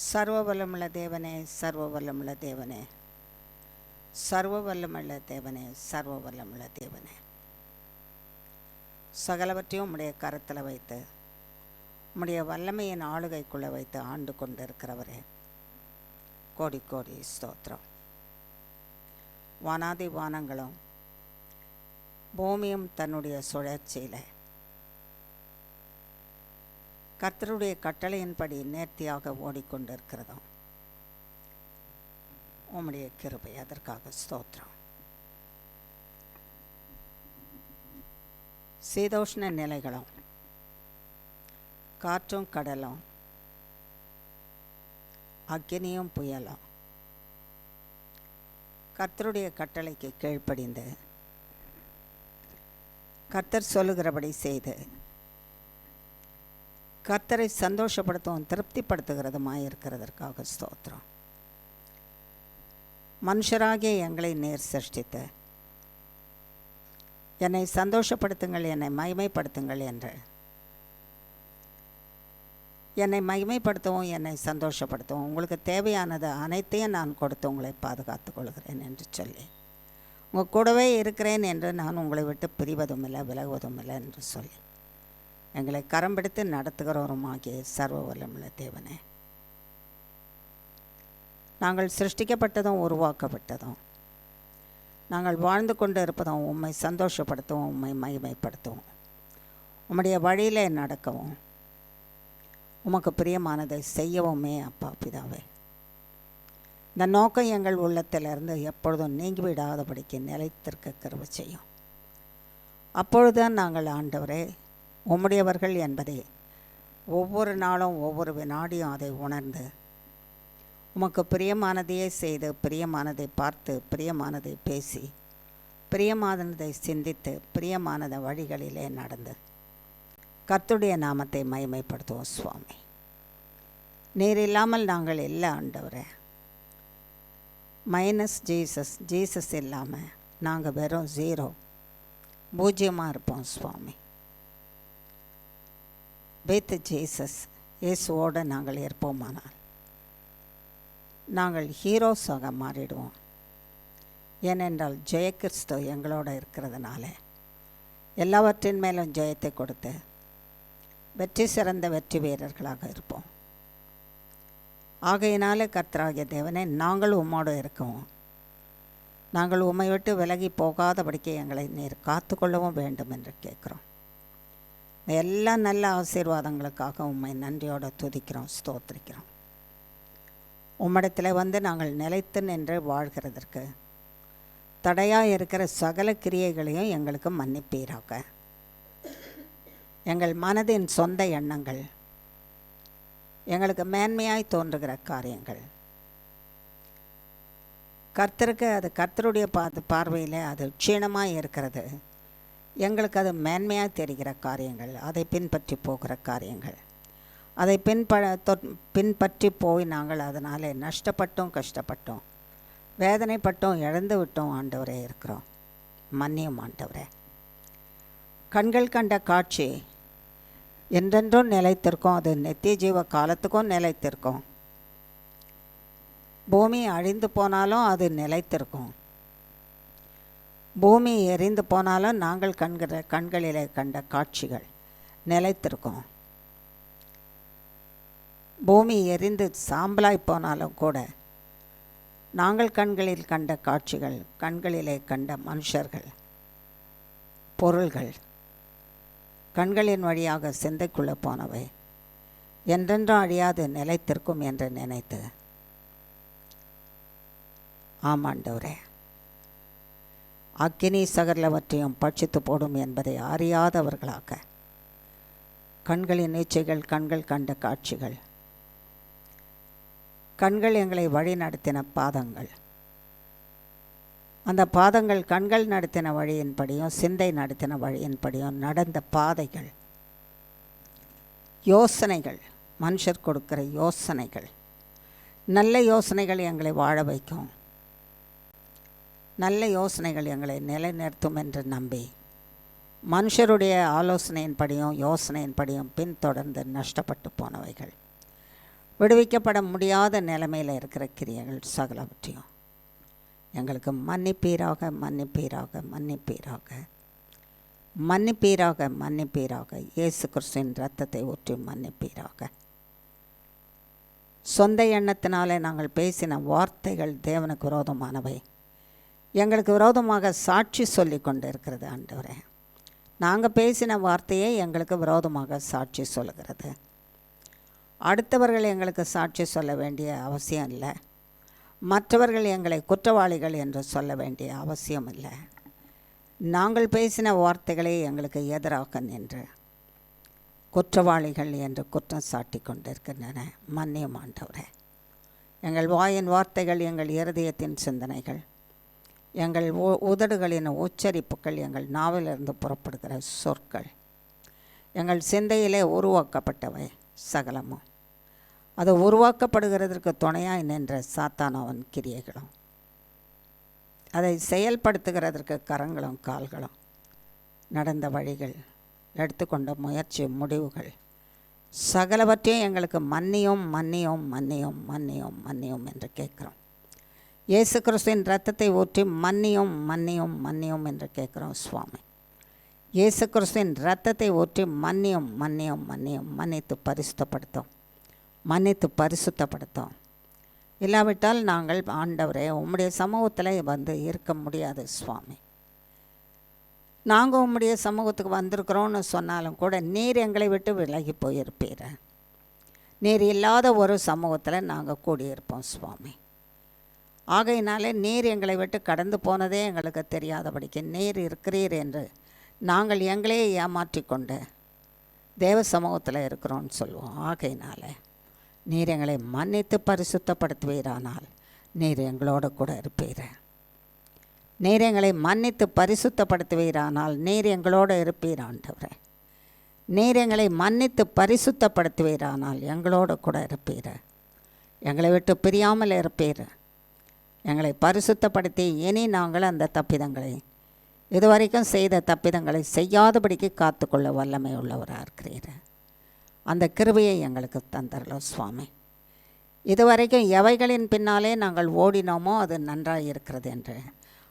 சர்வ வல்லமுள்ள தேவனே, சர்வ வல்லமுள்ள தேவனே, சர்வ வல்லமுள்ள தேவனே, சர்வ வல்லமுள்ள தேவனே, சகலவற்றையும் உம்முடைய கரத்தில் வைத்து உம்முடைய வல்லமையின் ஆளுகைக்குள்ளே வைத்து ஆண்டு கொண்டு இருக்கிறவரே, கோடி கோடி ஸ்தோத்திரம். வானாதி வானங்களும் பூமியும் தன்னுடைய சுழற்சியில் கர்த்தருடைய கட்டளையின்படி நேர்த்தியாக ஓடிக்கொண்டிருக்கிறதும் உம்முடைய கிருபை, அதற்காக ஸ்தோத்திரம். சீதோஷ்ண நிலைகளும் காற்றும் கடலும் அக்கினியும் புயலும் கர்த்தருடைய கட்டளைக்கு கீழ்ப்படிந்து கர்த்தர் சொல்லுகிறபடி செய்து கர்த்தரை சந்தோஷப்படுத்தவும் திருப்திப்படுத்துகிறதுமாய் இருக்கிறதற்காக ஸ்தோத்திரம். மனுஷராகிய எங்களை நேர் சிருஷ்டித்து என்னை சந்தோஷப்படுத்துங்கள், என்னை மகிமைப்படுத்துங்கள் என்று என்னை மகிமைப்படுத்தவும் என்னை சந்தோஷப்படுத்தவும் உங்களுக்கு தேவையானது அனைத்தையும் நான் கொடுத்து உங்களை பாதுகாத்து கொள்கிறேன் என்று சொல்லி உங்கள் கூடவே இருக்கிறேன் என்று நான் உங்களை விட்டு பிரிவதும் இல்லை விலகுவதும் இல்லை என்று சொல்லி எங்களை கரம் பிடித்து நடத்துகிறவருமாகிய சர்வ வல்லமுள்ள தேவனே, நாங்கள் சிருஷ்டிக்கப்பட்டதும் உருவாக்கப்பட்டதும் நாங்கள் வாழ்ந்து கொண்டு இருப்பதும் உம்மை சந்தோஷப்படுத்தவும் உம்மை மகிமைப்படுத்தவும் உம்முடைய வழியிலே நடக்கவும் உமக்கு பிரியமானதை செய்யவுமே அப்பா பிதாவே. இந்த நோக்கம் எங்கள் உள்ளத்திலிருந்து எப்பொழுதும் நீங்கிவிடாதபடிக்கு நிலைத்திருக்க கிருபை செய்யும். அப்பொழுதுதான் நாங்கள் ஆண்டவரே உம்முடையவர்கள் என்பதை ஒவ்வொரு நாளும் ஒவ்வொரு வினாடியும் அதை உணர்ந்து உமக்கு பிரியமானதையே செய்து பிரியமானதை பார்த்து பிரியமானதை பேசி பிரியமானதை சிந்தித்து பிரியமானத வழிகளிலே நடந்து கர்த்தருடைய நாமத்தை மகிமைப்படுத்துவோம் சுவாமி. நீர் இல்லாமல் நாங்கள் இல்லை ஆண்டவரே. மைனஸ் ஜீசஸ் இல்லாமல் நாங்கள் வெறும் ஜீரோ, பூஜ்ஜியமாக இருப்போம் சுவாமி. வித் ஜீசஸ், இயேசுவோடு நாங்கள் இருப்போமானால் நாங்கள் ஹீரோஸாக மாறிடுவோம். ஏனென்றால் ஜெயகிறிஸ்து எங்களோட இருக்கிறதுனால எல்லாவற்றின் மேலும் ஜெயத்தை கொடுத்து வெற்றி சிறந்த வெற்றி வீரர்களாக இருப்போம். ஆகையினாலே கர்த்தராகிய தேவனே, நாங்கள் உம்மோடு இருக்கவும் நாங்கள் உம்மை விட்டு விலகி போகாதபடிக்கு எங்களை நீர் காத்துக்கொள்ளவும் வேண்டும் என்று கேட்குறோம். எல்லா நல்ல ஆசீர்வாதங்களுக்காக உம்மை நன்றியோடு துதிக்கிறோம், ஸ்தோத்திரிக்கிறோம். உம்மிடத்தில் வந்து நாங்கள் நிலைத்து நின்று வாழ்கிறதற்கு தடையாக இருக்கிற சகல கிரியைகளையும் எங்களுக்கு மன்னிப்பீராக. எங்கள் மனதின் சொந்த எண்ணங்கள், எங்களுக்கு மேன்மையாய் தோன்றுகிற காரியங்கள், கர்த்தருக்கு அது கர்த்தருடைய பார்வையில் அது க்ஷீணமாக இருக்கிறது, எங்களுக்கு அது மேன்மையாக தெரிகிற காரியங்கள், அதை பின்பற்றி போகிற காரியங்கள், அதை பின்பற்றி போய் நாங்கள் அதனால் நஷ்டப்பட்டோம், கஷ்டப்பட்டோம், வேதனைப்பட்டோம், இழந்து விட்டோம் ஆண்டவரே இருக்கிறோம். மன்னியும் ஆண்டவரே. கண்கள் கண்ட காட்சி என்றென்றும் நிலைத்திருக்கும், அது நித்திய ஜீவ காலத்துக்கும் நிலைத்திருக்கும். பூமி அழிந்து போனாலும் அது நிலைத்திருக்கும். பூமி எரிந்து போனாலும் நாங்கள் கண்களிலே கண்ட காட்சிகள் நிலைத்திருக்கும். பூமி எரிந்து சாம்பலாய் போனாலும் கூட நாங்கள் கண்களில் கண்ட காட்சிகள், கண்களிலே கண்ட மனுஷர்கள், பொருள்கள், கண்களின் வழியாக சிந்தைக்குள்ளே போனவை என்றென்றும் அழியாது நிலைத்திருக்கும் என்று நினைத்து ஆமாண்டவரே, அக்கினி சகலவற்றையும் பட்சித்து போடும் என்பதை அறியாதவர்களாக கண்களின் நீச்சைகள், கண்கள் கண்ட காட்சிகள், கண்கள் எங்களை வழி நடத்தின பாதங்கள், அந்த பாதங்கள் கண்கள் நடத்தின வழியின்படியும் சிந்தை நடத்தின வழியின்படியும் நடந்த பாதைகள், யோசனைகள், மனுஷர் கொடுக்கிற யோசனைகள், நல்ல யோசனைகள் எங்களை வாழ வைக்கும், நல்ல யோசனைகள் எங்களை நிலைநிறுத்தும் என்று நம்பி மனுஷருடைய ஆலோசனையின்படியும் யோசனையின்படியும் பின்தொடர்ந்து நஷ்டப்பட்டு போனவைகள், விடுவிக்கப்பட முடியாத நிலைமையில் இருக்கிற கிரியைகள் சகலவற்றையும் எங்களுக்கு மன்னிப்பீராக, மன்னிப்பீராக, மன்னிப்பீராக, மன்னிப்பீராக, மன்னிப்பீராக. இயேசு கிறிஸ்துவின் இரத்தத்தை ஊற்றி மன்னிப்பீராக. சொந்த எண்ணத்தினாலே நாங்கள் பேசின வார்த்தைகள் தேவனுக்கு விரோதமானவை, எங்களுக்கு விரோதமாக சாட்சி சொல்லி கொண்டு இருக்கிறது ஆண்டவரே. நாங்கள் பேசின வார்த்தையே எங்களுக்கு விரோதமாக சாட்சி சொல்லுகிறது. அடுத்தவர்கள் எங்களுக்கு சாட்சி சொல்ல வேண்டிய அவசியம் இல்லை, மற்றவர்கள் எங்களை குற்றவாளிகள் என்று சொல்ல வேண்டிய அவசியம் இல்லை. நாங்கள் பேசின வார்த்தைகளே எங்களுக்கு எதிராக நின்று குற்றவாளிகள் என்று குற்றம் சாட்டி கொண்டிருக்கின்றன. மன்னியும் ஆண்டவரே. எங்கள் வாயின் வார்த்தைகள், எங்கள் இருதயத்தின் சிந்தனைகள், எங்கள் உதடுகளின் உச்சரிப்புகள், எங்கள் நாவிலிருந்து புறப்படுகிற சொற்கள், எங்கள் சிந்தையிலே உருவாக்கப்பட்டவை சகலமும், அது உருவாக்கப்படுகிறதற்கு துணையாய் நின்ற சாத்தானவன் கிரியைகளும், அதை செயல்படுத்துகிறதற்கு கரங்களும் கால்களும், நடந்த வழிகள், எடுத்துக்கொண்ட முயற்சி, முடிவுகள் சகலவற்றையும் எங்களுக்கு மன்னியும், மன்னியும், மன்னியும், மன்னியும், மன்னியும் என்று கேட்குறோம். இயேசு கிறிஸ்துவின் இரத்தத்தை ஊற்றி மன்னியும், மன்னியும், மன்னியும் என்று கேட்குறோம் சுவாமி. இயேசு கிறிஸ்துவின் இரத்தத்தை ஊற்றி மன்னியும், மன்னியும், மன்னியும், மன்னித்து பரிசுத்தப்படுத்தும், மன்னித்து பரிசுத்தப்படுத்தும். இல்லாவிட்டால் நாங்கள் ஆண்டவரே உம்முடைய சமூகத்தில் வந்து இருக்க முடியாது சுவாமி. நாங்கள் உம்முடைய சமூகத்துக்கு வந்திருக்கிறோன்னு சொன்னாலும் கூட நீர் எங்களை விட்டு விலகி போயிருப்பீர. நீர் இல்லாத ஒரு சமூகத்தில் நாங்கள் கூடியிருப்போம் சுவாமி. ஆகையினாலே நீர் எங்களை விட்டு கடந்து போனதே எங்களுக்கு தெரியாதபடிக்கு நீர் இருக்கிறீர் என்று நாங்கள் எங்களையே ஏமாற்றி கொண்டு தேவ சமூகத்தில் இருக்கிறோன்னு சொல்லுவோம். ஆகையினால நீர் எங்களை மன்னித்து பரிசுத்தப்படுத்துவீரானால் நீர் எங்களோட கூட இருப்பீர. நீர் எங்களை மன்னித்து பரிசுத்தப்படுத்துவீரானால் நீர் எங்களோடு இருப்பீர் ஆண்டவரே. நீர் எங்களை மன்னித்து பரிசுத்தப்படுத்துவீரானால் எங்களோடு கூட இருப்பீர். எங்களை விட்டு பிரியாமல் இருப்பீர். எங்களை பரிசுத்தப்படுத்தி இனி நாங்கள் அந்த தப்பிதங்களை, இதுவரைக்கும் செய்த தப்பிதங்களை செய்யாதபடிக்கு காத்துக்கொள்ள வல்லமை உள்ளவராக இருக்கிறீர். அந்த கிருபையை எங்களுக்கு தந்தரலாம் சுவாமி. இதுவரைக்கும் எவைகளின் பின்னாலே நாங்கள் ஓடினோமோ அது நன்றாக இருக்கிறது என்று,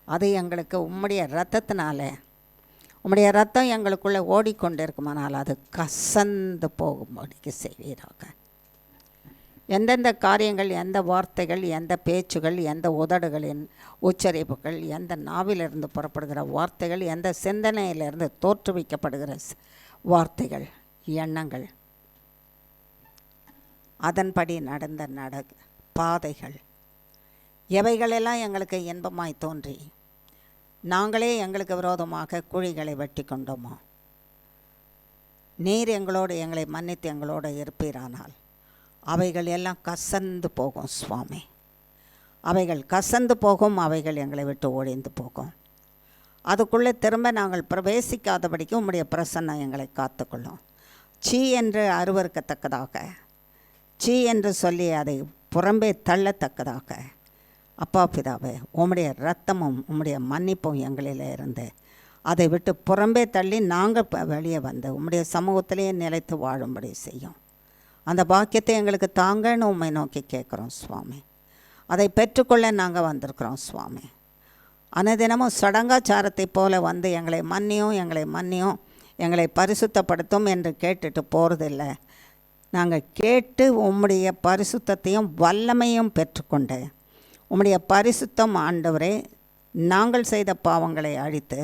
அது எங்களுக்கு உம்முடைய இரத்தத்தினாலே, உம்முடைய இரத்தம் எங்களுக்குள்ளே ஓடிக்கொண்டு இருக்குமானால் அது கசந்து போகும்படிக்கு செய்வீராக. எந்தெந்த காரியங்கள், எந்த வார்த்தைகள், எந்த பேச்சுகள், எந்த உதடுகளின் உச்சரிப்புகள், எந்த நாவிலிருந்து புறப்படுகிற வார்த்தைகள், எந்த சிந்தனையிலிருந்து தோற்றுவிக்கப்படுகிற வார்த்தைகள், எண்ணங்கள், அதன்படி நடந்த பாதைகள், எவைகளெல்லாம் எங்களுக்கு இன்பமாய் தோன்றி நாங்களே எங்களுக்கு விரோதமாக குழிகளை வெட்டி கொண்டோமோ, நீர் எங்களோடு எங்களை மன்னித்து எங்களோடு இருப்பீரானால் அவைகள் எல்லாம் கசந்து போகும் சுவாமி. அவைகள் கசந்து போகும், அவைகள் எங்களை விட்டு ஒழிந்து போகும். அதுக்குள்ளே திரும்ப நாங்கள் பிரவேசிக்காதபடிக்கு உம்முடைய பிரசன்னம் எங்களை காத்துக்கொள்ளும். சீ என்று அருவருக்கத்தக்கதாக, சீ என்று சொல்லி அதை புறம்பே தள்ளத்தக்கதாக அப்பா பிதாவே உம்முடைய இரத்தமும் உம்முடைய மன்னிப்பும் எங்களில் இருந்து அதை விட்டு புறம்பே தள்ளி நாங்கள் வெளியே வந்து உம்முடைய சமூகத்திலேயே நிலைத்து வாழும்படி செய்யும். அந்த பாக்கியத்தை எங்களுக்கு தாங்கன்னு உம்மை நோக்கி கேட்குறோம் சுவாமி. அதை பெற்றுக்கொள்ள நாங்கள் வந்திருக்கிறோம் சுவாமி. அனுதினமும் சடங்காச்சாரத்தை போல வந்து எங்களை மன்னியும், எங்களை மன்னியும், எங்களை பரிசுத்தப்படுத்தும் என்று கேட்டுட்டு போகிறதில்லை. நாங்கள் கேட்டு உம்முடைய பரிசுத்தத்தையும் வல்லமையும் பெற்றுக்கொண்டு உம்முடைய பரிசுத்தம் ஆண்டவரே நாங்கள் செய்த பாவங்களை அழித்து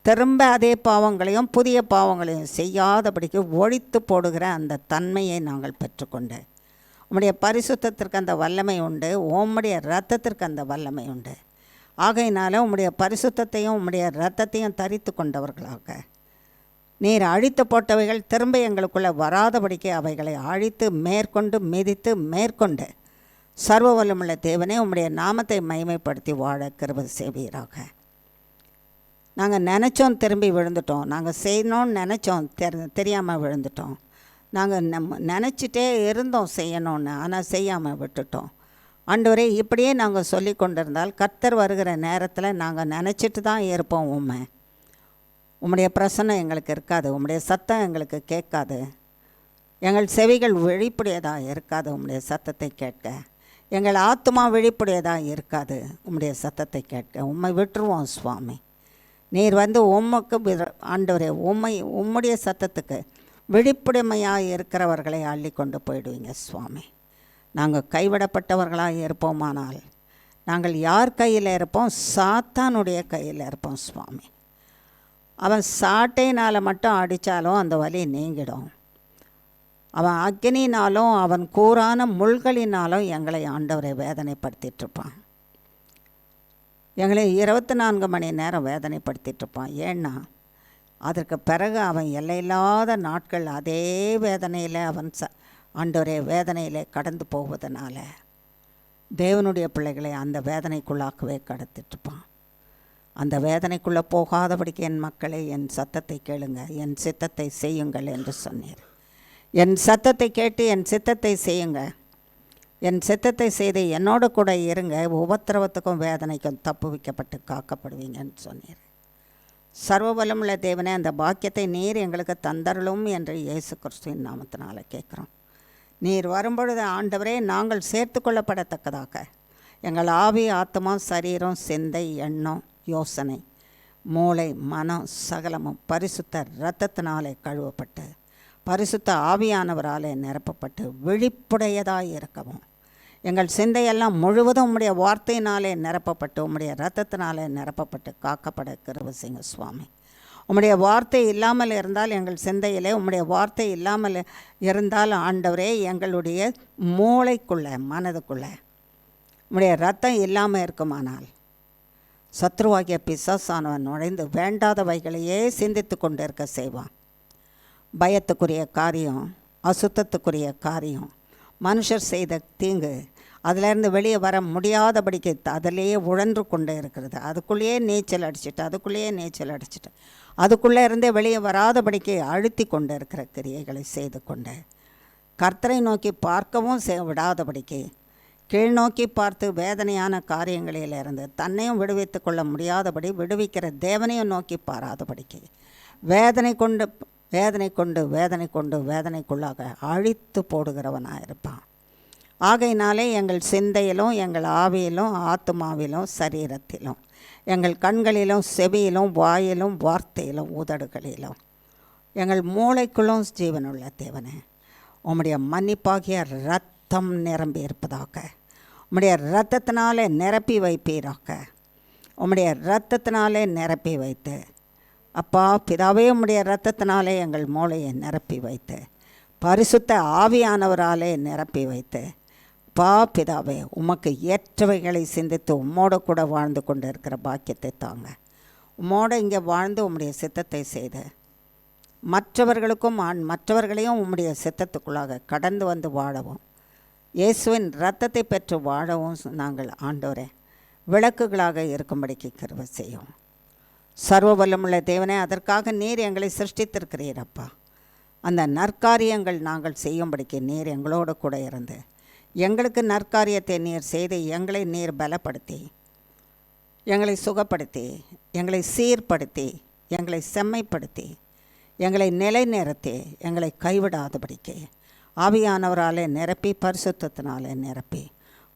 திரும்ப அதே பாவங்களையும் புதிய பாவங்களையும் செய்யாதபடிக்கு ஒழித்து போடுகிற அந்த தன்மையை நாங்கள் பெற்றுக்கொண்டு, உம்முடைய பரிசுத்தத்திற்கு அந்த வல்லமை உண்டு, உம்முடைய இரத்தத்திற்கு அந்த வல்லமை உண்டு. ஆகையினால உம்முடைய பரிசுத்தத்தையும் உம்முடைய இரத்தத்தையும் தரித்து கொண்டவர்களாக நீர் அழித்து போட்டவைகள் திரும்ப எங்களுக்குள்ளே வராதபடிக்கு அவைகளை அழித்து மேற்கொண்டு மிதித்து மேற்கொண்டு சர்வ வல்லமுள்ள தேவனே உம்முடைய நாமத்தை மகிமைப்படுத்தி வாழ கிருபை செய்வீராக. நாங்கள் நினச்சோம் திரும்பி விழுந்துட்டோம், நாங்கள் செய்யணும்னு நினச்சோம் தெரியாமல் விழுந்துட்டோம். நாங்கள் நினச்சிட்டே இருந்தோம் செய்யணும்னு, ஆனால் செய்யாமல் விட்டுட்டோம். ஆண்டவரே இப்படியே நாங்கள் சொல்லி கொண்டிருந்தால் கர்த்தர் வருகிற நேரத்தில் நாங்கள் நினச்சிட்டு தான் இருப்போம். உம்முடைய பிரசன்னம் எங்களுக்கு இருக்காது, உம்முடைய சத்தம் எங்களுக்கு கேட்காது. எங்கள் செவிகள் விழிப்புடையதாக இருக்காது உம்முடைய சத்தத்தை கேட்க. எங்கள் ஆத்மா விழிப்புடையதாக இருக்காது உம்முடைய சத்தத்தை கேட்க. உம்மை விட்டுருவோம் சுவாமி. நீர் வந்து உமக்கு ஆண்டவரே உம்முடைய சத்தத்துக்கு விழிப்புடைமையாக இருக்கிறவர்களை அள்ளி கொண்டு போயிடுவீங்க சுவாமி. நாங்கள் கைவிடப்பட்டவர்களாக இருப்போமானால் நாங்கள் யார் கையில் இருப்போம்? சாத்தானுடைய கையில் இருப்போம் சுவாமி. அவன் சாட்டையினால் மட்டும் அடித்தாலும் அந்த வலி நீங்கிடும். அவன் அக்னினாலும் அவன் கூரான முள்களினாலும் எங்களை ஆண்டவரை வேதனைப்படுத்திகிட்ருப்பான். எங்களை 24 மணி நேரம் வேதனைப்படுத்திகிட்ருப்பான். ஏன்னா அதற்கு பிறகு அவன் எல்லையில்லாத நாட்கள் அதே வேதனையில் அவன் ஆண்டவரே வேதனையிலே கடந்து போவதனால தேவனுடைய பிள்ளைகளை அந்த வேதனைக்குள்ளாக்கவே கடத்திட்டுருப்பான். அந்த வேதனைக்குள்ளே போகாதபடிக்கு என் மக்களை என் சத்தத்தை கேளுங்க, என் சித்தத்தை செய்யுங்கள் என்று சொன்னீர். என் சத்தத்தை கேட்டு என் சித்தத்தை செய்யுங்க. என் சித்தத்தை செய்து என்னோட கூட இருங்க. உபத்திரவத்துக்கும் வேதனைக்கும் தப்புவிக்கப்பட்டு காக்கப்படுவீங்கன்னு சொன்னீர். சர்வபலமுள்ள தேவனே, அந்த பாக்கியத்தை நீர் எங்களுக்கு தந்தருளும் என்று இயேசு கிறிஸ்துவின் நாமத்தினால கேட்குறோம். நீர் வரும்பொழுது ஆண்டவரே நாங்கள் சேர்த்து கொள்ளப்படத்தக்கதாக எங்கள் ஆவி, ஆத்மா, சரீரம், சிந்தை, எண்ணம், யோசனை, மூளை, மனம் சகலமும் பரிசுத்த இரத்தத்தினாலே கழுவப்பட்டு பரிசுத்த ஆவியானவராலே நிரப்பப்பட்டு விழிப்புடையதாக இருக்கவும், எங்கள் சிந்தையெல்லாம் முழுவதும் உம்முடைய வார்த்தையினாலே நிரப்பப்பட்டு உம்முடைய இரத்தத்தினாலே நிரப்பப்பட்டு காக்கப்பட கிருபை செய்யுங்க சுவாமி. உம்முடைய வார்த்தை இல்லாமல் இருந்தால் எங்கள் சிந்தையிலே, உம்முடைய வார்த்தை இல்லாமல் இருந்தால் ஆண்டவரே எங்களுடைய மூளைக்குள்ளே, மனதுக்குள்ளே உம்முடைய இரத்தம் இல்லாமல் இருக்குமானால் சத்ருவாகிய பிசாசானவன் நுழைந்து வேண்டாதவைகளையே சிந்தித்து கொண்டு இருக்க செய்வான். பயத்துக்குரிய காரியம், அசுத்தத்துக்குரிய காரியம், மனுஷர் செய்த தீங்கு அதிலேருந்து வெளியே வர முடியாதபடிக்கு அதிலேயே உழன்று கொண்டு இருக்கிறது. அதுக்குள்ளேயே நீச்சல் அடிச்சுட்டு அதுக்குள்ளே இருந்தே வெளியே வராதபடிக்கு அழுத்தி கொண்டு இருக்கிற கிரியைகளை செய்து கொண்டு கர்த்தரை நோக்கி பார்க்கவும் விடாதபடிக்கு கீழ்நோக்கி பார்த்து வேதனையான காரியங்களிலிருந்து தன்னையும் விடுவித்து கொள்ள முடியாதபடி விடுவிக்கிற தேவனையும் நோக்கி பாராதபடிக்கு வேதனைக்குள்ளாக அழித்து போடுகிறவனாக இருப்பான். ஆகையினாலே எங்கள் சிந்தையிலும், எங்கள் ஆவியிலும், ஆத்மாவிலும், சரீரத்திலும், எங்கள் கண்களிலும், செவியிலும், வாயிலும், வார்த்தையிலும், உதடுகளிலும், எங்கள் மூளைக்குள்ளும் ஜீவனுள்ள தேவனே, உம்முடைய மன்னிப்பாகிய இரத்தம் நிரம்பி இருப்பதாக. உம்முடைய இரத்தத்தினாலே நிரப்பி வைப்பீராக. உம்முடைய இரத்தத்தினாலே நிரப்பி வைத்து அப்பா பிதாவே, உம்முடைய இரத்தத்தினாலே எங்கள் மூளையை நிரப்பி வைத்து பரிசுத்த ஆவியானவராலே நிரப்பி வைத்து பிதாவே உமக்கு ஏற்றவைகளை சிந்தித்து உம்மோடு கூட வாழ்ந்து கொண்டு இருக்கிற பாக்கியத்தை தாங்க. உம்மோடு இங்கே வாழ்ந்து உம்முடைய சித்தத்தை செய்து மற்றவர்களையும் உம்முடைய சித்தத்துக்குள்ளாக கடந்து வந்து வாழவும், இயேசுவின் இரத்தத்தை பெற்று வாழவும் நாங்கள் ஆண்டவரே விளக்குகளாக இருக்கும்படிக்கு கிருபை செய்யும். சர்வ வல்லமுள்ள தேவனே, அதற்காக நீர் எங்களை சிருஷ்டித்திருக்கிறீரப்பா. அந்த நற்காரியங்கள் நாங்கள் செய்யும்படிக்கு நீர் எங்களோடு கூட இருந்து எங்களுக்கு நற்காரியத்தை நீர் செய்து எங்களை நீர் பலப்படுத்தி, எங்களை சுகப்படுத்தி, எங்களை சீர்படுத்தி, எங்களை செம்மைப்படுத்தி, எங்களை நிலைநிறுத்தி, எங்களை கைவிடாதபடிக்கு ஆவியானவராலே நிரப்பி பரிசுத்தத்தினாலே நிரப்பி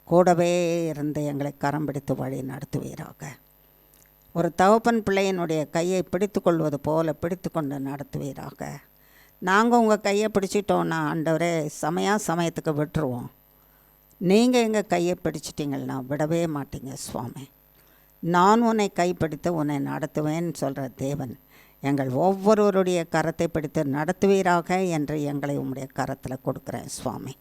கூடவே இருந்து எங்களை கரம் பிடித்து வழி நடத்துவீராக. ஒரு தகப்பன் பிள்ளையினுடைய கையை பிடித்து கொள்வது போல பிடித்து கொண்டு நடத்துவீராக. நாங்கள் உங்கள் கையை பிடிச்சிட்டோன்னா ஆண்டவரே சமயத்துக்கு விட்டுருவோம். நீங்கள் எங்கள் கையை பிடிச்சிட்டிங்கன்னா விடவே மாட்டீங்க சுவாமி. நான் உன்னை கைப்பிடித்து உன்னை நடத்துவேன்னு சொல்கிற தேவன் எங்கள் ஒவ்வொருவருடைய கரத்தை பிடித்து நடத்துவீராக என்று எங்களை உம்முடைய கரத்தில் கொடுக்குறேன் சுவாமி.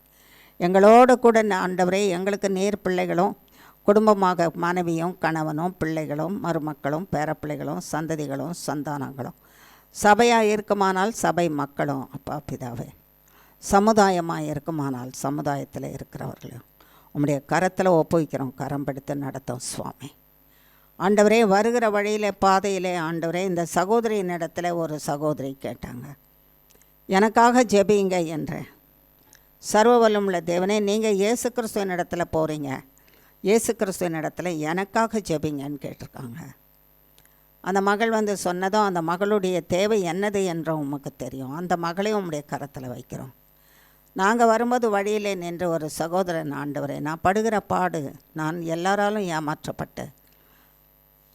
எங்களோடு கூட ஆண்டவரே எங்களுக்கு நேர் பிள்ளைகளும் குடும்பமாக மனைவியும் கணவனும் பிள்ளைகளும் மருமக்களும் பேரப்பிள்ளைகளும் சந்ததிகளும் சந்தானங்களும் சபையாக இருக்குமானால் சபை மக்களும் அப்பா பிதாவே, சமுதாயமாக இருக்குமானால் சமுதாயத்தில் இருக்கிறவர்களையும் உம்முடைய கரத்தில் ஒப்புவிக்கிறோம். கரம் பிடித்து நடத்தும் சுவாமி. ஆண்டவரே வருகிற வழியில் பாதையிலே ஆண்டவரே இந்த சகோதரியின் இடத்துல ஒரு சகோதரி கேட்டாங்க, எனக்காக ஜெபிங்க என்றேன். சர்வ வல்லமுள்ள தேவனே, நீங்கள் இயேசு கிறிஸ்துவின் இடத்துல போகிறீங்க, இயேசு கிறிஸ்துவின் இடத்துல எனக்காக ஜெபிங்கன்னு கேட்டிருக்காங்க. அந்த மகள் வந்து சொன்னதும் அந்த மகளுடைய தேவை என்னது என்றும் உமக்கு தெரியும். அந்த மகளையும் உம்முடைய கரத்தில் வைக்கிறோம். நாங்கள் வரும்போது வழியிலே நின்று ஒரு சகோதரன், ஆண்டவரே நான் படுகிற பாடு, நான் எல்லாராலும் ஏமாற்றப்பட்டு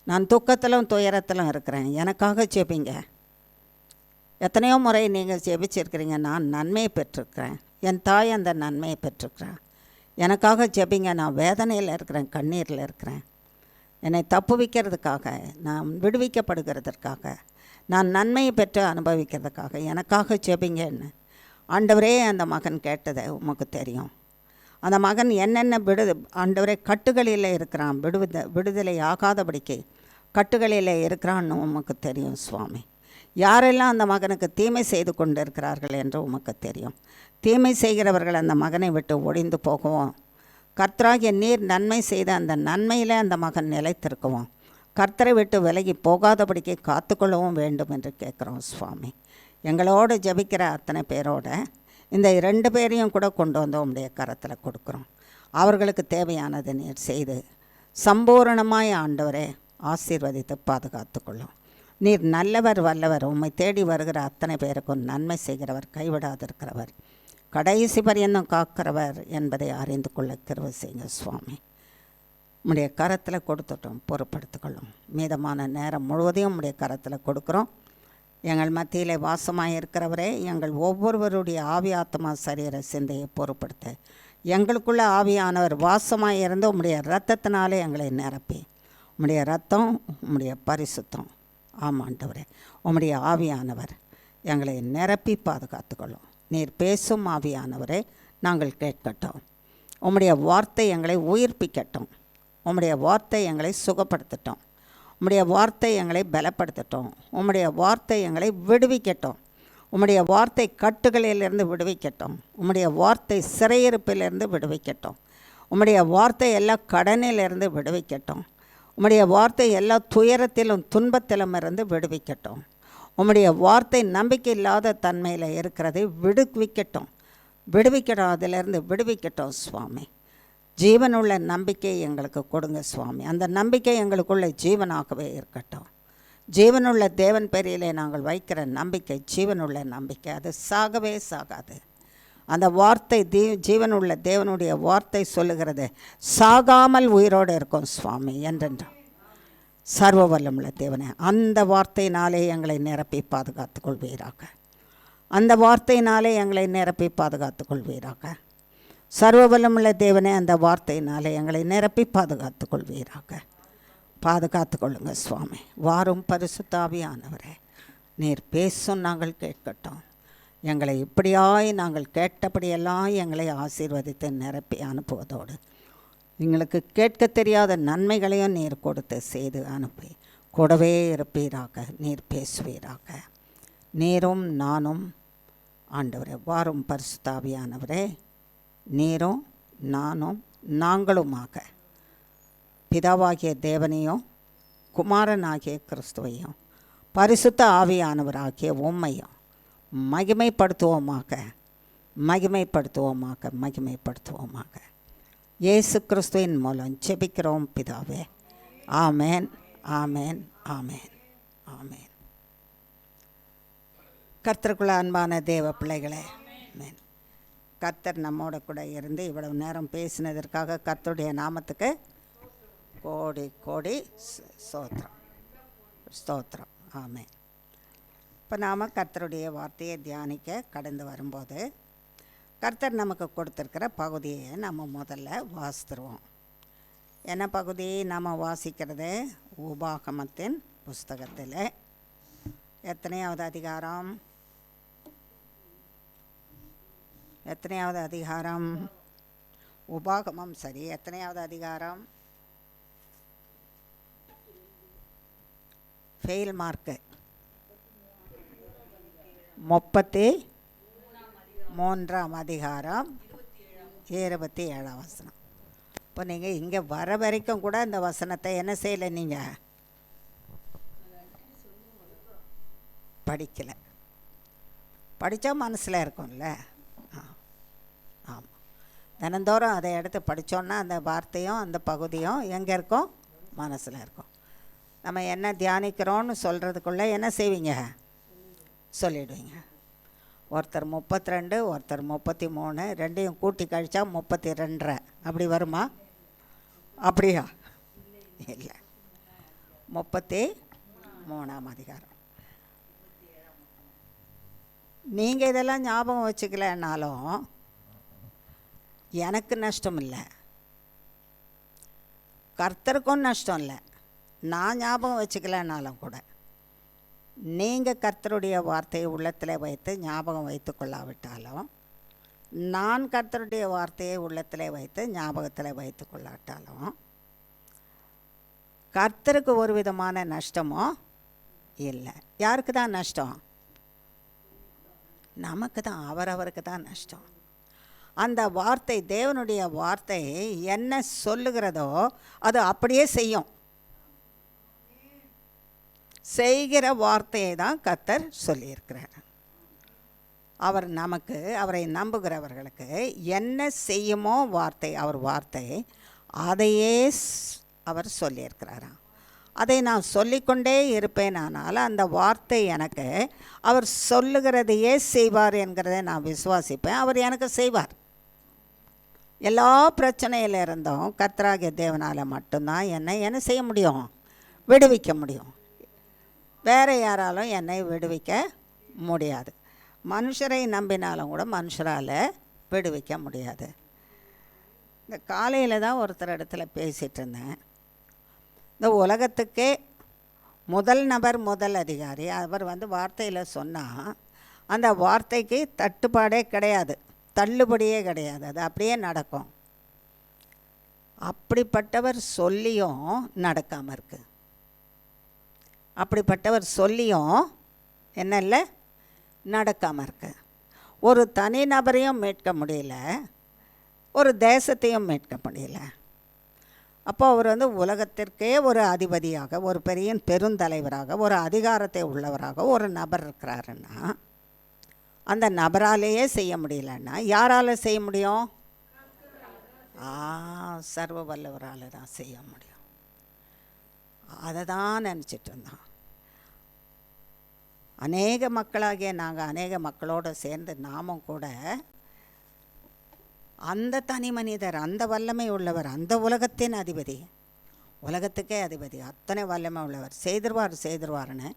நான் துக்கத்திலும் துயரத்திலும் இருக்கிறேன், எனக்காக ஜெபிங்க. எத்தனையோ முறை நீங்கள் ஜெபிச்சிருக்கிறீங்க, நான் நன்மையை பெற்றிருக்கிறேன், என் தாய் அந்த நன்மையை பெற்றிருக்கிறேன், எனக்காக ஜெபிங்க. நான் வேதனையில் இருக்கிறேன், கண்ணீரில் இருக்கிறேன், என்னை தப்புவிக்கிறதுக்காக, நான் விடுவிக்கப்படுகிறதற்காக, நான் நன்மையை பெற்று அனுபவிக்கிறதுக்காக எனக்காக ஜெபிங்கன்னு ஆண்டவரே அந்த மகன் கேட்டதை உமக்கு தெரியும். அந்த மகன் என்னென்ன ஆண்டவரே கட்டுகளில் இருக்கிறான், விடுதலை ஆகாதபடிக்கு கட்டுகளில் இருக்கிறான்னு உமக்கு தெரியும் சுவாமி. யாரெல்லாம் அந்த மகனுக்கு தீமை செய்து கொண்டு இருக்கிறார்கள் என்று உமக்கு தெரியும். தீமை செய்கிறவர்கள் அந்த மகனை விட்டு ஒழிந்து போகவும், கர்த்தராகிய நீர் நன்மை செய்த அந்த நன்மையில் அந்த மகன் நிலைத்திருக்கவும், கர்த்தரை விட்டு விலகி போகாதபடிக்கு காத்துக்கொள்ளவும் வேண்டும் என்று கேட்குறோம் சுவாமி. எங்களோடு ஜபிக்கிற அத்தனை பேரோட இந்த 2 பேரையும் கூட கொண்டு வந்து உம்முடைய கரத்தில் கொடுக்குறோம். அவர்களுக்கு தேவையானதை நீர் செய்து சம்பூரணமாய் ஆண்டவரே ஆசீர்வதித்து பாதுகாத்துக்கொள்ளும். நீர் நல்லவர், வல்லவர், உம்மை தேடி வருகிற அத்தனை பேருக்கும் நன்மை செய்கிறவர், கைவிடாதிருக்கிறவர், கடைசி பரியந்தம் காக்கிறவர் என்பதை அறிந்து கொள்ள கிருபை செய்யுங்க சுவாமி. உம்முடைய கரத்தில் கொடுத்துட்டோம், பொறுப்படுத்திக்கொள்ளும். மீதமான நேரம் முழுவதையும் உம்முடைய கரத்தில் கொடுக்குறோம். எங்கள் மத்தியிலே வாசமாக இருக்கிறவரே, எங்கள் ஒவ்வொருவருடைய ஆவி ஆத்மா சரீர சிந்தையை பொறுப்படுத்த எங்களுக்குள்ள ஆவியானவர் வாசமாக இருந்து உம்முடைய இரத்தத்தினாலே எங்களை நிரப்பி, உம்முடைய இரத்தம், உம்முடைய பரிசுத்தம், ஆமாண்டவரே உம்முடைய ஆவியானவர் எங்களை நிரப்பி பாதுகாத்துக்கொள்ளும். நீர் பேசும் ஆவியானவரே நாங்கள் கேட்கட்டும். உம்முடைய வார்த்தை எங்களை உயிர்ப்பிக்கட்டும். உம்முடைய வார்த்தை எங்களை சுகப்படுத்தட்டும். உம்முடைய வார்த்தை எங்களை பலப்படுத்தட்டும். உம்முடைய வார்த்தை எங்களை விடுவிக்கட்டும். உம்முடைய வார்த்தை கட்டுகளிலிருந்து விடுவிக்கட்டும். உம்முடைய வார்த்தை சிறையிருப்பிலிருந்து விடுவிக்கட்டும். உம்முடைய வார்த்தை எல்லா கடனிலிருந்து விடுவிக்கட்டும். உம்முடைய வார்த்தை எல்லா துயரத்திலும் துன்பத்திலும் இருந்து விடுவிக்கட்டும். உம்முடைய வார்த்தை நம்பிக்கை இல்லாத தன்மையில் இருக்கிறதை விடுவிக்கட்டும். அதிலிருந்து விடுவிக்கட்டும் சுவாமி. ஜீவனுள்ள நம்பிக்கை எங்களுக்கு கொடுங்க சுவாமி. அந்த நம்பிக்கை எங்களுக்குள்ள ஜீவனாகவே இருக்கட்டும். ஜீவனுள்ள தேவன் பேரிலே நாங்கள் வைக்கிற நம்பிக்கை ஜீவனுள்ள நம்பிக்கை, அது சாகவே சாகாது. அந்த வார்த்தை ஜீவனுள்ள தேவனுடைய வார்த்தை சொல்லுகிறது, சாகாமல் உயிரோடு இருக்கும் சுவாமி என்றென்றான். சர்வ வல்லமுள்ள தேவனே, அந்த வார்த்தையினாலே எங்களை நிரப்பி பாதுகாத்து கொள்வீராக. அந்த வார்த்தையினாலே எங்களை நிரப்பி பாதுகாத்து கொள்வீராக. சர்வ வல்லமுள்ள தேவனே, அந்த வார்த்தையினாலே எங்களை நிரப்பி பாதுகாத்து கொள்வீராக. பாதுகாத்து கொள்ளுங்க சுவாமி. வாரும் பரிசுத்த ஆவியானவரே, நீர் பேசும் நாங்கள் கேட்கட்டும். எங்களை இப்படியாய் நாங்கள் கேட்டபடியெல்லாம் எங்களை ஆசீர்வதித்து நிரப்பி அனுப்புவதோடு எங்களுக்கு கேட்க தெரியாத நன்மைகளையும் நீர் கொடுத்து செய்து அனுப்பி கூடவே இருப்பீராக. நீர் பேசுவீராக. நீரும் நானும் ஆண்டவரே, வாரும் பரிசுத்த ஆவியானவரே, நீரும் நானும் நாங்களுமாக பிதாவாகிய தேவனையும் குமாரனாகிய கிறிஸ்துவையும் பரிசுத்த ஆவியானவராகிய உம்மையும் மகிமைப்படுத்துவோமாக. இயேசு கிறிஸ்துவின் மூலம் ஜெபிக்கிறோம் பிதாவே. ஆமேன், ஆமேன், ஆமேன், ஆமேன். கர்த்தருக்குள்ள அன்பான தேவ பிள்ளைகளே, ஆமேன். கர்த்தர் நம்மோட கூட இருந்து இவ்வளவு நேரம் பேசினதற்காக கர்த்தருடைய நாமத்துக்கு கோடி கோடி ஸ்தோத்திரம். ஆமேன். இப்போ நாம் கர்த்தருடைய வார்த்தையை தியானிக்க கடந்து வரும்போது கர்த்தர் நமக்கு கொடுத்துருக்கிற பகுதியை நம்ம முதல்ல வாசித்துருவோம். என்ன பகுதி நாம் வாசிக்கிறது? உபாகமத்தின் புஸ்தகத்தில் எத்தனையாவது அதிகாரம்? உபாகமம் சரி, எத்தனையாவது அதிகாரம்? ஃபெயில் மார்க்கு 33ஆம் அதிகாரம் 27ஆம் வசனம். இப்போ நீங்கள் இங்கே வர வரைக்கும் கூட இந்த வசனத்தை என்ன செய்யலை, நீங்கள் படிக்கலை. படித்தா மனசில் இருக்கும்ல. ஆமாம், தினந்தோறும் அதை எடுத்து படித்தோன்னா அந்த வார்த்தையும் அந்த பகுதியும் எங்கே இருக்கும்? மனசில் இருக்கும். நம்ம என்ன தியானிக்கிறோன்னு சொல்கிறதுக்குள்ளே என்ன செய்வீங்க? சொல்லிவிடுவீங்க. ஒருத்தர் 32, ஒருத்தர் 33, ரெண்டையும் கூட்டி கழிச்சா 32.5 அப்படி வருமா? அப்படியா? இல்லை, 33ஆம் அதிகாரம். நீங்கள் இதெல்லாம் ஞாபகம் வச்சுக்கலன்னாலும் எனக்கு நஷ்டம் இல்லை, கர்த்தருக்கும் நஷ்டம் இல்லை. நான் ஞாபகம் வச்சுக்கலனாலும் கூட நீங்கள் கர்த்தருடைய வார்த்தையை உள்ளத்தில் வைத்து ஞாபகம் வைத்து கொள்ளாவிட்டாலும், நான் கர்த்தருடைய வார்த்தையை உள்ளத்தில் வைத்து ஞாபகத்தில் வைத்து கொள்ளாட்டாலும் கர்த்தருக்கு ஒரு விதமான நஷ்டமோ இல்லை. யாருக்கு தான் நஷ்டம்? நமக்கு தான், அவரவருக்கு தான் நஷ்டம். அந்த வார்த்தை, தேவனுடைய வார்த்தை என்ன சொல்லுகிறதோ அது அப்படியே செய்யும். செய்கிற வார்த்தையை தான் கர்த்தர் சொல்லியிருக்கிறார். அவர் நமக்கு, அவரை நம்புகிறவர்களுக்கு என்ன செய்யுமோ வார்த்தை, அவர் வார்த்தை, அதையே அவர் சொல்லியிருக்கிறாராம். அதை நான் சொல்லிக்கொண்டே இருப்பேன். ஆனால் அந்த வார்த்தை எனக்கு அவர் சொல்லுகிறதையே செய்வார் என்கிறதை நான் விசுவாசிப்பேன். அவர் எனக்கு செய்வார். எல்லா பிரச்சனையில் இருந்தும் கர்த்தராகிய தேவனால் மட்டும்தான் என்னை என்ன செய்ய முடியும்? விடுவிக்க முடியும். வேறு யாராலும் என்னை விடுவிக்க முடியாது. மனுஷரை நம்பினாலும் கூட மனுஷரால் விடுவிக்க முடியாது. இந்த காலையில் தான் ஒருத்தர் இடத்துல பேசிகிட்டு இருந்தேன். இந்த உலகத்துக்கே முதல் நபர், முதல் அதிகாரி, அவர் வார்த்தையில் சொன்னால் அந்த வார்த்தைக்கு தட்டுப்பாடே கிடையாது, தள்ளுபடியே கிடையாது, அது அப்படியே நடக்கும். அப்படிப்பட்டவர் சொல்லியும் நடக்காமல் இருக்கு. அப்படிப்பட்டவர் சொல்லியும் என்ன இல்லை, நடக்காமல் இருக்கு. ஒரு தனி நபரையும் மீட்க முடியல, ஒரு தேசத்தையும் மீட்க முடியல. அப்போ அவர் உலகத்திற்கே ஒரு அதிபதியாக, ஒரு பெரிய பெருந்தலைவராக, ஒரு அதிகாரத்தை உள்ளவராக ஒரு நபர் இருக்கிறாருன்னா, அந்த நபராலேயே செய்ய முடியலன்னா யாரால் செய்ய முடியும்? சர்வ வல்லவரால் தான் செய்ய முடியும். அதை தான் நினச்சிட்டு இருந்தான். அநேக மக்களாகிய நாங்கள் அநேக மக்களோடு சேர்ந்து நாமும் கூட அந்த தனி மனிதர், அந்த வல்லமை உள்ளவர், அந்த உலகத்தின் அதிபதி, உலகத்துக்கே அதிபதி, அத்தனை வல்லமை உள்ளவர், செய்திருவார்னு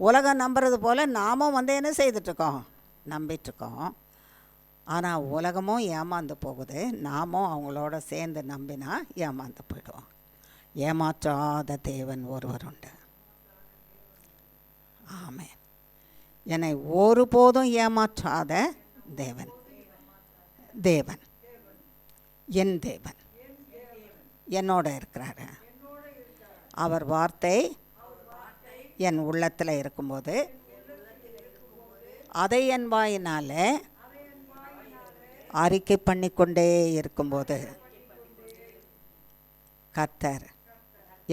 உலகம் நம்புறது போல் நாமும் என்ன செய்துட்ருக்கோம்? நம்பிட்டுருக்கோம். ஆனால் உலகமும் ஏமாந்து போகுது, நாமும் அவங்களோட சேர்ந்து நம்பினா ஏமாந்து போயிடுவோம். ஏமாற்றாத தேவன் ஒருவர் உண்டு. ஆமென். என்னை ஒருபோதும் ஏமாற்றாத தேவன், தேவன், என் தேவன் என்னோட இருக்கிறாரு. அவர் வார்த்தை என் உள்ளத்தில் இருக்கும்போது, அதை என் வாயினால் அறிக்கை பண்ணிக்கொண்டே இருக்கும்போது, கர்த்தர்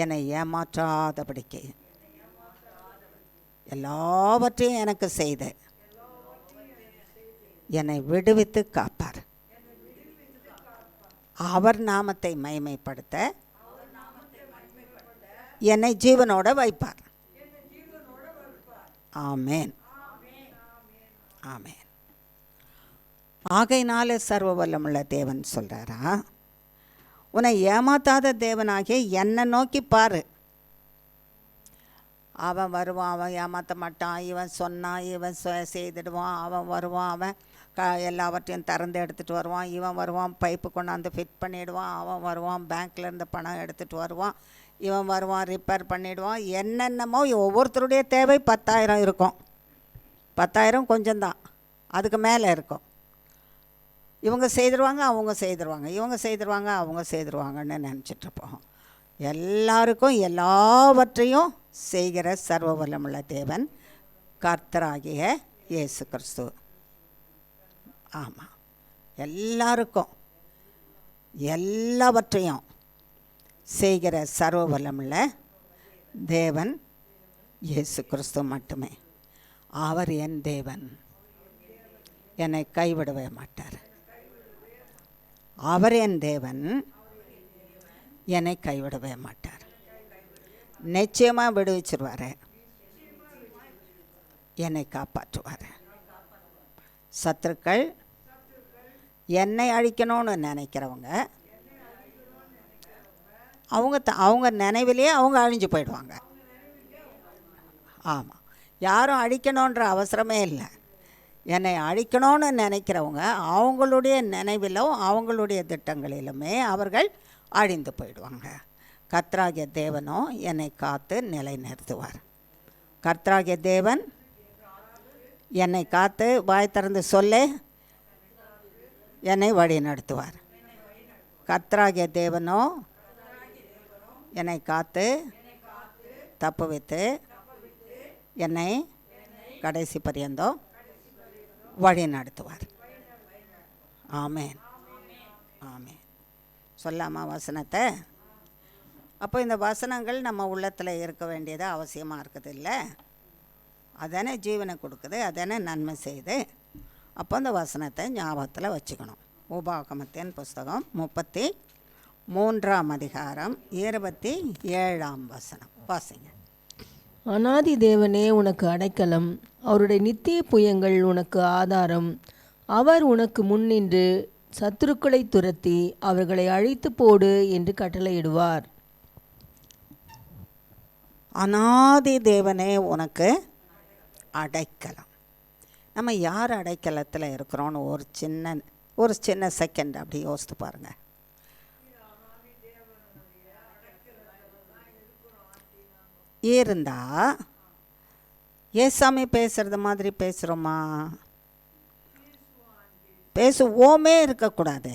என்னை ஏமாற்றாதபடிக்கு எல்லாவற்றையும் எனக்கு செய்து என்னை விடுவித்து காப்பார். அவர் நாமத்தை மகிமைப்படுத்த என்னை ஜீவனோட வைப்பார். ஆமேன், ஆமேன். ஆகையினால சர்வ வல்லமுள்ள தேவன் சொல்கிறாரா, உன்னை ஏமாத்தாத தேவனாகிய என்னை நோக்கி பாரு. அவன் வருவான், அவன் ஏமாற்ற மாட்டான், இவன் சொன்னான், இவன் செய்துடுவான், அவன் வருவான், அவன் எல்லாவற்றையும் திறந்து எடுத்துகிட்டு வருவான், இவன் வருவான், பைப்பு கொண்டாந்து ஃபிட் பண்ணிவிடுவான், அவன் வருவான், பேங்க்கில் இருந்து பணம் எடுத்துகிட்டு வருவான், இவன் வருவான், ரிப்பேர் பண்ணிவிடுவான். என்னென்னமோ ஒவ்வொருத்தருடைய தேவை 10,000 இருக்கும். 10,000 கொஞ்சம்தான், அதுக்கு மேலே இருக்கும். இவங்க செய்திருவாங்க, அவங்க செய்திருவாங்க, இவங்க செய்திருவாங்க, அவங்க செய்திருவாங்கன்னு நினச்சிட்ருப்போம். எல்லாருக்கும் எல்லாவற்றையும் செய்கிற சர்வ வல்லமுள்ள தேவன் கர்த்தராகிய இயேசு கிறிஸ்து. ஆமாம், எல்லாருக்கும் எல்லாவற்றையும் செய்கிற சர்வ வல்லமுள்ள தேவன் இயேசு கிறிஸ்து மட்டுமே. அவர் என் தேவன், என்னை கைவிடவே மாட்டார். அவர் என் தேவன், என்னை கைவிடவே மாட்டார். நிச்சயமாக விடுவிச்சிருவார், என்னை காப்பாற்றுவார். சத்துருக்கள் என்னை அழிக்கணும்னு நினைக்கிறவங்க அவங்க நினைவிலேயே அவங்க அழிஞ்சு போயிடுவாங்க. ஆமாம், யாரும் அழிக்கணுன்ற அவசரமே இல்லை. என்னை அழிக்கணும்னு நினைக்கிறவங்க அவங்களுடைய நினைவிலும் அவங்களுடைய திட்டங்களிலுமே அவர்கள் அழிந்து போயிடுவாங்க. கர்த்தராகிய தேவனோ என்னை காத்து நிலைநிறுத்துவார். கர்த்தராகிய தேவன் என்னை காத்து, வாய் திறந்து சொல்லு, என்னை வழி நடத்துவார். கர்த்தராகிய தேவனோ என்னை காத்து தப்புவித்து என்னை கடைசி பரியந்தம் வழி நடத்துவார். ஆமேன், ஆமேன். சொல்லாமா வசனத்தை? அப்போ இந்த வசனங்கள் நம்ம உள்ளத்தில் இருக்க வேண்டியது அவசியமாக இருக்குது இல்லை? அதானே ஜீவனை கொடுக்குது, அதானே நன்மை செய்யுது. அப்போ அந்த வசனத்தை ஞாபகத்தில் வச்சுக்கணும். உபாகமத்தின் புஸ்தகம் 33ஆம் அதிகாரம் 27ஆம் வசனம் வாசிங்க. அநாதி தேவனே உனக்கு அடைக்கலம், அவருடைய நித்திய புயங்கள் உனக்கு ஆதாரம். அவர் உனக்கு முன்னின்று சத்துருக்களை துரத்தி அவர்களை அழித்து போடு என்று கட்டளையிடுவார். அநாதி தேவனே உனக்கு அடைக்கலம். நம்ம யார் அடைக்கலத்தில் இருக்கிறோன்னு ஒரு சின்ன செகண்ட் அப்படி யோசித்து பாருங்கள். இருந்தா ஏசாமி பேசுகிறது மாதிரி பேசுகிறோமா? பேசுவோமே இருக்கக்கூடாது.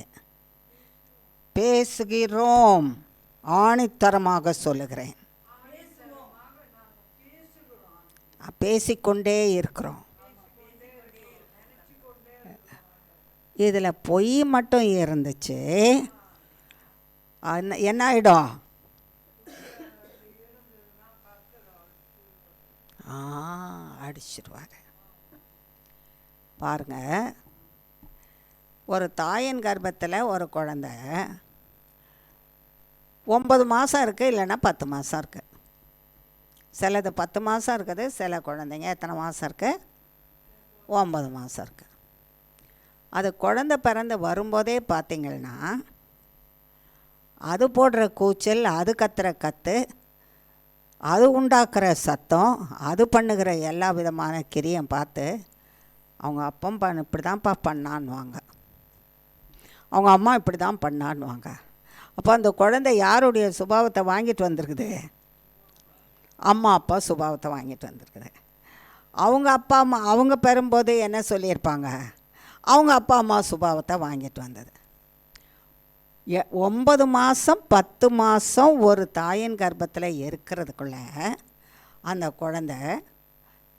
பேசுகிறோம், ஆணித்தரமாக சொல்லுகிறேன். பேசிக்கொண்டே இருக்கிறோம். இதில் பொய் மட்டும் இருந்துச்சு என்ன ஆகிடும்? அடிச்சிடுவார். பாருங்க, ஒரு தாயின் கர்ப்பத்தில் ஒரு குழந்த 9 மாதம் இருக்குது, இல்லைன்னா 10 மாதம் இருக்குது. சிலது 10 மாதம் இருக்குது, சில குழந்தைங்க எத்தனை மாதம் இருக்குது? 9 மாதம் இருக்குது. அது குழந்தை பிறந்து வரும்போதே பார்த்திங்கன்னா அது போடுற கூச்சல், அது கத்துற கத்து, அது உண்டாக்குற சத்தம், அது பண்ணுகிற எல்லா விதமான கிரியம் பார்த்து அவங்க அப்பா இப்படி தான்ப்பா பண்ணான்னுவாங்க, அவங்க அம்மா இப்படி தான் பண்ணான்னுவாங்க. அப்போ அந்த குழந்தை யாருடைய சுபாவத்தை வாங்கிட்டு வந்திருக்குது? அம்மா அப்பா சுபாவத்தை வாங்கிட்டு வந்திருக்குது. அவங்க அப்பா அம்மா அவங்க பெறும்போது என்ன சொல்லியிருப்பாங்க? அவங்க அப்பா அம்மா சுபாவத்தை வாங்கிட்டு வந்தது. 9 மாதம் 10 மாதம் ஒரு தாயின் கர்ப்பத்தில் இருக்கிறதுக்குள்ள அந்த குழந்தை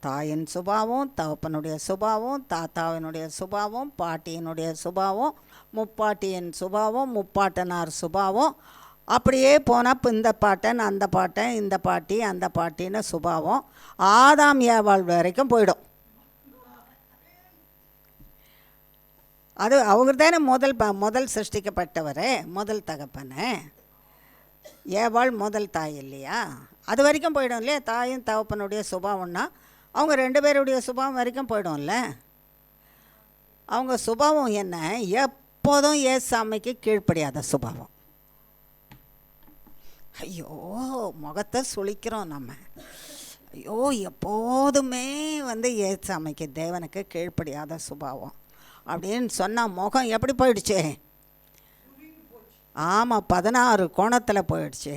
தாயின் சுபாவம், தகப்பனுடைய சுபாவம், தாத்தாவினுடைய சுபாவம், பாட்டியினுடைய சுபாவம், முப்பாட்டியின் சுபாவம், முப்பாட்டனார் சுபாவம், அப்படியே போனால் இப்போ இந்த பாட்டன் அந்த பாட்டன், இந்த பாட்டி அந்த பாட்டின்னு சுபாவம் ஆதாம் ஏவாள் வரைக்கும் போயிடும். அது அவர் தானே முதல் சிருஷ்டிக்கப்பட்டவர், முதல் தகப்பனை. ஏவாள் முதல் தாய் இல்லையா? அது வரைக்கும் போயிடும் இல்லையா? தாயும் தகப்பனுடைய சுபாவம்னா அவங்க 2 பேருடைய சுபாவம் வரைக்கும் போயிடும்ல. அவங்க சுபாவம் என்ன? எப்போதும் ஏசாமிக்கு கீழ்ப்படியாத சுபாவம். ஐயோ, முகத்தை சுளிக்கிறோம் நம்ம. ஐயோ, எப்போதுமே ஏசாமிக்கு தேவனுக்கு கீழ்ப்படியாத சுபாவம் அப்படின்னு சொன்னால் முகம் எப்படி போயிடுச்சு? ஆமாம், 16 கோணத்தில் போயிடுச்சு.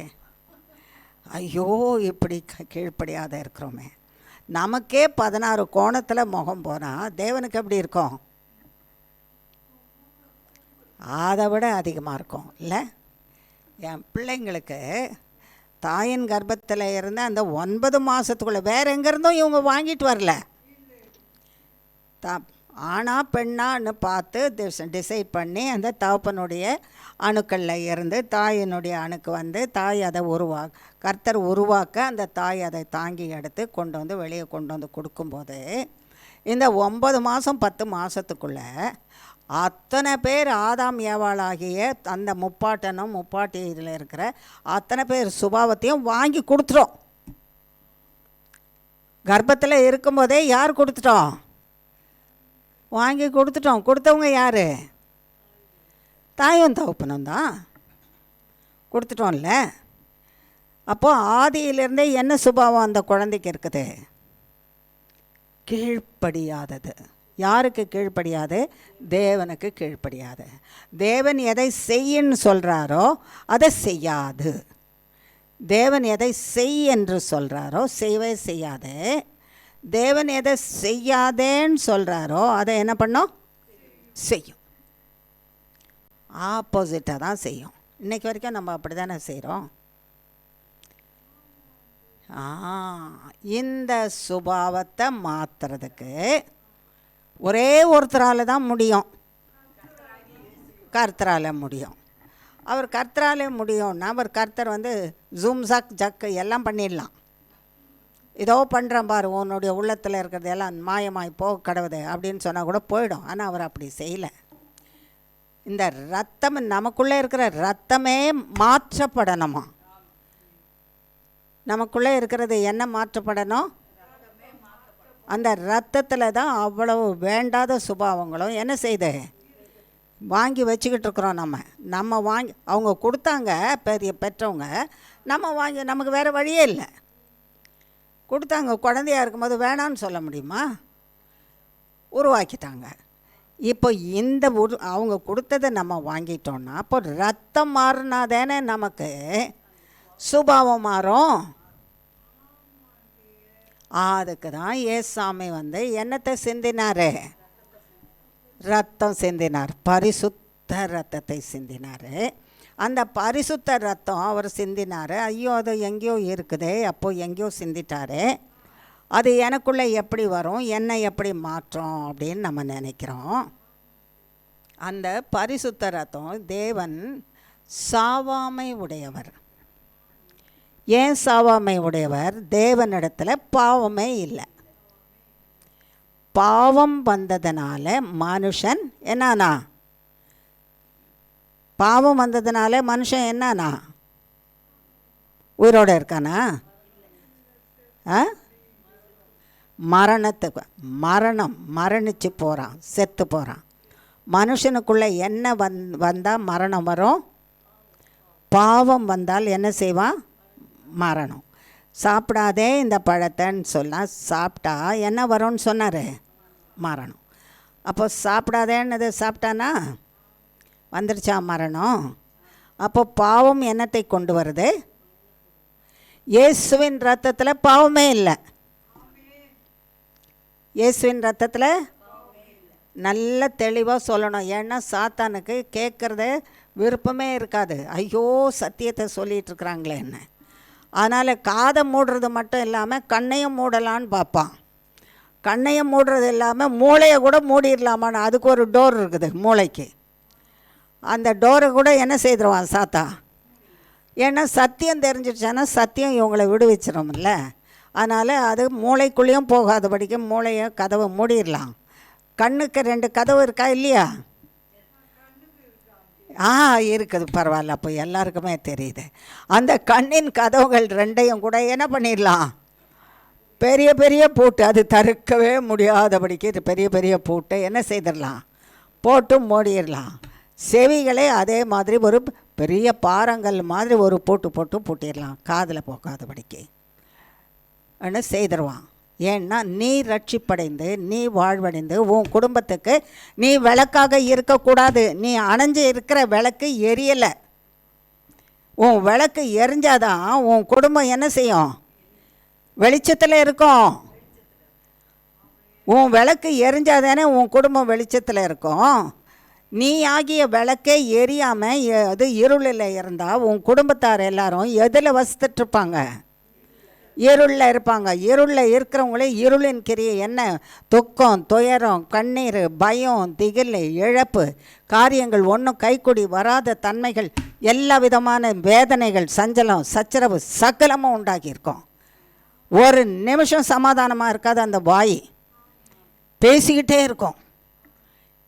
ஐயோ, இப்படி கீழ்ப்படியாத இருக்கிறோமே. நமக்கே 16 கோணத்தில் முகம் போனால் தேவனுக்கு எப்படி இருக்கும்? அதை விட அதிகமாக இருக்கும் இல்லை? என் பிள்ளைங்களுக்கு தாயின் கர்ப்பத்தில் இருந்த அந்த 9 மாதத்துக்குள்ளே வேறு எங்கேருந்தும் இவங்க வாங்கிட்டு வரல. ஆணா பெண்ணான்னு பார்த்து டிசைட் பண்ணி அந்த தகப்பனுடைய அணுக்களில் இருந்து தாயினுடைய அணுக்கு தாய் அதை கர்த்தர் உருவாக்க அந்த தாய் அதை தாங்கி எடுத்து வெளியே கொண்டு வந்து கொடுக்கும்போது இந்த 9 மாதம் 10 மாதத்துக்குள்ளே அத்தனை பேர் ஆதாம் ஏவாளாகிய அந்த முப்பாட்டனும் முப்பாட்டியில் இருக்கிற அத்தனை பேர் சுபாவத்தையும் வாங்கி கொடுத்துட்டோம். கர்ப்பத்தில் இருக்கும்போதே யார் கொடுத்துட்டோம்? வாங்கி கொடுத்துட்டோம். கொடுத்தவங்க யார்? தாயும் தகப்பனும் தான். கொடுத்துட்டோம்ல. அப்போது ஆதியிலிருந்தே என்ன சுபாவம் அந்த குழந்தைக்கு இருக்குது? கீழ்ப்படியாதது. யாருக்கு கீழ்ப்படியாது? தேவனுக்கு கீழ்ப்படியாது. தேவன் எதை செய்யின்னு சொல்கிறாரோ அதை செய்யாது. தேவன் எதை செய் என்று சொல்கிறாரோ செய்யவே செய்யாது. தேவன் எதை செய்யாதேன்னு சொல்கிறாரோ அதை என்ன பண்ணோம்? செய்யும். ஆப்போசிட்டாக தான் செய்யும். இன்றைக்கி வரைக்கும் நம்ம அப்படி தானே செய்கிறோம். இந்த சுபாவத்தை மாற்றுறதுக்கு ஒரே ஒருத்தரால் தான் முடியும். கர்த்தரால் முடியும். அவர் கர்த்தரால் முடியும்னா அவர் கர்த்தர் ஜூம் ஜக்கு எல்லாம் பண்ணிடலாம். ஏதோ பண்ணுறேன் பாரு, உன்னுடைய உள்ளத்தில் இருக்கிறது எல்லாம் மாயமாய் போக கடவுது அப்படின்னு சொன்னால் கூட போயிடும். ஆனால் அவர் அப்படி செய்யலை. இந்த ரத்தம், நமக்குள்ளே இருக்கிற ரத்தமே மாற்றப்படணுமா? நமக்குள்ளே இருக்கிறது என்ன மாற்றப்படணும்? அந்த ரத்தத்தில் தான் அவ்வளவு வேண்டாத சுபாவங்களும் என்ன செய்யுது? வாங்கி வச்சுக்கிட்டு இருக்கிறோம். நம்ம வாங்கி, அவங்க கொடுத்தாங்க பெற்றவங்க, நம்ம வாங்கி, நமக்கு வேறு வழியே இல்லை. கொடுத்தாங்க. குழந்தையாக இருக்கும்போது வேணான்னு சொல்ல முடியுமா? உருவாக்கிட்டாங்க. இப்போ இந்த அவங்க கொடுத்ததை நம்ம வாங்கிட்டோன்னா அப்போ ரத்தம் மாறினா தானே நமக்கு சுபாவம் மாறும். அதுக்கு தான் ஏசாமி என்னத்தை சிந்தினார்? ரத்தம் சிந்தினார். பரிசுத்த ரத்தத்தை சிந்தினார். அந்த பரிசுத்த ரத்தம் அவர் சிந்தினார். ஐயோ அது எங்கேயோ இருக்குது, அப்போது எங்கேயோ சிந்திட்டார். அது எனக்குள்ளே எப்படி வரும், என்னை எப்படி மாற்றும் அப்படின்னு நம்ம நினைக்கிறோம். அந்த பரிசுத்த ரத்தம், தேவன் சாவாமை உடையவர். ஏன் சாவாமை உடையவர்? தேவனிடத்தில் பாவமே இல்லை. பாவம் வந்ததுனால மனுஷன் என்னானா? பாவம் வந்ததுனால மனுஷன் என்னானா? உயிரோடு இருக்கானா? மரணத்துக்கு மரணிச்சு போகிறான், செத்து போகிறான். மனுஷனுக்குள்ளே என்ன வந்தால் மரணம் வரும்? பாவம் வந்தால் என்ன செய்வான்? மரணம். சாப்பிடாதே இந்த பழத்தைன்னு சொன்னால் சாப்பிட்டா என்ன வரும்னு சொன்னார்? மரணம். அப்போ சாப்பிடாதேன்னு சாப்பிட்டானா வந்துடுச்சா மரணம்? அப்போ பாவம் என்னத்தை கொண்டு வருது? இயேசுவின் ரத்தத்தில் பாவமே இல்லை. இயேசுவின் ரத்தத்தில் நல்ல தெளிவாக சொல்லணும். ஏன்னா சாத்தானுக்கு கேட்குறத விருப்பமே இருக்காது. ஐயோ சத்தியத்தை சொல்லிகிட்டு இருக்கிறாங்களே என்ன. அதனால் காதை மூடுறது மட்டும் இல்லாமல் கண்ணையும் மூடலான்னு பார்ப்பான். கண்ணையும் மூடுறது இல்லாமல் மூளையை கூட மூடிடலாமான்னு அதுக்கு ஒரு டோர் இருக்குது மூளைக்கு. அந்த டோரை கூட என்ன செய்திருவான் சாத்தா. ஏன்னா சத்தியம் தெரிஞ்சிடுச்சானா சத்தியம் இவங்களை விடுவிச்சிடும்ல. அதனால் அது மூளைக்குள்ளேயும் போகாதபடிக்கு மூளையை கதவை மூடிடலாம். கண்ணுக்கு 2 கதவு இருக்கா இல்லையா? இருக்குது. பரவாயில்ல, அப்போ எல்லாருக்குமே தெரியுது. அந்த கண்ணின் கதவுகள் 2ஐயும் கூட என்ன பண்ணிடலாம்? பெரிய பெரிய பூட்டு, அது தடுக்கவே முடியாதபடிக்கு இது பெரிய பெரிய பூட்டை என்ன செய்திடலாம்? போட்டு மூடிடலாம். செவிகளே அதே மாதிரி ஒரு பெரிய பாறங்கள் மாதிரி ஒரு போட்டு பூட்டிடலாம், காதில் போகாதபடிக்கு என்ன செய்திருவான். ஏன்னா நீ ரட்சிப்படைந்து நீ வாழ்வடைந்து உன் குடும்பத்துக்கு நீ விளக்காக இருக்கக்கூடாது. நீ அணைஞ்சு இருக்கிற விளக்கு எரியலை. உன் விளக்கு எரிஞ்சாதான் உன் குடும்பம் என்ன செய்யும்? வெளிச்சத்தில் இருக்கும். உன் விளக்கு எரிஞ்சாதானே உன் குடும்பம் வெளிச்சத்தில் இருக்கும். நீ ஆகிய விளக்கே எரியாமல் அது இருளில் இருந்தால் உன் குடும்பத்தார் எல்லாரும் எதில் வசித்துட்ருப்பாங்க? இருளில் இருப்பாங்க. இருளில் இருக்கிறவங்களே இருளின் கிரியை என்ன? துக்கம், துயரம், கண்ணீர், பயம், திகில், இழப்பு, காரியங்கள் ஒன்றும் கைக்கூடி வராத தன்மைகள், எல்லா விதமான வேதனைகள், சஞ்சலம், சச்சரவு சகலமும் உண்டாக்கியிருக்கோம். ஒரு நிமிஷம் சமாதானமாக இருக்காது. அந்த வாய் பேசிக்கிட்டே இருக்கும்.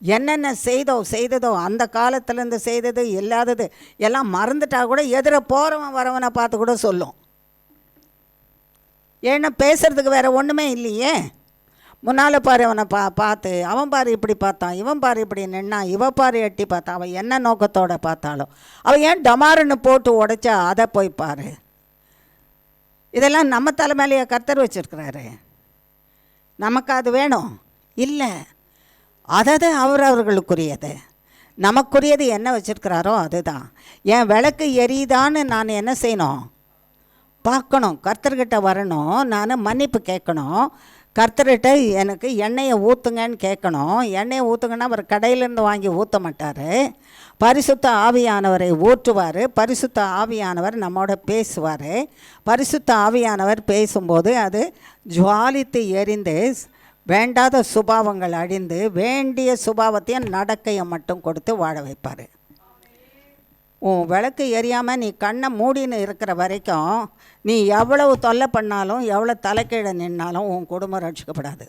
என்னென்ன செய்ததோ அந்த காலத்துலேருந்து செய்தது இல்லாதது எல்லாம் மறந்துட்டா கூட எதிர போகிறவன் வரவனை பார்த்து கூட சொல்லும். ஏன்னா பேசுகிறதுக்கு வேறு ஒன்றுமே இல்லையே. முன்னால் பாரு அவனை பார்த்து, அவன் பாரு இப்படி பார்த்தான், இவன் பாரு இப்படி நின்னான், இவ பாரு எட்டி பார்த்தான். அவன் என்ன நோக்கத்தோடு பார்த்தாலும் அவன் ஏன் டமாருன்னு போட்டு உடைச்சா அதை போய் பாரு. இதெல்லாம் நம்ம தலைமையிலேயே கர்த்தர் வச்சுருக்கிறாரு. நமக்கு அது வேணும் இல்லை, அதது அவரவர்களுக்குரியது. நமக்குரியது என்ன வச்சுருக்கிறாரோ அதுதான். என் விளக்கு எரியுதான்னு நான் என்ன செய்யணும்? பார்க்கணும். கர்த்தர்கிட்ட வரணும், நான் மன்னிப்பு கேட்கணும். கர்த்தர்கிட்ட எனக்கு எண்ணெயை ஊற்றுங்கன்னு கேட்கணும். எண்ணெயை ஊற்றுங்கன்னா அவர் கடையிலேருந்து வாங்கி ஊற்ற மாட்டார். பரிசுத்த ஆவியானவரை ஊற்றுவார். பரிசுத்த ஆவியானவர் நம்மோட பேசுவார். பரிசுத்த ஆவியானவர் பேசும்போது அது ஜுவாலித்து எரிந்து வேண்டாத சுபாவங்கள் அழிந்து வேண்டிய சுபாவத்தையும் நடக்கையை மட்டும் கொடுத்து வாழ வைப்பார். உன் விளக்கு எரியாமல் நீ கண்ணை மூடின்னு இருக்கிற வரைக்கும் நீ எவ்வளவு தொல்லை பண்ணாலும் எவ்வளோ தலைக்கீழே நின்னாலும் உன் குடும்பம் ரட்சிக்கப்படாது.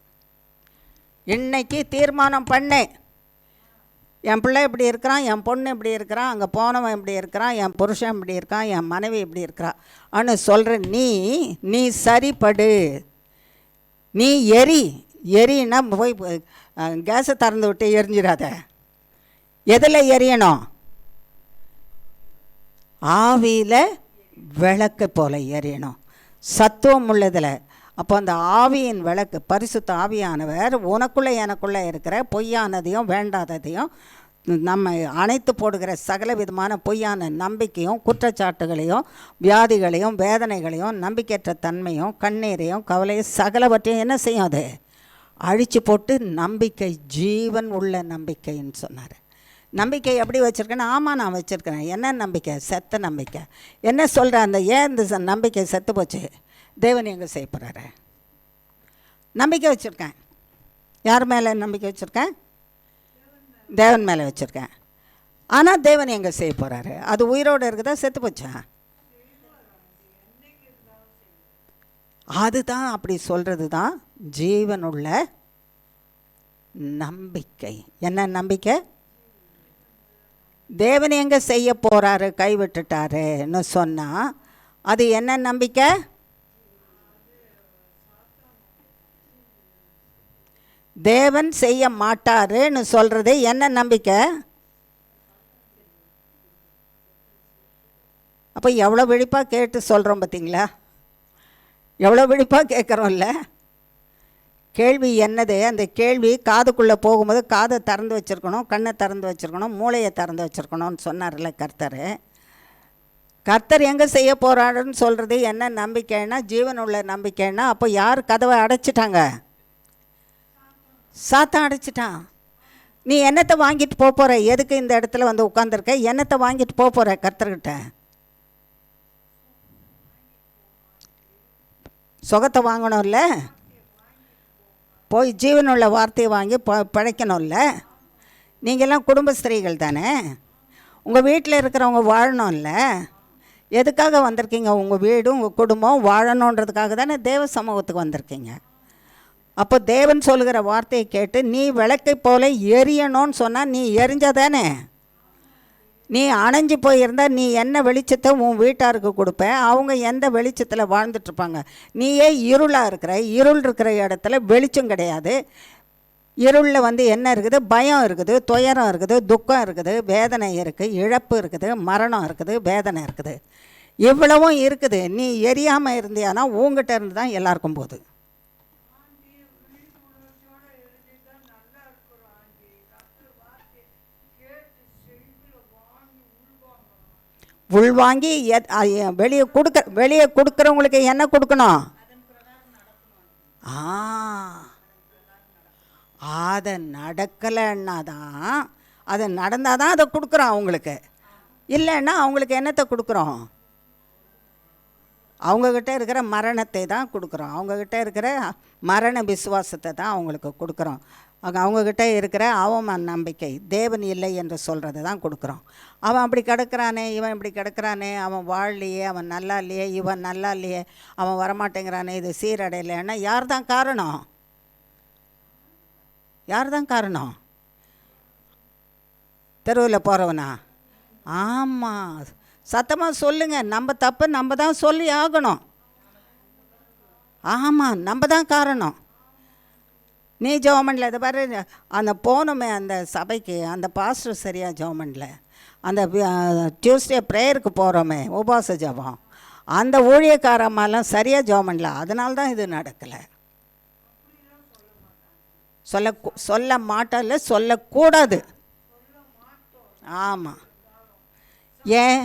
இன்னைக்கு தீர்மானம் பண்ணேன், என் பிள்ளை இப்படி இருக்கிறான், என் பொண்ணு இப்படி இருக்கிறான், அங்கே போனவன் இப்படி இருக்கிறான், என் புருஷன் இப்படி இருக்கான், என் மனைவி இப்படி இருக்கிறான் அன்னு சொல்கிற நீ சரிப்படு. நீ எரின்னா போய் கேஸை திறந்து விட்டு எரிஞ்சிடாத. எதில் எரியணும்? ஆவியில் விளக்கு போல் எரியணும், சத்துவம் உள்ளதில். அப்போ அந்த ஆவியின் விளக்கு பரிசுத்த ஆவியானவர் உனக்குள்ளே எனக்குள்ளே இருக்கிற பொய்யானதையும் வேண்டாததையும் நம்ம அணைத்து போடுகிற சகல விதமான பொய்யான நம்பிக்கையும் குற்றச்சாட்டுகளையும் வியாதிகளையும் வேதனைகளையும் நம்பிக்கையற்ற தன்மையும் கண்ணீரையும் கவலையும் சகலவற்றையும் என்ன செய்யும்? அது அழித்து போட்டு நம்பிக்கை, ஜீவன் உள்ள நம்பிக்கைன்னு சொன்னார். நம்பிக்கை எப்படி வச்சுருக்கேன்னா, ஆமாம் நான் வச்சுருக்கிறேன். என்ன நம்பிக்கை? செத்த நம்பிக்கை. என்ன சொல்கிறேன்? அந்த ஏன் இந்த நம்பிக்கை செத்து போச்சு? தேவன் எங்கே செய்ய போகிறாரு? நம்பிக்கை வச்சுருக்கேன். யார் மேலே நம்பிக்கை வச்சுருக்கேன்? தேவன் மேலே வச்சுருக்கேன். ஆனால் தேவன் எங்கே செய்ய போகிறாரு? அது உயிரோடு இருக்குதா செத்து போச்சா? அதுதான் அப்படி சொல்கிறது தான் ஜீவனுள்ள நம்பிக்கை. என்ன நம்பிக்கை? தேவன் எங்கே செய்ய போகிறாரு கைவிட்டுட்டாருன்னு சொன்னால் அது என்ன நம்பிக்கை? தேவன் செய்ய மாட்டாருன்னு சொல்கிறது என்ன நம்பிக்கை? அப்போ எவ்வளோ விழிப்பாக கேட்டு சொல்கிறோம் பார்த்தீங்களா? எவ்வளோ விழிப்பாக கேட்குறோம்ல. கேள்வி என்னது? அந்த கேள்வி காதுக்குள்ளே போகும்போது காதை திறந்து வச்சுருக்கணும், கண்ணை திறந்து வச்சுருக்கணும், மூளையை திறந்து வச்சுருக்கணும்னு சொன்னார்ல கர்த்தர். கர்த்தர் எங்கே செய்ய போகிறாருன்னு சொல்கிறது என்ன நம்பிக்கைன்னா, ஜீவனுள்ள நம்பிக்கைன்னா. அப்போ யார் கதவை அடைச்சிட்டாங்க? சாத்தான் அடைச்சிட்டான். நீ என்னத்தை வாங்கிட்டு போகிற? எதுக்கு இந்த இடத்துல வந்து உட்காந்துருக்க? என்னத்தை வாங்கிட்டு போகிற கர்த்தர்கிட்ட? சுகத்தை வாங்கணும்ல, போய் ஜீவனுள்ள வார்த்தையை வாங்கி பிழைக்கணும்ல. நீங்கள்லாம் குடும்ப ஸ்திரீகள் தானே, உங்கள் வீட்டில் இருக்கிறவங்க வாழணும்ல. எதுக்காக வந்திருக்கீங்க? உங்கள் வீடு உங்கள் குடும்பம் வாழணுன்றதுக்காக தானே தேவ சமூகத்துக்கு வந்திருக்கீங்க. அப்போ தேவன் சொல்லுகிற வார்த்தையை கேட்டு நீ விளக்கை போல எரியணும்னு சொன்னால் நீ எரிஞ்சாதானே. நீ அணைஞ்சு போயிருந்தால் நீ என்ன வெளிச்சத்தை உன் வீட்டாருக்கு கொடுப்ப? அவங்க எந்த வெளிச்சத்தில் வாழ்ந்துட்டுருப்பாங்க? நீயே இருளாக இருக்கிற. இருள் இருக்கிற இடத்துல வெளிச்சம் கிடையாது. இருளில் வந்து என்ன இருக்குது? பயம் இருக்குது, துயரம் இருக்குது, துக்கம் இருக்குது, வேதனை இருக்குது, இழப்பு இருக்குது, மரணம் இருக்குது, வேதனை இருக்குது. இவ்வளவும் இருக்குது. நீ எரியாமல் இருந்தியானா உங்ககிட்ட இருந்து தான் எல்லாருக்கும் போகுது. உள்வாங்கி வெளியே கொடுக்குறவங்களுக்கு என்ன கொடுக்கணும்? அதை நடக்கலைன்னா தான், அதை நடந்தால் தான் அதை கொடுக்குறோம் அவங்களுக்கு. இல்லைன்னா அவங்களுக்கு என்னத்தை கொடுக்குறோம்? அவங்கக்கிட்ட இருக்கிற மரணத்தை தான் கொடுக்குறோம். அவங்கக்கிட்ட இருக்கிற மரண விசுவாசத்தை தான் அவங்களுக்கு கொடுக்குறோம். அவங்கக்கிட்ட இருக்கிற அவமான நம்பிக்கை, தேவன் இல்லை என்று சொல்கிறத தான் கொடுக்குறோம். அவன் அப்படி கிடக்கிறானே, இவன் இப்படி கிடக்கிறானே, அவன் வாழலையே, அவன் நல்லா இல்லையே, இவன் நல்லா இல்லையே, அவன் வரமாட்டேங்கிறானே, இது சீரடையலைன்னா யார் தான் காரணம்? யார் தான் காரணம்? தெருவில் போகிறவனா? ஆமாம், சத்தமாக சொல்லுங்கள். நம்ம தப்பு நம்ம தான் சொல்லி ஆகணும். ஆமாம், நம்ம தான் காரணம். நீ ஜெபம் பண்ணல. இதை பாரு, அந்த போனோமே அந்த சபைக்கு, அந்த பாஸ்டர் சரியாக ஜெபம் பண்ணல. அந்த டியூஸ்டே ப்ரேயருக்கு போகிறோமே உபவாச ஜெபம், அந்த ஊழியக்காரம்மாலாம் சரியாக ஜெபம் பண்ணல. அதனால தான் இது நடக்கலை. சொல்ல மாட்டோம், சொல்லக்கூடாது. ஆமாம், ஏன்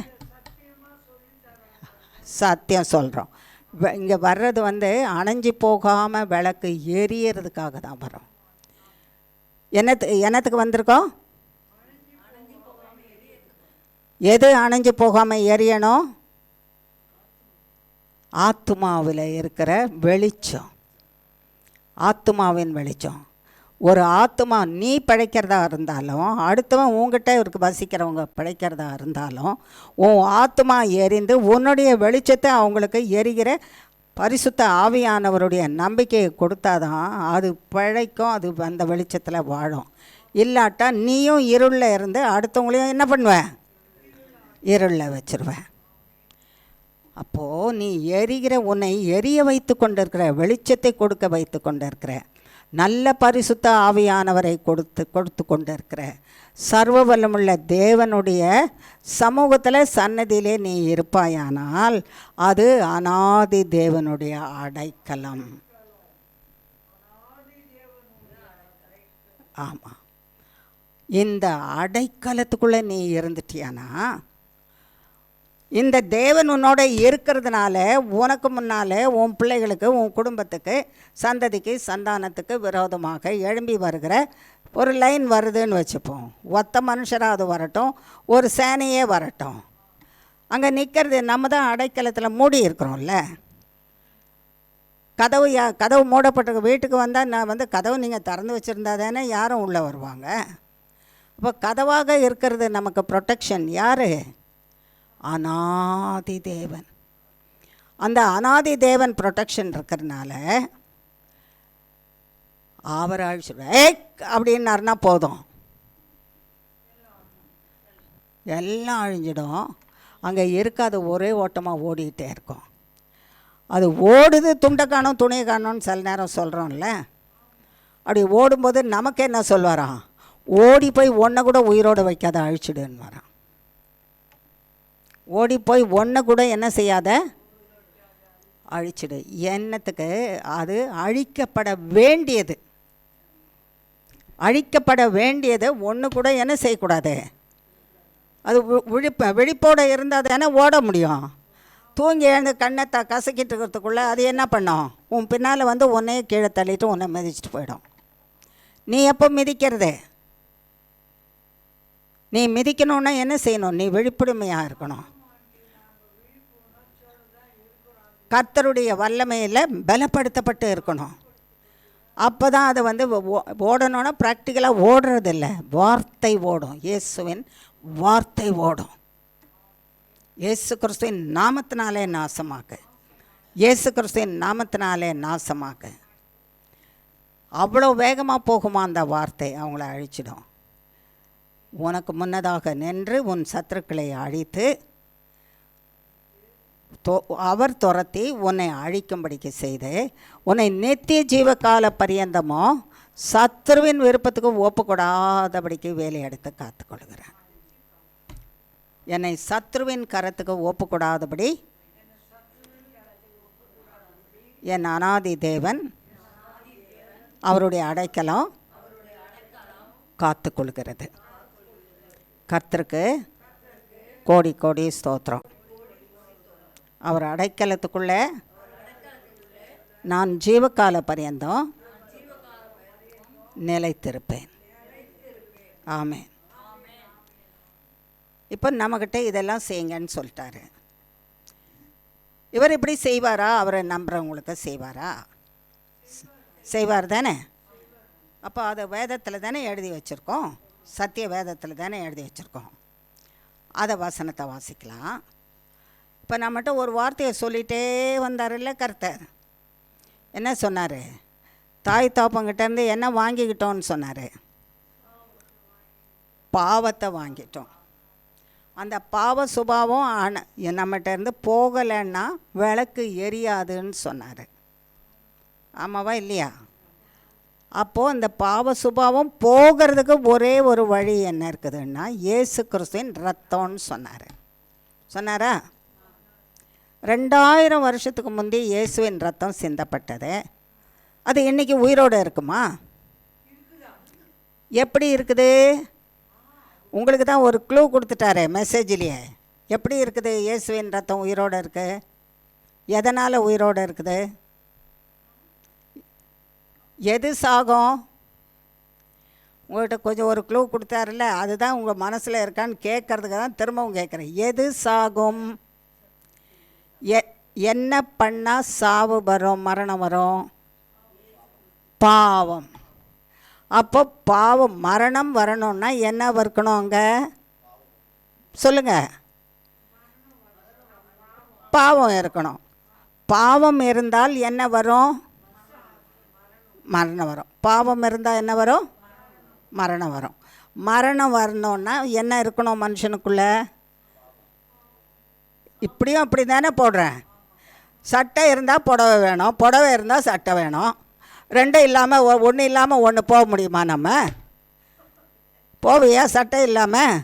சத்தியம் சொல்கிறோம். இங்கே வர்றது அணைஞ்சி போகாமல் விளக்கு எரியறதுக்காக தான் வரோம். என்னத்துக்கு வந்திருக்கோம்? எது அணைஞ்சி போகாமல் எரியணும்? ஆத்துமாவில் இருக்கிற வெளிச்சம், ஆத்துமாவின் வெளிச்சம். ஒரு ஆத்துமா நீ பிழைக்கிறதா இருந்தாலும், அடுத்தவன் உங்ககிட்ட இருக்கு வசிக்கிறவங்க பிழைக்கிறதா இருந்தாலும், உன் ஆத்துமா எரிந்து உன்னுடைய வெளிச்சத்தை அவங்களுக்கு எரிகிற பரிசுத்த ஆவியானவருடைய நம்பிக்கையை கொடுத்தாதான் அது பிழைக்கும், அது அந்த வெளிச்சத்தில் வாழும். இல்லாட்டா நீயும் இருளில் இருந்து அடுத்தவங்களையும் என்ன பண்ணுவேன்? இருளில் வச்சிருவேன். அப்போது நீ எரிகிற, உன்னை எரிய வைத்து கொண்டிருக்கிற, வெளிச்சத்தை கொடுக்க வைத்து கொண்டிருக்கிற, நல்ல பரிசுத்த ஆவியானவரை கொடுத்து கொண்டிருக்கிற சர்வ வல்லமுள்ள தேவனுடைய சமூகத்தில் சன்னதியிலே நீ இருப்பாயானால் அது அநாதி தேவனுடைய அடைக்கலம். ஆமாம், இந்த அடைக்கலத்துக்குள்ளே நீ இருந்துட்டியானா, இந்த தேவன் உன்னோட இருக்கிறதுனால உனக்கு முன்னால் உன் பிள்ளைகளுக்கு, உன் குடும்பத்துக்கு, சந்ததிக்கு, சந்தானத்துக்கு விரோதமாக எழும்பி வருகிற ஒரு லைன் வருதுன்னு வச்சுப்போம். ஒத்த மனுஷராக அது வரட்டும், ஒரு சேனையே வரட்டும், அங்கே நிற்கிறது நம்ம தான் அடைக்கலத்தில் மூடி இருக்கிறோம்ல. கதவு மூடப்பட்டிருக்க வீட்டுக்கு வந்தால் நான் கதவு நீங்கள் திறந்து வச்சுருந்தா தானே யாரும் உள்ளே வருவாங்க. அப்போ கதவாக இருக்கிறது நமக்கு ப்ரொடெக்ஷன் யார்? அநாதி தேவன். அந்த அநாதி தேவன் ப்ரொடெக்ஷன் இருக்கிறதுனால அவர் அப்படின்னாருனா போதும், எல்லாம் அழிஞ்சிடும். அங்கே இருக்காது, ஒரே ஓட்டமாக ஓடிக்கிட்டே இருக்கும். அது ஓடுது, துண்டை காணும் துணியை காணும்னு சில நேரம் சொல்கிறோம்ல. அப்படி ஓடும்போது நமக்கு என்ன சொல்வாராம்? ஓடி போய் ஒன்றை கூட உயிரோடு வைக்காத, அழிச்சிடுன்னு வரான். ஓடி போய் ஒன்றை கூட என்ன செய்யாத, அழிச்சிடு. என்னத்துக்கு? அது அழிக்கப்பட வேண்டியது. அழிக்கப்பட வேண்டியது ஒன்று கூட என்ன செய்யக்கூடாது? அது விழிப்போடு இருந்தால் தானே ஓட முடியும். தூங்கி எழுந்து கண்ணை கசக்கிட்டு இருக்கிறதுக்குள்ளே அது என்ன பண்ணும்? உன் பின்னால் உன்னையே கீழே தள்ளிட்டு உன்னை மிதிச்சிட்டு போயிடும். நீ எப்போ மிதிக்கிறது? நீ மிதிக்கணுன்னா என்ன செய்யணும்? நீ விழிப்புடைமையாக இருக்கணும். கர்த்தருடைய வல்லமையில் பலப்படுத்தப்பட்டு இருக்கணும். அப்போ தான் அது ஓடணுன்னா ப்ராக்டிக்கலாக ஓடுறதில்ல, வார்த்தை ஓடும். இயேசுவின் வார்த்தை ஓடும். இயேசு கிறிஸ்துவின் நாமத்தினாலே நாசமாக்கு, இயேசு கிறிஸ்துவின் நாமத்தினாலே நாசமாக்கு. அவ்வளோ வேகமாக போகுமா அந்த வார்த்தை, அவங்கள அழிச்சிடும். உனக்கு முன்னதாக நின்று உன் சத்துருக்களை அழித்து அவர் துரத்தி உன்னை அழிக்கும்படிக்கு செய்து உன்னை நித்திய ஜீவகால பரியந்தமோ சத்துருவின் விருப்பத்துக்கு ஒப்புக்கூடாதபடிக்கு வேலை எடுத்து காத்துக்கொள்கிறேன். என்னை சத்துருவின் கரத்துக்கு ஒப்புக்கூடாதபடி என் அநாதி தேவன் அவருடைய அடைக்கலம் காத்துக்கொள்கிறது. கர்த்தருக்கு கோடி கோடி ஸ்தோத்திரம். அவர் அடைக்கலத்துக்குள்ளே நான் ஜீவகால பரியந்தம் நிலைத்திருப்பேன். ஆமென். இப்போ நம்மக்கிட்ட இதெல்லாம் செய்யுங்கன்னு சொல்லிட்டாரு. இவர் இப்படி செய்வாரா? அவரை நம்புகிறவங்களுக்கு செய்வாரா? செய்வார் தானே. அப்போ அதை வேதத்தில் தானே எழுதி வச்சுருக்கோம், சத்திய வேதத்தில் தானே எழுதி வச்சுருக்கோம். அதை வசனத்தை வாசிக்கலாம். இப்போ நம்மகிட்ட ஒரு வார்த்தையை சொல்லிகிட்டே வந்தார்ல கர்த்தர். என்ன சொன்னார்? தாய் தாப்பங்கிட்டேருந்து என்ன வாங்கிக்கிட்டோன்னு சொன்னார்? பாவத்தை வாங்கிட்டோம். அந்த பாவ சுபாவம் நம்மகிட்ட இருந்து போகலைன்னா விளக்கு எரியாதுன்னு சொன்னார். ஆமாவா இல்லையா? அப்போது இந்த பாவ சுபாவம் போகிறதுக்கு ஒரே ஒரு வழி என்ன இருக்குதுன்னா இயேசு கிறிஸ்துவின் ரத்தம்னு சொன்னாரா? 2000 வருஷத்துக்கு முந்தைய இயேசுவின் ரத்தம் சிந்தப்பட்டது. அது இன்றைக்கி உயிரோடு இருக்குமா? எப்படி இருக்குது? உங்களுக்கு தான் ஒரு க்ளூ கொடுத்துட்டாரே மெசேஜ்லேயே. எப்படி இருக்குது இயேசுவின் ரத்தம் உயிரோடு இருக்குது? எதனால் உயிரோடு இருக்குது? எது சாகும்? உங்கள்கிட்ட கொஞ்சம் ஒரு க்ளூ கொடுத்தாருல்ல, அதுதான் உங்கள் மனசில் இருக்கான்னு கேட்குறதுக்கு தான் திரும்பவும் கேட்குறேன். எது சாகும்? என்ன பண்ணால் சாவு வரும், மரணம் வரும்? பாவம். அப்போ பாவம் மரணம் வரணும்னா என்ன இருக்கணும்? அங்கே சொல்லுங்கள். பாவம் இருக்கணும். பாவம் இருந்தால் என்ன வரும்? மரணம் வரும். பாவம் இருந்தால் என்ன வரும்? மரணம் வரும். மரணம் வரணுன்னா என்ன இருக்கணும் மனுஷனுக்குள்ளே? இப்படியும் அப்படி தானே போடுறேன். சட்டை இருந்தால் புடவை வேணும், புடவை இருந்தால் சட்டை வேணும். ரெண்டும் இல்லாமல் ஒன்று இல்லாமல் ஒன்று போக முடியுமா? நம்ம போவியா சட்டை இல்லாமல்?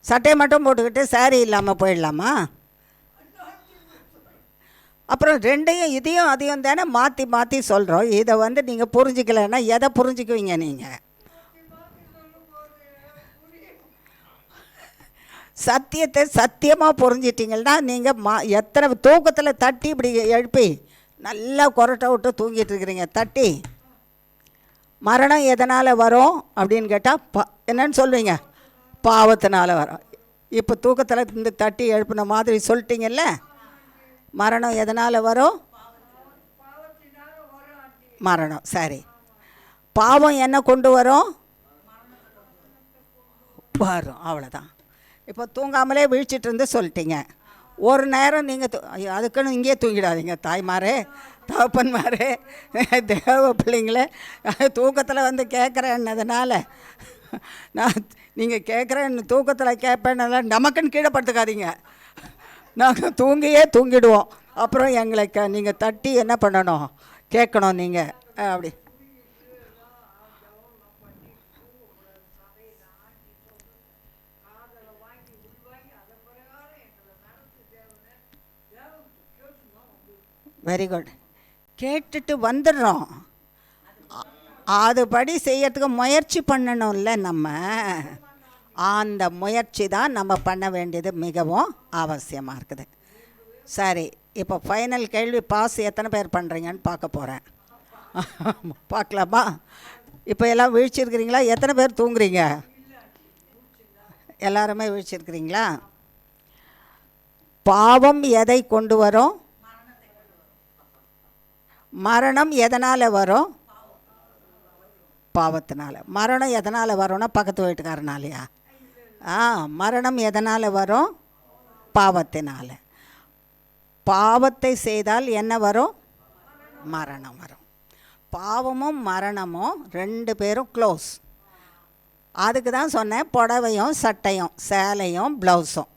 சட்டையை மட்டும் போட்டுக்கிட்டு சாரி இல்லாமல் போயிடலாமா? அப்புறம் ரெண்டையும் இதையும் அதையும் தானே மாற்றி மாற்றி சொல்கிறோம். இதை நீங்கள் புரிஞ்சிக்கலைன்னா எதை புரிஞ்சுக்குவீங்க நீங்கள்? சத்தியத்தை சத்தியமாக புரிஞ்சிட்டிங்கன்னா நீங்கள் எத்தனை தூக்கத்தில் தட்டி இப்படி எழுப்பி நல்லா கொரட்டை விட்டு தூங்கிட்டு இருக்கிறீங்க. தட்டி மரணம் எதனால் வரும் அப்படின்னு கேட்டால் என்னன்னு சொல்லுவீங்க? பாவத்தினால வரும். இப்போ தூக்கத்தில் இந்த தட்டி எழுப்பின மாதிரி சொல்லிட்டீங்கல்ல. மரணம் எதனால் வரும்? மரணம். சரி, பாவம் என்ன கொண்டு வரும்? வரும். அவ்வளோதான். இப்போ தூங்காமலே விழிச்சிட்டு இருந்து சொல்லிட்டீங்க. ஒரு நேரம் நீங்கள் அதுக்குன்னு இங்கேயே தூங்கிடாதீங்க. தாய்மாரே, தகப்பன்மாரே, தேவ பிள்ளைங்களே, தூக்கத்தில் வந்து கேட்குறேன்னதுனால நான் நீங்கள் கேட்குறேன்னு தூக்கத்தில் கேட்பேன்னு நமக்குன்னு கீழே படுத்துக்காதீங்க. நாங்கள் தூங்கிடுவோம். அப்புறம் எங்களை நீங்கள் தட்டி என்ன பண்ணணும்? கேட்கணும் நீங்கள். அப்படி வெரி குட். கேட்டுட்டு வந்துடுறோம். அதுபடி செய்யறதுக்கு முயற்சி பண்ணணும்ல நம்ம. அந்த முயற்சி தான் நம்ம பண்ண வேண்டியது மிகவும் அவசியமாக இருக்குது. சரி, இப்போ ஃபைனல் கேள்வி. பாஸ் எத்தனை பேர் பண்ணுறீங்கன்னு பார்க்க போகிறேன். பார்க்கலாமா? இப்போ எல்லாம் விழிச்சிருக்கிறீங்களா? எத்தனை பேர் தூங்குறீங்க? எல்லாருமே விழிச்சிருக்கிறீங்களா? பாவம் எதை கொண்டு வரும்? மரணம் எதனால் வரும்? பாவத்தினால. மரணம் எதனால் வரும்னா பக்கத்து வீட்டுக்காரனாலையா? மரணம் எதனால் வரும்? பாவத்தினால. பாவத்தை செய்தால் என்ன வரும்? மரணம் வரும். பாவமும் மரணமும் ரெண்டு பேரும் க்ளோஸ். அதுக்கு தான் சொன்னேன், புடவையும் சட்டையும் சேலையும் ப்ளவுஸும்.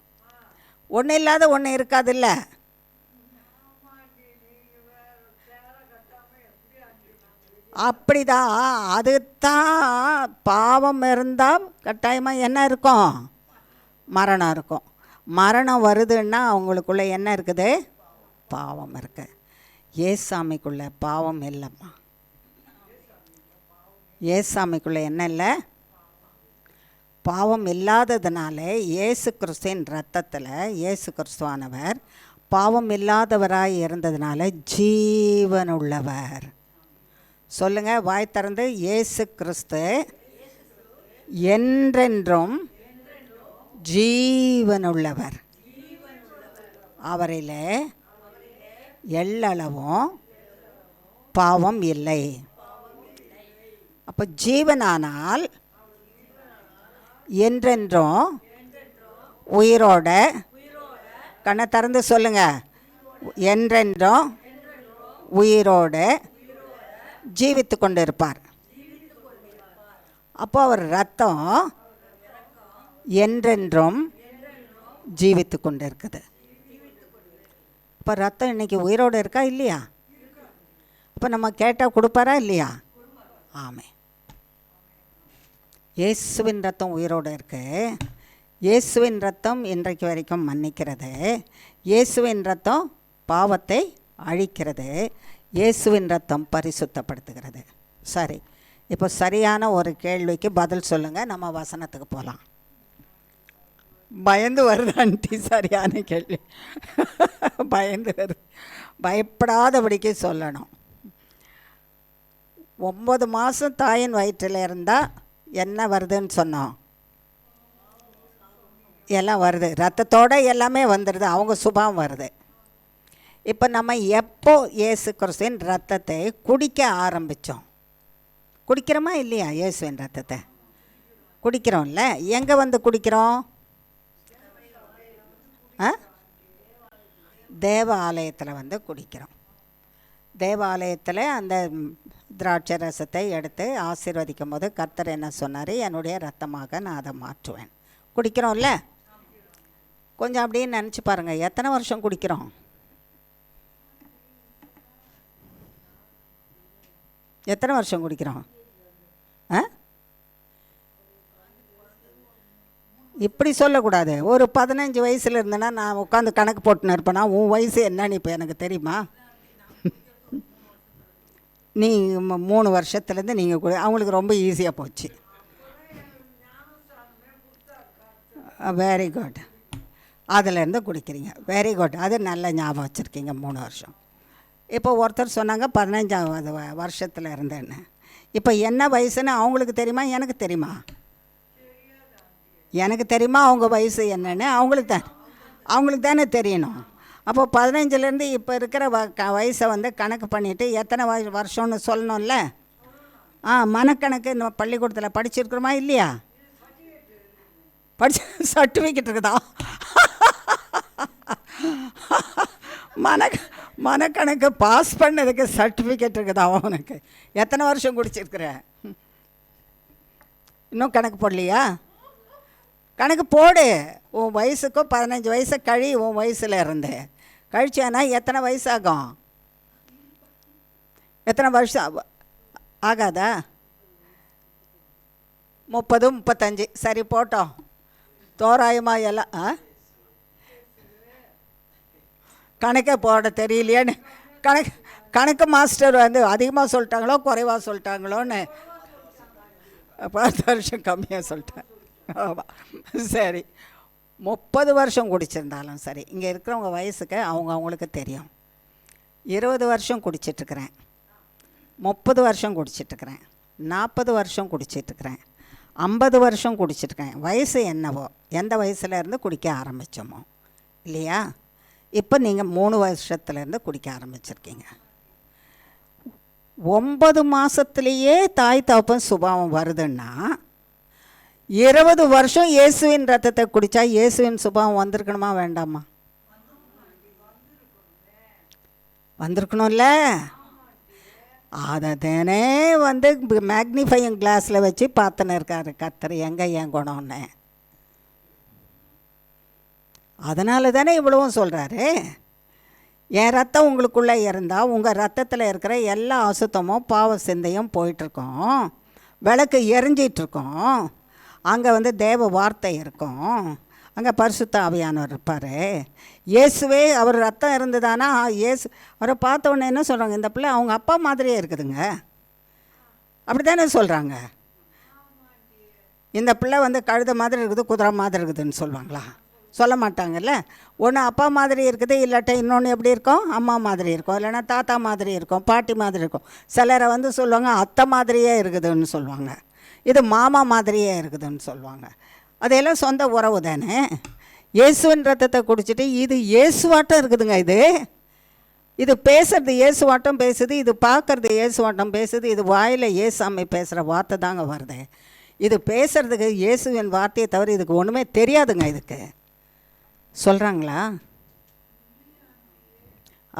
ஒன்று இல்லாத ஒன்று இருக்காதுல்ல. அப்படிதான். அதுதான் பாவம் இருந்தால் கட்டாயமாக என்ன இருக்கும்? மரணம் இருக்கும். மரணம் வருதுன்னா அவங்களுக்குள்ளே என்ன இருக்குது? பாவம் இருக்கு. ஏசாமிக்குள்ளே பாவம் இல்லைம்மா. ஏசாமிக்குள்ளே என்ன இல்லை? பாவம் இல்லாததுனால இயேசு கிறிஸ்துவின் ரத்தத்தில் இயேசு கிறிஸ்துவானவர் பாவம் இல்லாதவராய் இருந்ததுனால ஜீவன் உள்ளவர். சொல்லுங்க, வாய் திறந்து. இயேசு கிறிஸ்து என்றென்றும் ஜீவனுள்ளவர். அவரிலே எள்ளளவும் பாவம் இல்லை. அப்போ ஜீவனானால் என்றென்றும் உயிரோட, கண்ணை திறந்து சொல்லுங்க, என்றென்றும் உயிரோடு ஜீவித்து கொண்டு இருப்பார். அப்போ அவர் ரத்தம் என்றென்றும் ஜீவித்து கொண்டு இருக்குது. இப்போ ரத்தம் இன்னைக்கு உயிரோடு இருக்கா இல்லையா? அப்போ நம்ம கேட்டால் கொடுப்பாரா இல்லையா? ஆமென். இயேசுவின் ரத்தம் உயிரோடு இருக்கு. இயேசுவின் ரத்தம் இன்றைக்கு வரைக்கும் மன்னிக்கிறது. இயேசுவின் ரத்தம் பாவத்தை அழிக்கிறது. இயேசுவின் ரத்தம் பரிசுத்தப்படுத்துகிறது. சரி, இப்போ சரியான ஒரு கேள்விக்கு பதில் சொல்லுங்கள், நம்ம வசனத்துக்கு போகலாம். பயந்து வருது ஆண்டி, சரியான கேள்வி. பயந்து வருது. பயப்படாதபடிக்கு சொல்லணும். 9 மாதம் தாயின் வயிற்றில் இருந்தால் என்ன வருதுன்னு சொன்னோம்? எல்லாம் வருது, ரத்தத்தோடு எல்லாமே வந்துடுது, அவங்க சுபாவம் வருது. இப்போ நம்ம எப்போ இயேசு கிறிஸ்துவின் ரத்தத்தை குடிக்க ஆரம்பித்தோம்? குடிக்கிறோமா இல்லையா? இயேசுவின் ரத்தத்தை குடிக்கிறோம்ல. எங்கே வந்து குடிக்கிறோம்? தேவ ஆலயத்தில் வந்து குடிக்கிறோம். தேவாலயத்தில் அந்த திராட்சை ரசத்தை எடுத்து ஆசீர்வதிக்கும் போது கர்த்தர் என்ன சொன்னார்? என்னுடைய ரத்தமாக நான் அதை மாற்றுவேன். குடிக்கிறோம்ல. கொஞ்சம் அப்படியே நினச்சி பாருங்கள், எத்தனை வருஷம் குடிக்கிறோம்? எத்தனை வருஷம் குடிக்கிறோம்? இப்படி சொல்லக்கூடாது. ஒரு 15 வயசில் இருந்தேன்னா நான் உட்காந்து கணக்கு போட்டுன்னு இருப்பேனா? உன் வயசு என்னன்னு இப்போ எனக்கு தெரியுமா? நீ 3 வருஷத்துலேருந்து நீங்கள் அவங்களுக்கு ரொம்ப ஈஸியாக போச்சு. Very good. அதிலேருந்து குடிக்கிறீங்க. Very good. அது நல்ல ஞாபகம் வச்சுருக்கீங்க. 3 வருஷம். இப்போ ஒருத்தர் சொன்னாங்க 15ஆவது வருஷத்தில் இருந்தேன்னு. இப்போ என்ன வயசுன்னு அவங்களுக்கு தெரியுமா? எனக்கு தெரியுமா? எனக்கு தெரியுமா அவங்க வயசு என்னன்னு? அவங்களுக்கு தானே தெரியணும். அப்போ 15லேருந்து இப்போ இருக்கிற வயசை வந்து கணக்கு பண்ணிவிட்டு எத்தனை வருஷம்னு சொல்லணும்ல. மனக்கணக்கு நம்ம பள்ளிக்கூடத்தில் படிச்சிருக்கிறோமா இல்லையா? சர்டிஃபிகேட் இருக்குதா? மனக்கணக்கு பாஸ் பண்ணதுக்கு சர்டிஃபிகேட் இருக்குதா அவனுக்கு? எத்தனை வருஷம் குடிச்சிருக்கிற? இன்னும் கணக்கு போடலையா? கணக்கு போடு. உன் வயசுக்கும் 15 வயசை கழி. உன் வயசில் இருந்து கழிச்சானா எத்தனை வயசாகும்? எத்தனை வருஷம் ஆகாதா? 30, 35. சரி போட்டோம். தோராயமாக எல்லாம் கணக்கே போட தெரியலையேன்னு கணக்கு மாஸ்டர் வந்து அதிகமாக சொல்லிட்டாங்களோ குறைவாக சொல்லிட்டாங்களோன்னு 10 வருஷம் கம்மியாக சொல்லிட்டேன். ஆமாம். சரி, 30 வருஷம் குடிச்சிருந்தாலும் சரி, இங்கே இருக்கிறவங்க வயசுக்கு அவங்களுக்கு தெரியும். 20 வருஷம் குடிச்சிட்ருக்கிறேன், 30 வருஷம் குடிச்சிட்ருக்கிறேன், 40 வருஷம் குடிச்சிட்ருக்கிறேன், 50 வருஷம் குடிச்சிட்ருக்கேன். வயசு என்னவோ, எந்த வயசுல இருந்து குடிக்க ஆரம்பித்தோமோ இல்லையா? இப்போ நீங்கள் 3 வருஷத்துலேருந்து குடிக்க ஆரம்பிச்சிருக்கீங்க. 9 மாதத்துலேயே தாய் தகப்பன் சுபாவம் வருதுன்னா 20 வருஷம் இயேசுவின் ரத்தத்தை குடித்தா இயேசுவின் சுபாவம் வந்திருக்கணுமா வேண்டாமா? வந்திருக்கணும்ல. அதை தானே வந்து மேக்னிஃபையிங் கிளாஸில் வச்சு பார்த்துன்னு இருக்காரு கர்த்தர் எங்கே என் குணம்னு. அதனால தானே இவ்வளவும் சொல்கிறாரு. என் ரத்தம் உங்களுக்குள்ளே இருந்தால் உங்கள் ரத்தத்தில் இருக்கிற எல்லா அசுத்தமும் பாவ சிந்தையும் போயிட்டுருக்கோம். விளக்கு எரிஞ்சிட்ருக்கோம். அங்கே வந்து தேவ வார்த்தை இருக்கும். அங்கே பரிசுத்த ஆவியானவர் இருப்பார். இயேசுவே அவர் ரத்தம் இருந்ததானா அவரை பார்த்த உடனே என்ன சொல்கிறாங்க? இந்த பிள்ளை அவங்க அப்பா மாதிரியே இருக்குதுங்க. அப்படி தானே சொல்கிறாங்க. இந்த பிள்ளை வந்து கழுத மாதிரி இருக்குது, குதிரை மாதிரி இருக்குதுன்னு சொல்லுவாங்களா? சொல்ல மாட்டாங்கல்ல. ஒன்று அப்பா மாதிரி இருக்குது, இல்லாட்ட இன்னொன்று எப்படி இருக்கும்? அம்மா மாதிரி இருக்கும், இல்லைன்னா தாத்தா மாதிரி இருக்கும், பாட்டி மாதிரி இருக்கும். சிலரை வந்து சொல்லுவாங்க அத்தை மாதிரியே இருக்குதுன்னு சொல்லுவாங்க, இது மாமா மாதிரியே இருக்குதுன்னு சொல்லுவாங்க. அதையெல்லாம் சொந்த உறவு தானே. இயேசுவின் ரத்தத்தை குடிச்சிட்டு இது இயேசுவாட்டம் இருக்குதுங்க. இது பேசுறது இயேசுவாட்டம் பேசுது, இது பார்க்குறது இயேசுவாட்டம் பேசுது. இது வாயில் இயேசாமி பேசுகிற வார்த்தை தாங்க வருது. இது பேசுகிறதுக்கு இயேசுவின் வார்த்தையை தவிர இதுக்கு ஒன்றுமே தெரியாதுங்க. இதுக்கு சொல்கிறாங்களா?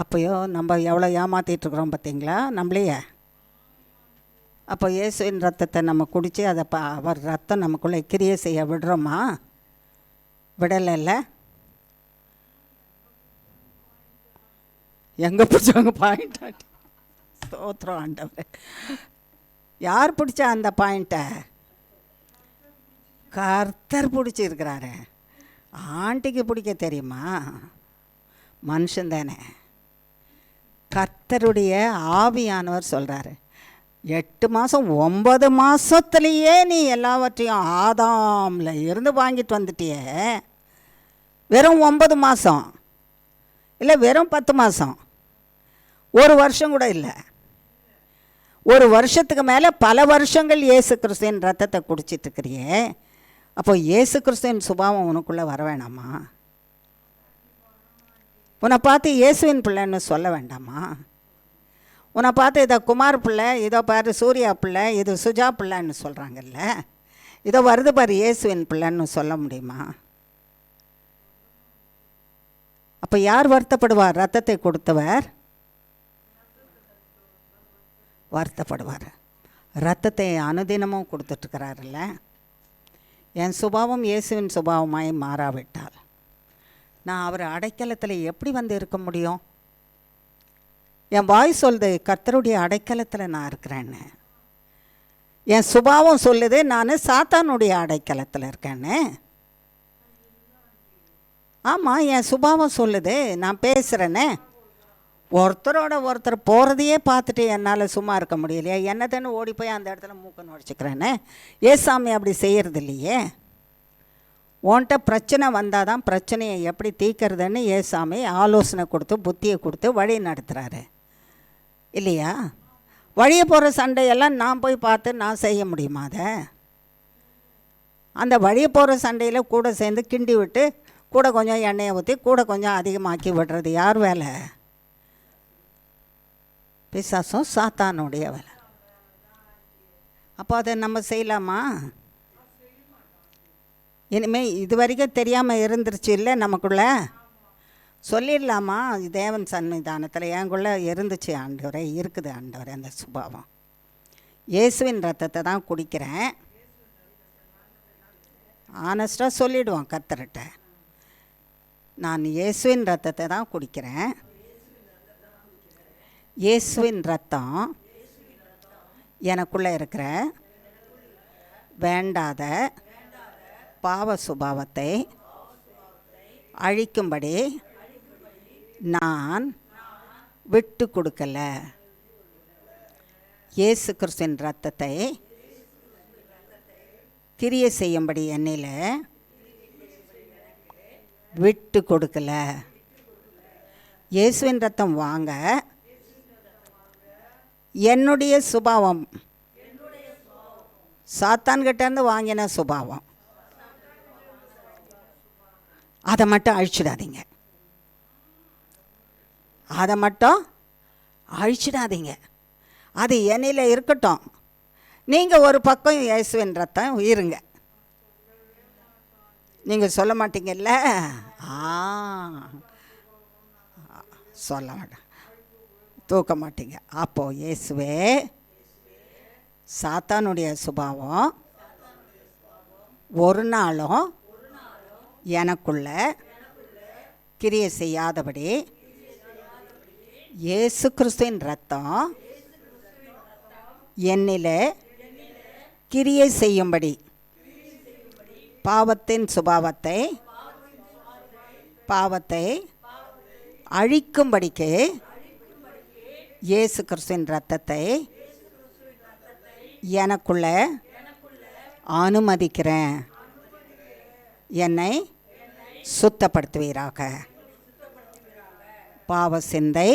அப்போயோ நம்ம எவ்வளோ ஏமாற்றிட்டுருக்குறோம் பார்த்தீங்களா நம்மளையே. அப்போ இயேசுவின் ரத்தத்தை நம்ம குடித்து அதை அவர் ரத்தம் நமக்குள்ளே கிரியை செய்ய விடுறோமா? விடலைல்ல. எங்கே பிடிச்சவங்க பாயிண்ட் ஆட்டி ஸ்தோத்திரம் ஆண்டவர். யார் பிடிச்சா அந்த பாயிண்ட்டை? கர்த்தர் பிடிச்சிருக்கிறாரு. ஆண்டிக்கு பிடிக்க தெரியுமா? மனுஷன் தானே. கர்த்தருடைய ஆவியானவர் சொல்கிறாரு, 8 மாதம் 9 மாதத்துலேயே நீ எல்லாவற்றையும் ஆதாமில் இருந்து வாங்கிட்டு வந்துட்டியே. வெறும் 9 மாதம் இல்லை, வெறும் 10 மாதம், 1 வருஷம் கூட இல்லை. 1 வருஷத்துக்கு மேலே பல வருஷங்கள் இயேசு கிறிஸ்துவின் ரத்தத்தை குடிச்சிட்ருக்கிறியே. அப்போ இயேசு கிறிஸ்துவின் சுபாவம் உனக்குள்ளே வர வேணாமா? உன்னை பார்த்து இயேசுவின் பிள்ளைன்னு சொல்ல வேண்டாமா? உன்னை பார்த்து இதை குமார் பிள்ளை, இதோ பாரு சூர்யா பிள்ளை, இது சுஜா பிள்ளைன்னு சொல்கிறாங்கல்ல, இதோ வருது பாரு இயேசுவின் பிள்ளைன்னு சொல்ல முடியுமா? அப்போ யார் வருத்தப்படுவார்? ரத்தத்தை கொடுத்தவர் வருத்தப்படுவார். ரத்தத்தை அனுதினமும் கொடுத்துட்ருக்கிறாருல்ல. என் சுபாவம் இயேசுவின் சுபாவமாய் மாறாவிட்டால் நான் அவர் அடைக்கலத்தில் எப்படி வந்து இருக்க முடியும்? என் வாய் சொல்லுது கர்த்தருடைய அடைக்கலத்தில் நான் இருக்கிறேன்னு. என் சுபாவம் சொல்லுது நான் சாத்தானுடைய அடைக்கலத்தில் இருக்கேன்னு. ஆமாம், என் சுபாவம் சொல்லுது நான் பேசுகிறேன்னு. ஒருத்தரோட ஒருத்தர் போகிறதையே பார்த்துட்டு என்னால் சும்மா இருக்க முடியலையே, என்னதுன்னு ஓடி போய் அந்த இடத்துல மூக்க நுழைச்சிக்கிறேன்னு. ஏசாமி அப்படி செய்கிறது இல்லையே. உன்கிட்ட பிரச்சனை வந்தால் தான் பிரச்சனையை எப்படி தீர்க்கிறதுன்னு ஏசாமி ஆலோசனை கொடுத்து புத்தியை கொடுத்து வழி நடத்துகிறாரு இல்லையா? வழியை போகிற சண்டையெல்லாம் நான் போய் பார்த்து நான் செய்ய முடியுமா? அதை அந்த வழியை போகிற சண்டையில் கூட சேர்ந்து கிண்டி விட்டு கூட கொஞ்சம் எண்ணெயை ஊற்றி கூட கொஞ்சம் அதிகமாக்கி விடுறது யார் வேலை? பிசாசும் சாத்தானுடைய வேலை. அப்போ அதை நம்ம செய்யலாமா? இனிமேல் இது வரைக்கும் தெரியாமல் இருந்துருச்சு இல்லை, நமக்குள்ளே சொல்லிடலாமா? தேவன் சன்னிதானத்தில் என்குள்ளே இருந்துச்சு ஆண்டவரே, இருக்குது ஆண்டவரே அந்த சுபாவம். இயேசுவின் ரத்தத்தை தான் குடிக்கிறேன். ஆனஸ்டாக சொல்லிவிடுவோம் கர்த்தர்கிட்ட, நான் இயேசுவின் ரத்தத்தை தான் குடிக்கிறேன். இயேசுவின் ரத்தம் எனக்குள்ளே இருக்கிற வேண்டாத பாவ சுபாவத்தை அழிக்கும்படி நான் விட்டு கொடுக்கல. இயேசு கிறிஸ்துவின் ரத்தத்தை கிரியை செய்யும்படி என்னில் விட்டு கொடுக்கல. இயேசுவின் ரத்தம் வாங்க என்னுடைய சுபாவம், சாத்தான்கிட்டேருந்து வாங்கின சுபாவம், அதை மட்டும் அழிச்சிடாதீங்க. அதை மட்டும் அழிச்சிடாதீங்க. அது என்னில் இருக்கட்டும். நீங்கள் ஒரு பக்கம் இயேசுவின் ரத்தம் இருங்க. நீங்கள் சொல்ல மாட்டீங்கல்ல? சொல்ல மாட்டேன், தூக்க மாட்டீங்க. அப்போது இயேசுவே சாத்தானுடைய சுபாவம் ஒரு நாளும் எனக்குள்ள கிரியை செய்யாதபடி இயேசு கிறிஸ்துவின் ரத்தம் என்னிலே கிரியை செய்யும்படி, பாவத்தின் சுபாவத்தை பாவத்தை அழிக்கும்படிக்கு இயேசு கிறிஸ்துவின் ரத்தத்தை எனக்குள்ள அனுமதிக்கிறேன். என்னை சுத்தப்படுத்துவீராக. பாவ சிந்தை,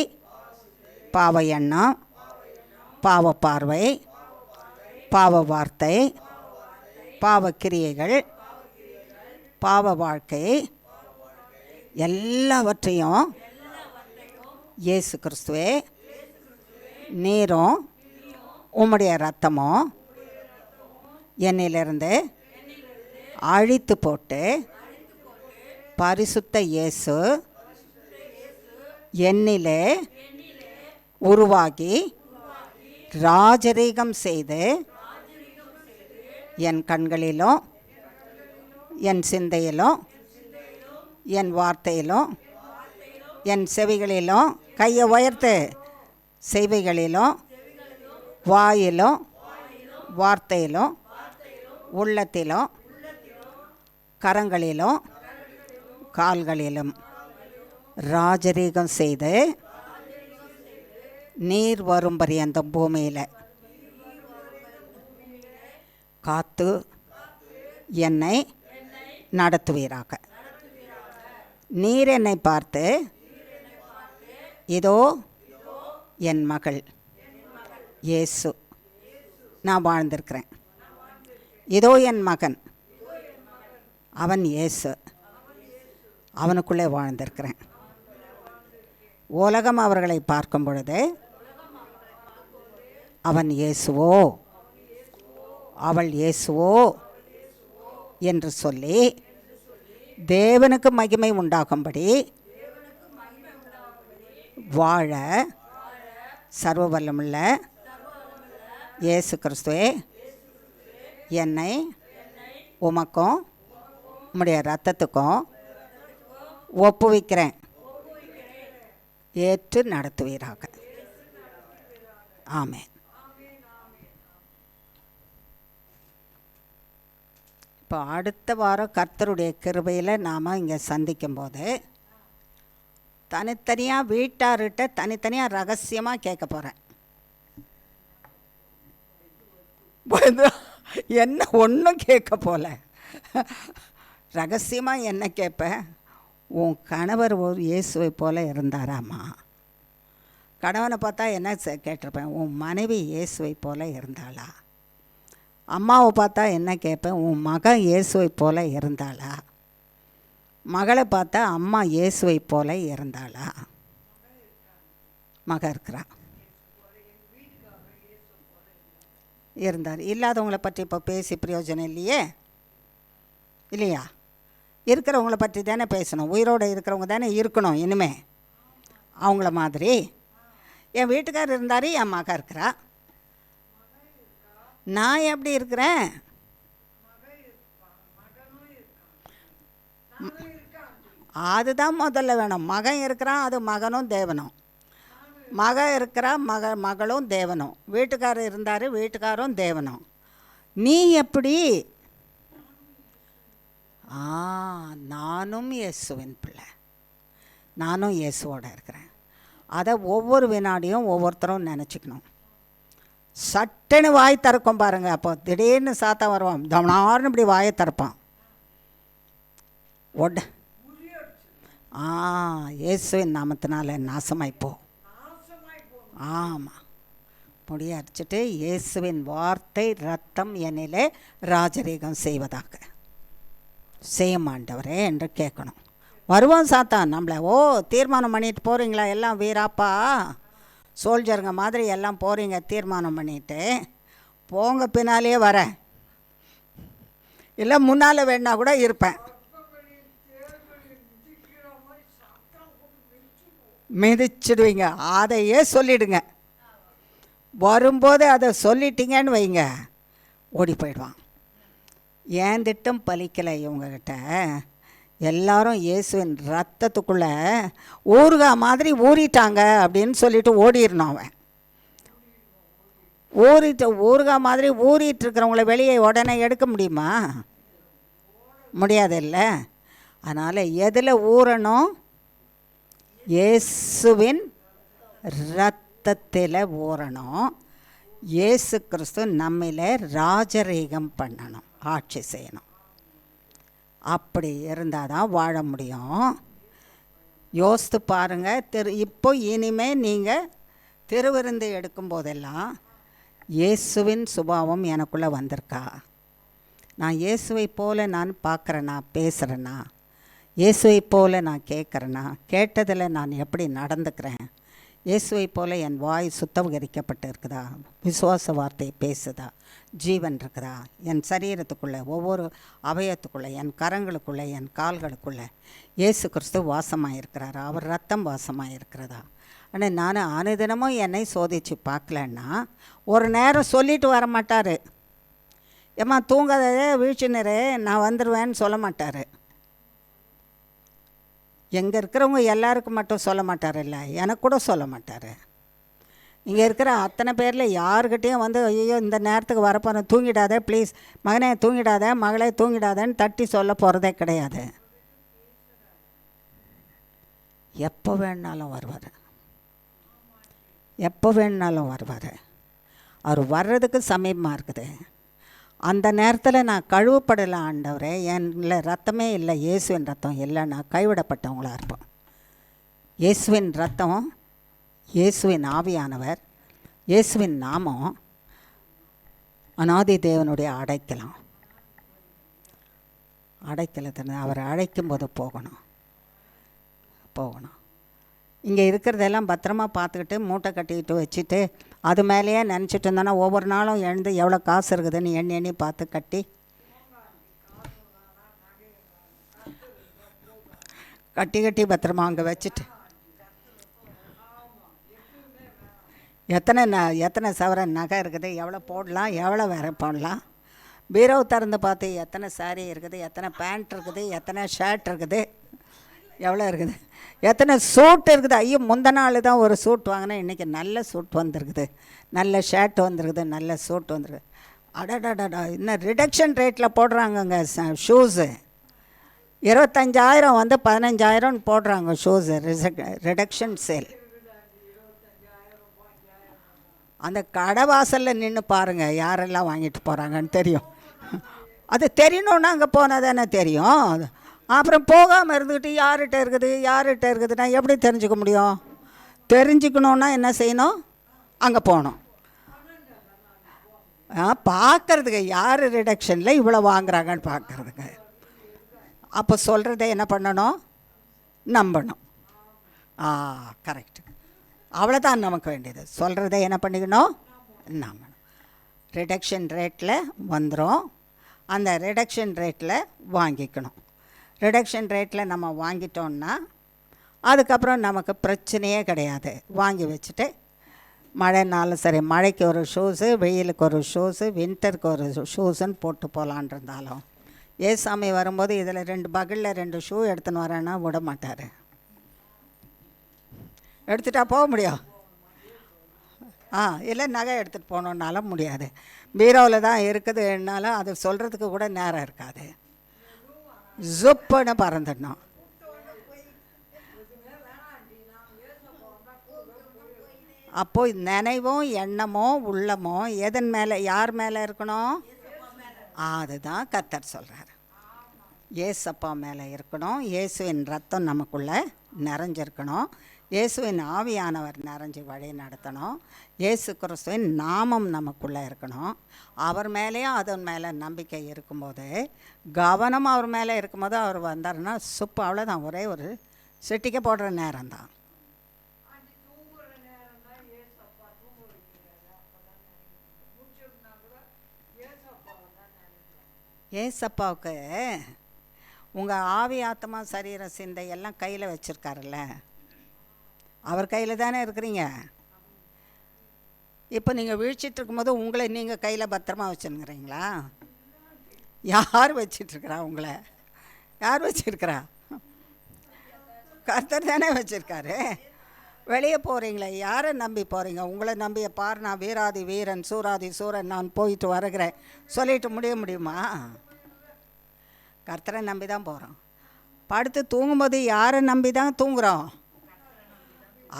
பாவ எண்ணம், பாவ பார்வை, பாவ வார்த்தை, பாவ கிரியைகள், பாவ வாழ்க்கை எல்லாவற்றையும் இயேசு கிறிஸ்துவே நீரும் உம்முடைய இரத்தமும் என்னிலிருந்து அழித்து போட்டு, பரிசுத்த இயேசு என்னிலே உருவாகி ராஜரீகம் செய்து என் கண்களிலும் என் சிந்தையிலும் என் வார்த்தையிலும் என் செவிகளிலும், கையை உயர்த்து, செவிகளிலும் வாயிலும் வார்த்தையிலும் உள்ளத்திலும் கரங்களிலும் கால்களிலும் ராஜரீகம் செய்து நீர் வரும் பரியந்தம் பூமியில் காத்து என்னை நடத்துவீராக. நீர் என்னை பார்த்து, இதோ என் மகள் இயேசு, நான் வாழ்ந்திருக்கிறேன். இதோ என் மகன், அவன் இயேசு, அவனுக்குள்ளே வாழ்ந்திருக்கிறேன். உலகம் அவர்களை பார்க்கும் பொழுது அவன் இயேசுவோ அவள் இயேசுவோ என்று சொல்லி தேவனுக்கு மகிமை உண்டாகும்படி வாழ சர்வவல்லமுள்ள இயேசு கிறிஸ்துவே என்னை உமக்கும் உம்முடைய இரத்தத்துக்கும் ஒப்புவிக்கிறேன், ஏற்று நடத்துவீராக. ஆமென். இப்போ அடுத்த வாரம் கர்த்தருடைய கிருபையில் நாம் இங்கே சந்திக்கும்போது தனித்தனியாக வீட்டார்கிட்ட தனித்தனியாக ரகசியமாக கேட்க போகிறேன். என்ன ஒன்றும் கேட்க போல, ரகசியமாக என்ன கேட்பேன், உன் கணவர் ஒரு இயேசுவை போல இருந்தாராம்மா. கணவனை பார்த்தா என்ன கேட்டிருப்பேன், உன் மனைவி இயேசுவை போல இருந்தாளா. அம்மாவை பார்த்தா என்ன கேட்பேன், உன் மகன் இயேசுவை போல இருந்தாளா. மகளை பார்த்தா அம்மா இயேசுவை போல இருந்தாளா. மகன் இருக்கிறா, இருந்தார். இல்லாதவங்கள பற்றி இப்போ பேசி பிரயோஜனம் இல்லையே, இல்லையா? இருக்கிறவங்கள பற்றி தானே பேசணும். உயிரோடு இருக்கிறவங்க தானே இருக்கணும் இனிமே. அவங்கள மாதிரி என் வீட்டுக்காரர் இருந்தார், என் மகன் இருக்கிறா. நான் எப்படி இருக்கிறேன்? அதுதான் முதல்ல வேணும். மகன் இருக்கிறான், அது மகனும் தேவனும். மகன் இருக்கிறா, மகளும் தேவனும். வீட்டுக்காரர் இருந்தார், வீட்டுக்காரும் தேவனும். நீ எப்படி? நானும் இயேசுவின் பிள்ளை, நானும் இயேசுவோடு இருக்கிறேன். அதை ஒவ்வொரு வினாடியும் ஒவ்வொருத்தரும் நினச்சிக்கணும். சட்டுன்னு வாய் திறக்கும் பாருங்க. அப்போ திடீர்னு சாத்தா வருவான், தவனார்னு இப்படி வாயை திறப்பான். இயேசுவின் நாமத்தினால நாசமாய்ப்போ. ஆமாம், முடியடிச்சிட்டு இயேசுவின் வார்த்தை ரத்தம் என்னிலே ராஜரீகம் செய்வதாக செய்யும் ஆண்டவரே என்று கேட்கணும். வருவான் சாத்தான் நம்மளை, தீர்மானம் பண்ணிட்டு போகிறீங்களா எல்லாம் வீராப்பா, சோல்ஜருங்க மாதிரி எல்லாம் போகிறீங்க தீர்மானம் பண்ணிட்டு போங்க, பின்னாலே வரேன், இல்லை முன்னால் வேணா கூட இருப்பேன். மிதிச்சிடுவீங்க. அதையே சொல்லிடுங்க. வரும்போது அதை சொல்லிட்டீங்கன்னு வைங்க, ஓடி போயிடுவான். ஏன் திட்டம் பலிக்கலை இவங்ககிட்ட. எல்லாரும் இயேசுவின் ரத்தத்துக்குள்ளே ஊறுகாய் மாதிரி ஊறிட்டாங்க அப்படின்னு சொல்லிட்டு ஓடிடணும். அவன் ஊறுகாய் மாதிரி ஊறிட்டு இருக்கிறவங்கள வெளியே உடனே எடுக்க முடியுமா? முடியாது இல்லை. அதனால் எதில் ஊறணும்? இயேசுவின் இரத்தத்தில் ஊறணும். இயேசு கிறிஸ்து நம்மில் ராஜரீகம் பண்ணணும், ஆட்சி செய்யணும். அப்படி இருந்தால் தான் வாழ முடியும். யோசித்து பாருங்கள். இப்போ இனிமேல் நீங்கள் திருவிருந்து எடுக்கும்போதெல்லாம் இயேசுவின் சுபாவம் எனக்குள்ளே வந்திருக்கா? நான் இயேசுவை போல் நான் பார்க்குறேன்னா, பேசுகிறேன்னா, இயேசுவை போல் நான் கேட்குறேன்னா, கேட்டதில் நான் எப்படி நடந்துக்கிறேன், இயேசுவை போல் என் வாய் சுத்தகரிக்கப்பட்டு இருக்குதா, விசுவாச வார்த்தை பேசுதா, ஜீவன் இருக்குதா, என் சரீரத்துக்குள்ளே ஒவ்வொரு அவயத்துக்குள்ளே, என் கரங்களுக்குள்ளே, என் கால்களுக்குள்ளே இயேசு கிறிஸ்து வாசமாக இருக்கிறாரா, அவர் ரத்தம் வாசமாக இருக்கிறதா. ஆனால் நான் அனுதினமும் என்னை சோதித்து பார்க்கலன்னா, ஒரு நேரம் சொல்லிட்டு வர மாட்டார், ஏம்மா தூங்காதே வீழ்ச்சினரே நான் வந்துடுவேன்னு சொல்ல மாட்டார். எங்கே இருக்கிறவங்க எல்லாருக்கும் மட்டும் சொல்ல மாட்டார், இல்லை எனக்கு கூட சொல்ல மாட்டார். இங்கே இருக்கிற அத்தனை பேரில் யாருக்கிட்டேயும் வந்து ஐயோ இந்த நேரத்துக்கு வரப்போகிறேன் தூங்கிடாத ப்ளீஸ் மகனே தூங்கிடாத மகளே தூங்கிடாதன்னு தட்டி சொல்ல போகிறதே கிடையாது. எப்போ வேணுனாலும் வருவார், எப்போ வேணுனாலும் வருவார். அவர் வர்றதுக்கு சமீபமாக இருக்குது. அந்த நேரத்தில் நான் கழுவப்படலை ஆண்டவரே, என்ல ரத்தமே இல்லை, இயேசுவின் ரத்தம் இல்லை, நான் கைவிடப்பட்டவங்களாக இருப்போம். இயேசுவின் ரத்தம், இயேசுவின் ஆவியானவர், இயேசுவின் நாமம் அநாதி தேவனுடைய அடைக்கலாம். அடைக்கலத்தின அவர் அழைக்கும்போது போகணும். இங்கே இருக்கிறதெல்லாம் பத்திரமா பார்த்துக்கிட்டு மூட்டை கட்டிக்கிட்டு வச்சுட்டு அது மேலேயே நினச்சிட்டு இருந்தோன்னா ஒவ்வொரு நாளும் எழுந்து எவ்வளோ காசு இருக்குதுன்னு எண்ணி எண்ணி பார்த்து கட்டி பத்திரமா அங்கே வச்சுட்டு எத்தனை சவரன் நகை இருக்குது, எவ்வளோ போடலாம், எவ்வளோ வேறு போடலாம். பீரோவை திறந்து பார்த்து எத்தனை சாரீ இருக்குது, எத்தனை பேண்ட் இருக்குது, எத்தனை ஷர்ட் இருக்குது, எவ்வளோ இருக்குது, எத்தனை சூட் இருக்குது. ஐயோ முந்தின நாள் தான் ஒரு சூட் வாங்கினேன், இன்றைக்கி நல்ல சூட் வந்திருக்குது, நல்ல ஷர்ட் வந்துருக்குது, நல்ல சூட் வந்துருக்குது. அடடடா இன்னும் ரிடக்ஷன் ரேட்டில் போடுறாங்கங்க ஷூஸு. 25,000 வந்து 15,000 போடுறாங்க ஷூஸு, ரிடக்ஷன் சேல். அந்த கடை வாசலில் நின்று பாருங்கள் யாரெல்லாம் வாங்கிட்டு போகிறாங்கன்னு தெரியும். அது தெரியணுன்னா அங்கே போனால் தானே தெரியும். அப்புறம் போகாமல் இருந்துக்கிட்டு யார்கிட்ட இருக்குதுன்னா எப்படி தெரிஞ்சுக்க முடியும்? தெரிஞ்சுக்கணுன்னா என்ன செய்யணும்? அங்கே போகணும். பார்க்குறதுக்கு யார் ரிடக்ஷனில் இவ்வளோ வாங்குறாங்கன்னு பார்க்குறதுக்கு. அப்போ சொல்கிறத என்ன பண்ணணும்? நம்பணும். கரெக்டு. அவ்வளோதான் நமக்கு வேண்டியது. சொல்கிறத என்ன பண்ணிக்கணும்? நம்பணும். ரிடக்ஷன் ரேட்டில் வந்துடும். அந்த ரிடக்ஷன் ரேட்டில் வாங்கிக்கணும். ரிடக்ஷன் ரேட்டில் நம்ம வாங்கிட்டோன்னா அதுக்கப்புறம் நமக்கு பிரச்சனையே கிடையாது. வாங்கி வச்சுட்டு மழைனாலும் சரி, மழைக்கு ஒரு ஷூஸு, வெயிலுக்கு ஒரு ஷூஸு, வின்டருக்கு ஒரு ஷூஸுன்னு போட்டு போகலான் இருந்தாலும் ஏசாமி வரும்போது இதில் 2 பகலில் 2 ஷூ எடுத்துன்னு வரேன்னா விட மாட்டார். எடுத்துகிட்டா போக முடியும்? இல்லை நகை எடுத்துகிட்டு போகணுன்னாலும் முடியாது. பீரோவில் தான் இருக்குதுன்னாலும் அது சொல்கிறதுக்கு கூட நேரம் இருக்காது. ஜுப்புன்னு பறந்துடணும். அப்போது நினைவும் எண்ணமோ உள்ளமோ எதன் மேலே, யார் மேலே இருக்கணும்? அதுதான் கர்த்தர் சொல்கிறார். ஏசப்பா மேலே இருக்கணும். இயேசுவின் ரத்தம் நமக்குள்ளே நிறைஞ்சிருக்கணும். இயேசுவின் ஆவியானவர் நிறைஞ்சி வழி நடத்தணும். இயேசு கிறிஸ்துவின் நாமம் நமக்குள்ளே இருக்கணும். அவர் மேலேயும் அதன் மேலே நம்பிக்கை இருக்கும்போது, கவனம் அவர் மேலே இருக்கும்போது அவர் வந்தாருன்னா சுப்பு அவ்வளோதான். ஒரே ஒரு சிட்டிக்க போடுற நேரம்தான். ஏசப்பாவுக்கு உங்கள் ஆவி ஆத்மா சரீர சிந்தை எல்லாம் கையில் வச்சுருக்காருல்ல, அவர் கையில் தானே இருக்கிறீங்க. இப்போ நீங்கள் வீழ்ச்சிட்டு இருக்கும்போது உங்களை நீங்கள் கையில் பத்திரமா வச்சுருக்கிறீங்களா? யார் வச்சிட்ருக்கிறா? உங்களை யார் வச்சுருக்கிறா? கர்த்தர் தானே வச்சுருக்காரு. வெளியே போகிறீங்களே, யாரை நம்பி போகிறீங்க? உங்களை நம்பிய பார், நான் வீராதி வீரன் சூராதி சூரன், நான் போயிட்டு வருகிறேன் சொல்லிட்டு முடியுமா? கர்த்தரை நம்பி தான் போகிறோம். படுத்து தூங்கும்போது யாரை நம்பி தான் தூங்குகிறோம்?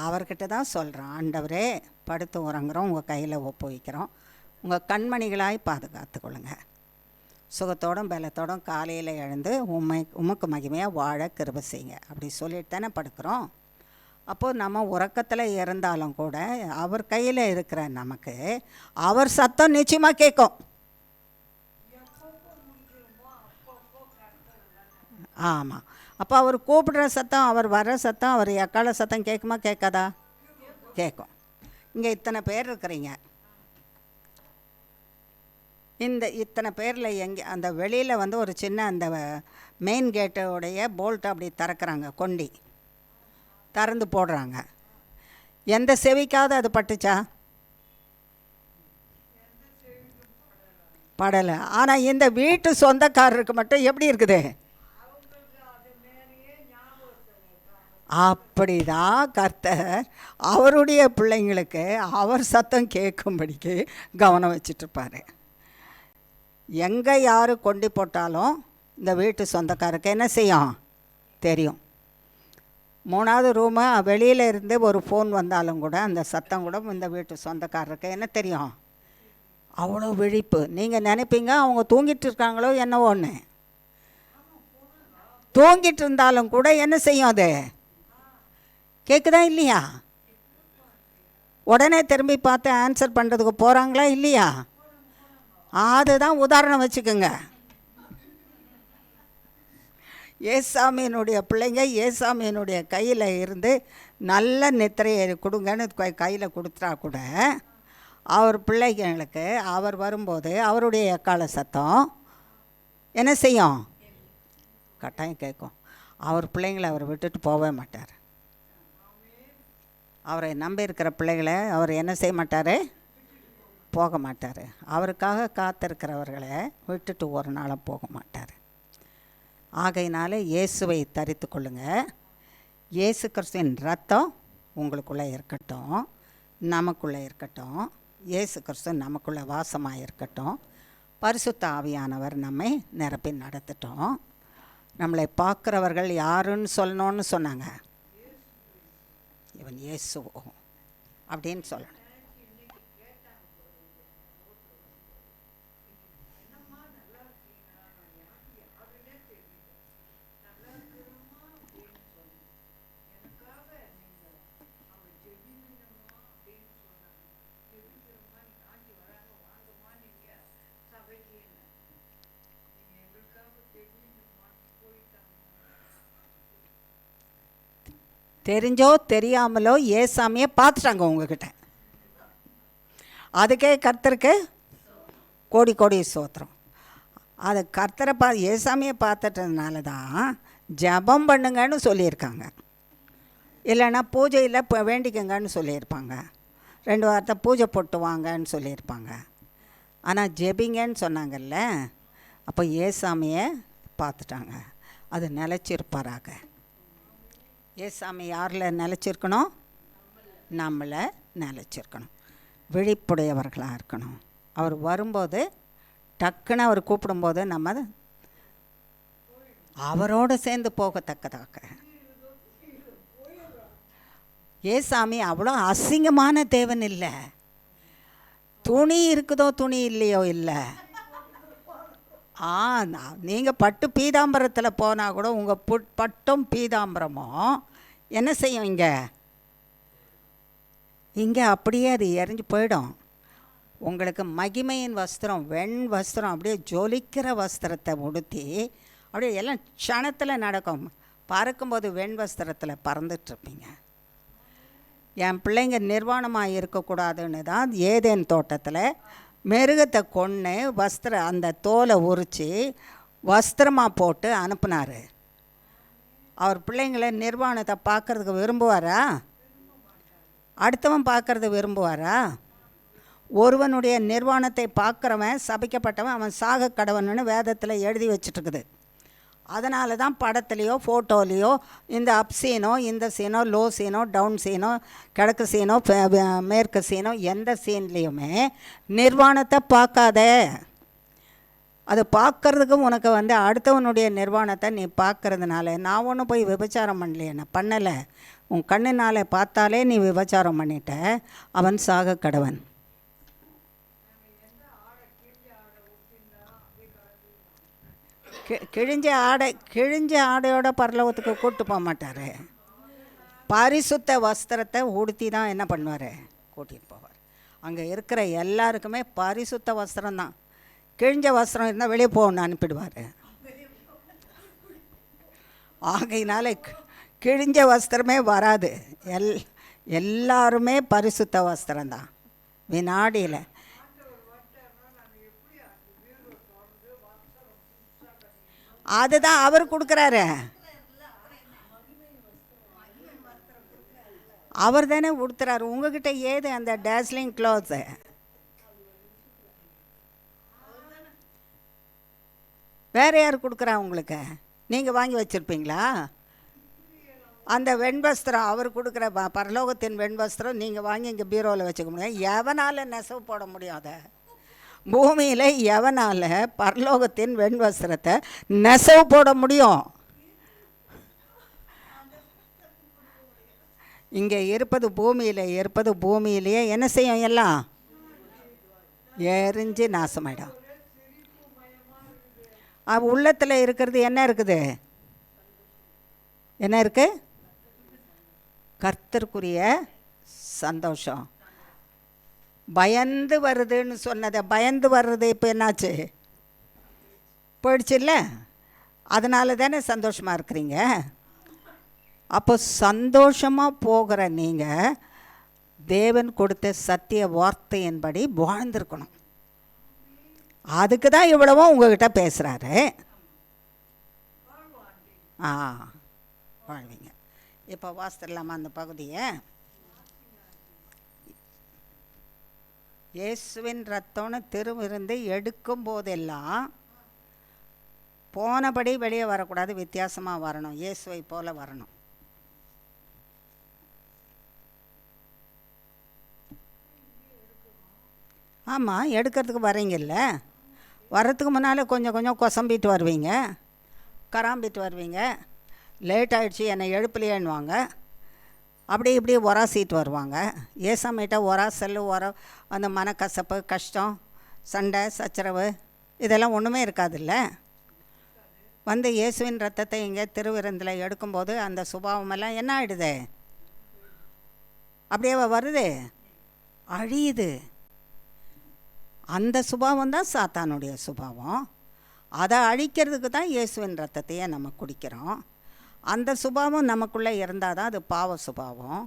அவர்கிட்ட தான் சொல்கிறோம், ஆண்டவரே படுத்து உறங்குறோம், உங்கள் கையில் ஒப்புவிக்கிறோம், உங்கள் கண்மணிகளாய் பாதுகாத்துக்கொள்ளுங்க, சுகத்தோடும் பலத்தோடும் காலையில் எழுந்து உமக்கு மகிமையாக வாழ கிருபை செய்யுங்க அப்படி சொல்லிட்டு தானே படுக்கிறோம். அப்போது நம்ம உறக்கத்தில் இருந்தாலும் கூட அவர் கையில் இருக்கிற நமக்கு அவர் சத்தம் நிச்சயமாக கேட்கும். ஆமாம். அப்போ அவர் கூப்பிடுற சத்தம், அவர் வர்ற சத்தம், அவர் எக்கால சத்தம் கேட்குமா கேட்காதா? கேட்கும். இங்கே இத்தனை பேர் இருக்கிறீங்க. இத்தனை பேரில் எங்கே அந்த வெளியில் வந்து ஒரு சின்ன அந்த மெயின் கேட்டோடைய போல்ட்டை அப்படி திறக்கிறாங்க, கொண்டி திறந்து போடுறாங்க. எந்த செவிக்காவது அது பட்டுச்சா? படலை. ஆனால் இந்த வீட்டு சொந்தக்காரருக்கு மட்டும் எப்படி இருக்குது? அப்படிதான் கர்த்தர் அவருடைய பிள்ளைங்களுக்கு அவர் சத்தம் கேட்கும்படிக்கு கவனம் வச்சிட்ருப்பார். எங்கே யார் கொண்டு போட்டாலும் இந்த வீட்டு சொந்தக்காரருக்கு என்ன செய்யும் தெரியும். 3வது ரூமு வெளியில் இருந்து ஒரு ஃபோன் வந்தாலும் கூட அந்த சத்தம் கூட இந்த வீட்டு சொந்தக்காரருக்கு என்ன தெரியும், அவ்வளோ விழிப்பு. நீங்கள் நினைப்பீங்க அவங்க தூங்கிட்டு இருக்காங்களோ என்னவோன்னு. தூங்கிட்டு இருந்தாலும் கூட என்ன செய்யும், அது கேட்குதா இல்லையா? உடனே திரும்பி பார்த்து ஆன்சர் பண்ணுறதுக்கு போகிறாங்களா இல்லையா? அதுதான் உதாரணம் வச்சுக்கோங்க. ஏசாமியினுடைய பிள்ளைங்க ஏசாமியினுடைய கையில் இருந்து நல்ல நித்திரையை கொடுங்கன்னு கையில் கொடுத்தா கூட அவர் பிள்ளைங்களுக்கு அவர் வரும்போது அவருடைய எக்கால சத்தம் என்ன செய்யும், கட்டாயம் கேட்கும். அவர் பிள்ளைங்களை அவர் விட்டுட்டு போகவே மாட்டார். அவரை நம்பி இருக்கிற பிள்ளைகளை அவர் என்ன செய்ய மாட்டார், போக மாட்டார். அவருக்காக காத்திருக்கிறவர்களை விட்டுட்டு ஒரு நாளும் போக மாட்டார். ஆகையினால இயேசுவை தரித்து கொள்ளுங்கள். இயேசு கிறிஸ்துவின் ரத்தம் உங்களுக்குள்ளே இருக்கட்டும், நமக்குள்ளே இருக்கட்டும். இயேசு கிறிஸ்து நமக்குள்ளே வாசமாக இருக்கட்டும். பரிசுத்த ஆவியானவர் நம்மை நிரப்பி நடத்தட்டும். நம்மளை பார்க்குறவர்கள் யாருன்னு சொல்லணும்னு சொன்னாங்க, இவன் இயேசுவோ அப்படின்னு சொல்லணும். தெரிஞ்சோ தெரியாமலோ ஏசாமியை பார்த்துட்டாங்க உங்ககிட்ட. அதுக்கே கர்த்தருக்கு கோடி கோடி ஸ்தோத்திரம். அது கர்த்தரை ஏசாமியை பார்த்துட்டதுனால தான் ஜெபம் பண்ணுங்கன்னு சொல்லியிருக்காங்க. இல்லைன்னா பூஜையில் இப்போ வேண்டிக்கங்கன்னு சொல்லியிருப்பாங்க. 2 வாரத்தை பூஜை போட்டு வாங்கன்னு சொல்லியிருப்பாங்க. ஆனால் ஜெபிங்கன்னு சொன்னாங்கல்ல, அப்போ ஏசாமியை பார்த்துட்டாங்க. அது நிலச்சிருப்பாராக. ஏசாமி யாரில் நிலச்சிருக்கணும், நம்மளை நிலச்சிருக்கணும். விழிப்புடையவர்களாக இருக்கணும். அவர் வரும்போது டக்குன்னு அவர் கூப்பிடும்போது நம்ம அவரோடு சேர்ந்து போகத்தக்கதாக. ஏசாமி அவ்வளோ அசிங்கமான தேவன் இல்லை. துணி இருக்குதோ துணி இல்லையோ இல்லை. நீங்கள் பட்டு பீதாம்பரத்தில் போனால் கூட உங்கள் பட்டும் பீதாம்பரமும் என்ன செய்யும், இங்கே அப்படியே அது எரிஞ்சு போயிடும். உங்களுக்கு மகிமையின் வஸ்திரம், வெண் வஸ்திரம், அப்படியே ஜொலிக்கிற வஸ்திரத்தை உடுத்தி அப்படியே எல்லாம் க்ஷணத்தில் நடக்கும். பறக்கும்போது வெண் வஸ்திரத்தில் பறந்துட்டுருப்பீங்க. என் பிள்ளைங்க நிர்வாணமாக இருக்கக்கூடாதுன்னு தான் ஏதேன் தோட்டத்தில் மிருகத்தை கொன்று அந்த தோலை உரித்து வஸ்திரமாக போட்டு அனுப்புனார். அவர் பிள்ளைங்களை நிர்வாணத்தை பார்க்குறதுக்கு விரும்புவாரா? அடுத்தவன் பார்க்குறது விரும்புவாரா? ஒருவனுடைய நிர்வாணத்தை பார்க்குறவன் சபிக்கப்பட்டவன், அவன் சாக கடவன்னு வேதத்தில் எழுதி வச்சுட்டுருக்குது. அதனால தான் படத்துலையோ ஃபோட்டோலேயோ இந்த அப் சீனோ, இந்த சீனோ, லோ சீனோ, டவுன் சீனோ, கிழக்கு சீனோ, மேற்கு சீனோ, எந்த சீன்லேயுமே நிர்வாணத்தை பார்க்காத. அது பார்க்குறதுக்கு உனக்கு அடுத்தவனுடைய நிர்வாணத்தை நீ பார்க்குறதுனால, நான் ஒன்றும் போய் விபச்சாரம் பண்ணலையே, நான் பண்ணலை, உன் கண்ணுனால பார்த்தாலே நீ விபச்சாரம் பண்ணிட்ட, அவன் சாக கடவன். கிழிஞ்ச ஆடையோட பரலோகத்துக்கு கூப்பிட்டு போக மாட்டார். பரிசுத்த வஸ்திரத்தை உடுத்தி தான் என்ன பண்ணுவார், கூட்டிகிட்டு போவார். அங்கே இருக்கிற எல்லாருக்குமே பரிசுத்த வஸ்திரம் தான். கிழிஞ்ச வஸ்திரம் இருந்தால் வெளியே போகணுன்னு அனுப்பிடுவார். ஆகையினால கிழிஞ்ச வஸ்திரமே வராது. எல்லாருமே பரிசுத்த வஸ்திரம்தான். வினாடியில் அதுதான் அவர் கொடுக்குறாரு. அவர் தானே கொடுத்துறாரு. உங்ககிட்ட ஏது அந்த டேஸ்லிங் க்ளாத்ஸு? வேறு யார் கொடுக்குறா உங்களுக்கு? நீங்கள் வாங்கி வச்சுருப்பீங்களா? அந்த வெண்வஸ்திரம் அவர் கொடுக்குற பரலோகத்தின் வெண்வஸ்திரம் நீங்கள் வாங்கி இங்கே பீரோவில் வச்சுக்க முடியும். எவனால் நெசவு போட முடியாத பூமியில் எவனால் பரலோகத்தின் வெண்வஸ்திரத்தை நெசவு போட முடியும்? இங்கே இருப்பது பூமியில் இருப்பது பூமியிலேயே என்ன செய்யும்? எல்லாம் எரிஞ்சு நாசமாயிடும். உள்ளத்தில் இருக்கிறது என்ன இருக்குது? என்ன இருக்கு? கர்த்தருக்குரிய சந்தோஷம். பயந்து வருதுன்னு சொன்னதை பயந்து வர்றது இப்போ என்னாச்சு? போயிடுச்சு இல்லை? அதனால தானே சந்தோஷமாக இருக்கிறீங்க. அப்போ சந்தோஷமாக போகிற நீங்கள் தேவன் கொடுத்த சத்திய வார்த்தையின்படி வாழ்ந்திருக்கணும். அதுக்கு தான் இவ்வளவும் உங்ககிட்ட பேசுகிறாரு. வாழ்வீங்க. இப்போ வாசித்துடலாமா அந்த பகுதியை? இயேசுவின் ரத்தம்னு திருவிருந்து எடுக்கும் போதெல்லாம் போனபடி வெளியே வரக்கூடாது, வித்தியாசமாக வரணும், இயேசுவை போல வரணும். ஆமாம், எடுக்கிறதுக்கு வரீங்கல்ல, வர்றதுக்கு முன்னால் கொஞ்சம் கொஞ்சம் கொசம்பிட்டு வருவீங்க, கராம்பிட்டு வருவீங்க. லேட் ஆகிடுச்சு என்னை எழுப்பலையேன்னுவாங்க. அப்படி இப்படி உராசிட்டு வருவாங்க. ஏசாமிட்ட உராசல் அந்த மனக்கசப்பு, கஷ்டம், சண்டை, சச்சரவு இதெல்லாம் ஒன்றுமே இருக்காதுல்ல. வந்து இயேசுவின் ரத்தத்தை இங்கே திருவிருந்தில் எடுக்கும்போது அந்த சுபாவமெல்லாம் என்ன ஆகிடுது? அப்படியே வருது, அழியுது. அந்த சுபாவம் தான் சாத்தானுடைய சுபாவம். அதை அழிக்கிறதுக்கு தான் இயேசுவின் ரத்தத்தையே நம்ம குடிக்கிறோம். அந்த சுபாவம் நமக்குள்ளே இருந்தால் தான் அது பாவ சுபாவம்.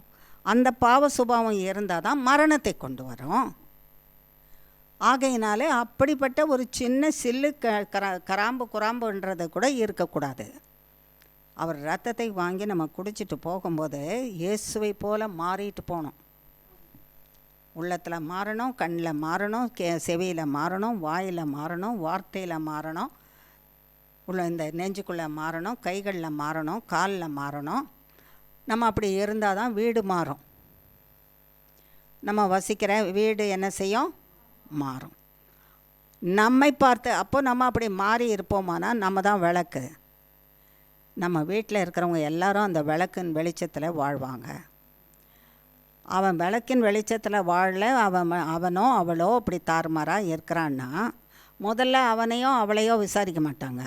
அந்த பாவ சுபாவம் இருந்தால் தான் மரணத்தை கொண்டு வரும். ஆகையினாலே அப்படிப்பட்ட ஒரு சின்ன சில்லு குராம்புன்றதை கூட இருக்கக்கூடாது. அவர் ரத்தத்தை வாங்கி நம்ம குடிச்சிட்டு போகும்போது இயேசுவை போல் மாறிட்டு போகணும். உள்ளத்தில் மாறணும், கண்ணில் மாறணும், செவியில் மாறணும், வாயில் மாறணும், வார்த்தையில் மாறணும், இந்த நெஞ்சுக்குள்ளே மாறணும், கைகளில் மாறணும், காலில் மாறணும். நம்ம அப்படி இருந்தால் தான் வீடு மாறும். நம்ம வசிக்கிற வீடு என்ன செய்யும்? மாறும். நம்மை பார்த்து அப்போ நம்ம அப்படி மாறி இருப்போமானா நம்ம தான் விளக்கு. நம்ம வீட்டில் இருக்கிறவங்க எல்லாரும் அந்த விளக்கின் வெளிச்சத்தில் வாழ்வாங்க. அவன் விளக்கின் வெளிச்சத்தில் வாழல, அவனோ அவளோ அப்படி தாறுமாறாக இருக்கிறான்னா முதல்ல அவனையோ அவளையோ விசாரிக்க மாட்டாங்க.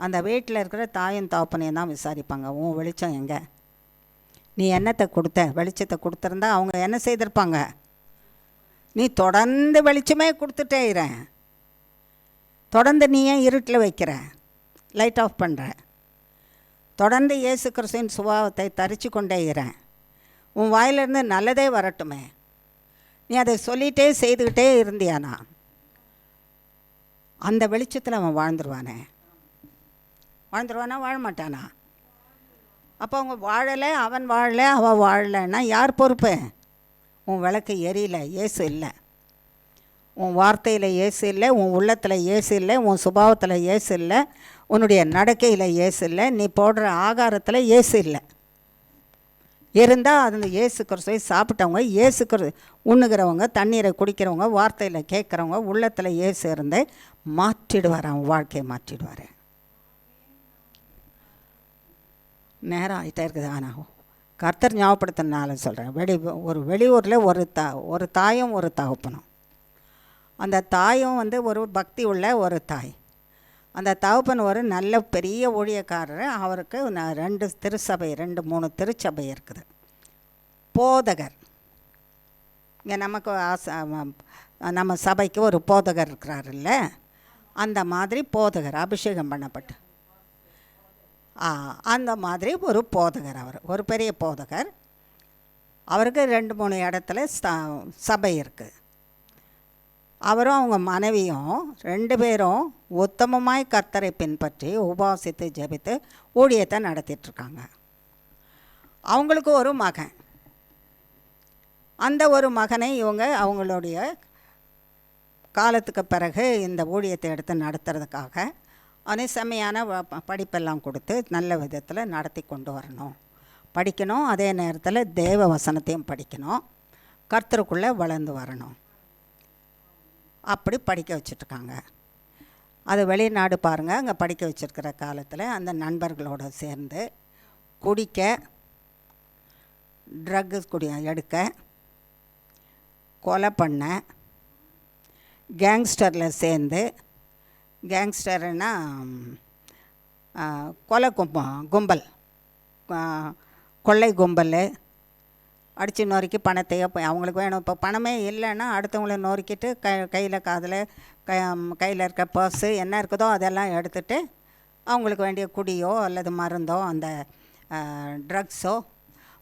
அந்த வீட்டில் இருக்கிற தாயும் தகப்பனையும் தான் விசாரிப்பாங்க. உன் வெளிச்சம் எங்கே? நீ என்னத்தை கொடுத்த? வெளிச்சத்தை கொடுத்துருந்தா அவங்க என்ன செய்திருப்பாங்க? நீ தொடர்ந்து வெளிச்சமே கொடுத்துட்டே இரு, தொடர்ந்து நீ ஏன் இருட்டில் வைக்கிற, லைட் ஆஃப் பண்ணுற, தொடர்ந்து இயேசு கிறிஸ்துவின் சுபாவத்தை தரித்து கொண்டே இரு, உன் வாயிலிருந்து நல்லதே வரட்டுமே. நீ அதை சொல்லிகிட்டே செய்துக்கிட்டே இருந்தியானா அந்த வெளிச்சத்தில் அவன் வாழ்ந்துருவானே? வாழ்ந்துருவானா? வாழ மாட்டானா? அப்போ அவங்க வாழலை, அவன் வாழலை, அவள் வாழலைன்னா யார் பொறுப்பு? உன் விளக்கு எரியல, இயேசு இல்லை. உன் வார்த்தையில் இயேசு இல்லை, உன் உள்ளத்தில் இயேசு இல்லை, உன் சுபாவத்தில் இயேசு இல்லை, உன்னுடைய நடக்கையில் இயேசு இல்லை, நீ போடுற ஆகாரத்தில் இயேசு இல்லை. இருந்தால் அந்த இயேசு கிறிஸ்துவை சாப்பிட்டவங்க, இயேசு கிறிஸ்து உண்ணுகிறவங்க, தண்ணீரை குடிக்கிறவங்க, வார்த்தையில் கேட்குறவங்க, உள்ளத்தில் இயேசு இருந்து மாற்றிடுவார், அவன் வாழ்க்கையை மாற்றிடுவார். நேரம் ஆகிட்டே இருக்குது. ஆனால் கர்த்தர் ஞாபகப்படுத்தினால சொல்கிறேன். ஒரு வெளியூரில் ஒரு தாயும் ஒரு தகப்பனும். அந்த தாயும் ஒரு பக்தி உள்ள ஒரு தாய். அந்த தகப்பன் ஒரு நல்ல பெரிய ஊழியக்காரர். அவருக்கு 2 திருச்சபை, 2-3 திருச்சபை இருக்குது. போதகர். இங்கே நமக்கு நம்ம சபைக்கு ஒரு போதகர் இருக்கிறாருல்ல, அந்த மாதிரி போதகர், அபிஷேகம் பண்ணப்பட்டு அந்த மாதிரி ஒரு போதகர். அவர் ஒரு பெரிய போதகர். அவருக்கு 2-3 இடத்துல சபை இருக்குது. அவரும் அவங்க மனைவியும் 2 பேரும் உத்தமமாய் கர்த்தரை பின்பற்றி உபவாசித்து ஜெபித்து ஊழியத்தை நடத்திட்டுருக்காங்க. அவங்களுக்கு ஒரு மகன். அந்த ஒரு மகனை இவங்க அவங்களுடைய காலத்துக்கு பிறகு இந்த ஊழியத்தை எடுத்து நடத்துறதுக்காக அனைசமையான படிப்பெல்லாம் கொடுத்து நல்ல விதத்தில் நடத்தி கொண்டு வரணும் படிக்கணும், அதே நேரத்தில் தேவ வசனத்தையும் படிக்கணும், கர்த்தருக்குள்ளே வளர்ந்து வரணும். அப்படி படிக்க வச்சுட்ருக்காங்க. அது வெளிநாடு பாருங்கள். அங்கே படிக்க வச்சுருக்கிற காலத்தில் அந்த நண்பர்களோடு சேர்ந்து குடிக்க, ட்ரக்கு எடுக்க, கொலை பண்ண, கேங்ஸ்டரில் சேர்ந்து, கேங்ஸ்டர்னா கொலை கும்பல், கொள்ளை கும்பல், அடித்து நொறுக்கி பணத்தையோ அவங்களுக்கு வேணும். இப்போ பணமே இல்லைன்னா அடுத்தவங்கள நொறுக்கிட்டு கையில் காதில் கையில் இருக்க பர்ஸு என்ன இருக்குதோ அதெல்லாம் எடுத்துகிட்டு அவங்களுக்கு வேண்டிய குடியோ அல்லது மருந்தோ அந்த ட்ரக்ஸோ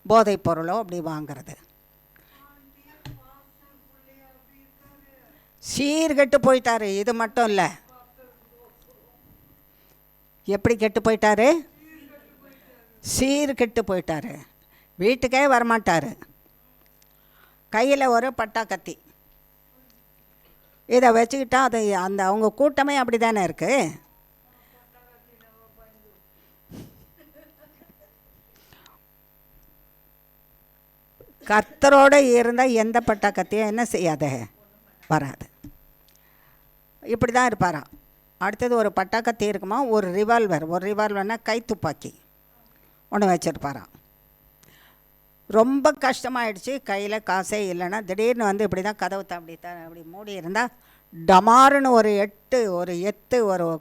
போதைப் பொருளோ அப்படி வாங்கிறது. சீர்கெட்டு போயிட்டாரு. இது மட்டும் இல்லை, எப்படி கெட்டு போயிட்டாரு? சீர்கெட்டு போயிட்டாரு. வீட்டுக்கே வரமாட்டார். கையில் ஒரு பட்டா கத்தி இதை வச்சுக்கிட்டா அது அந்த அவங்க கூட்டமே அப்படி தானே இருக்குது. கர்த்தரோடு இருந்தால் எந்த பட்டா கத்தியும் என்ன செய்யாத வராது. இப்படி தான் இருப்பாராம். அடுத்தது ஒரு பட்டா கத்தி இருக்குமா, ஒரு ரிவால்வர்னால் கை துப்பாக்கி ஒன்று வச்சுருப்பாராம். ரொம்ப கஷ்டமாயிடுச்சு, கையில் காசே இல்லைன்னா திடீர்னு வந்து இப்படி தான் கதவு அப்படி மூடி இருந்தால் டமாருன்னு ஒரு எத்து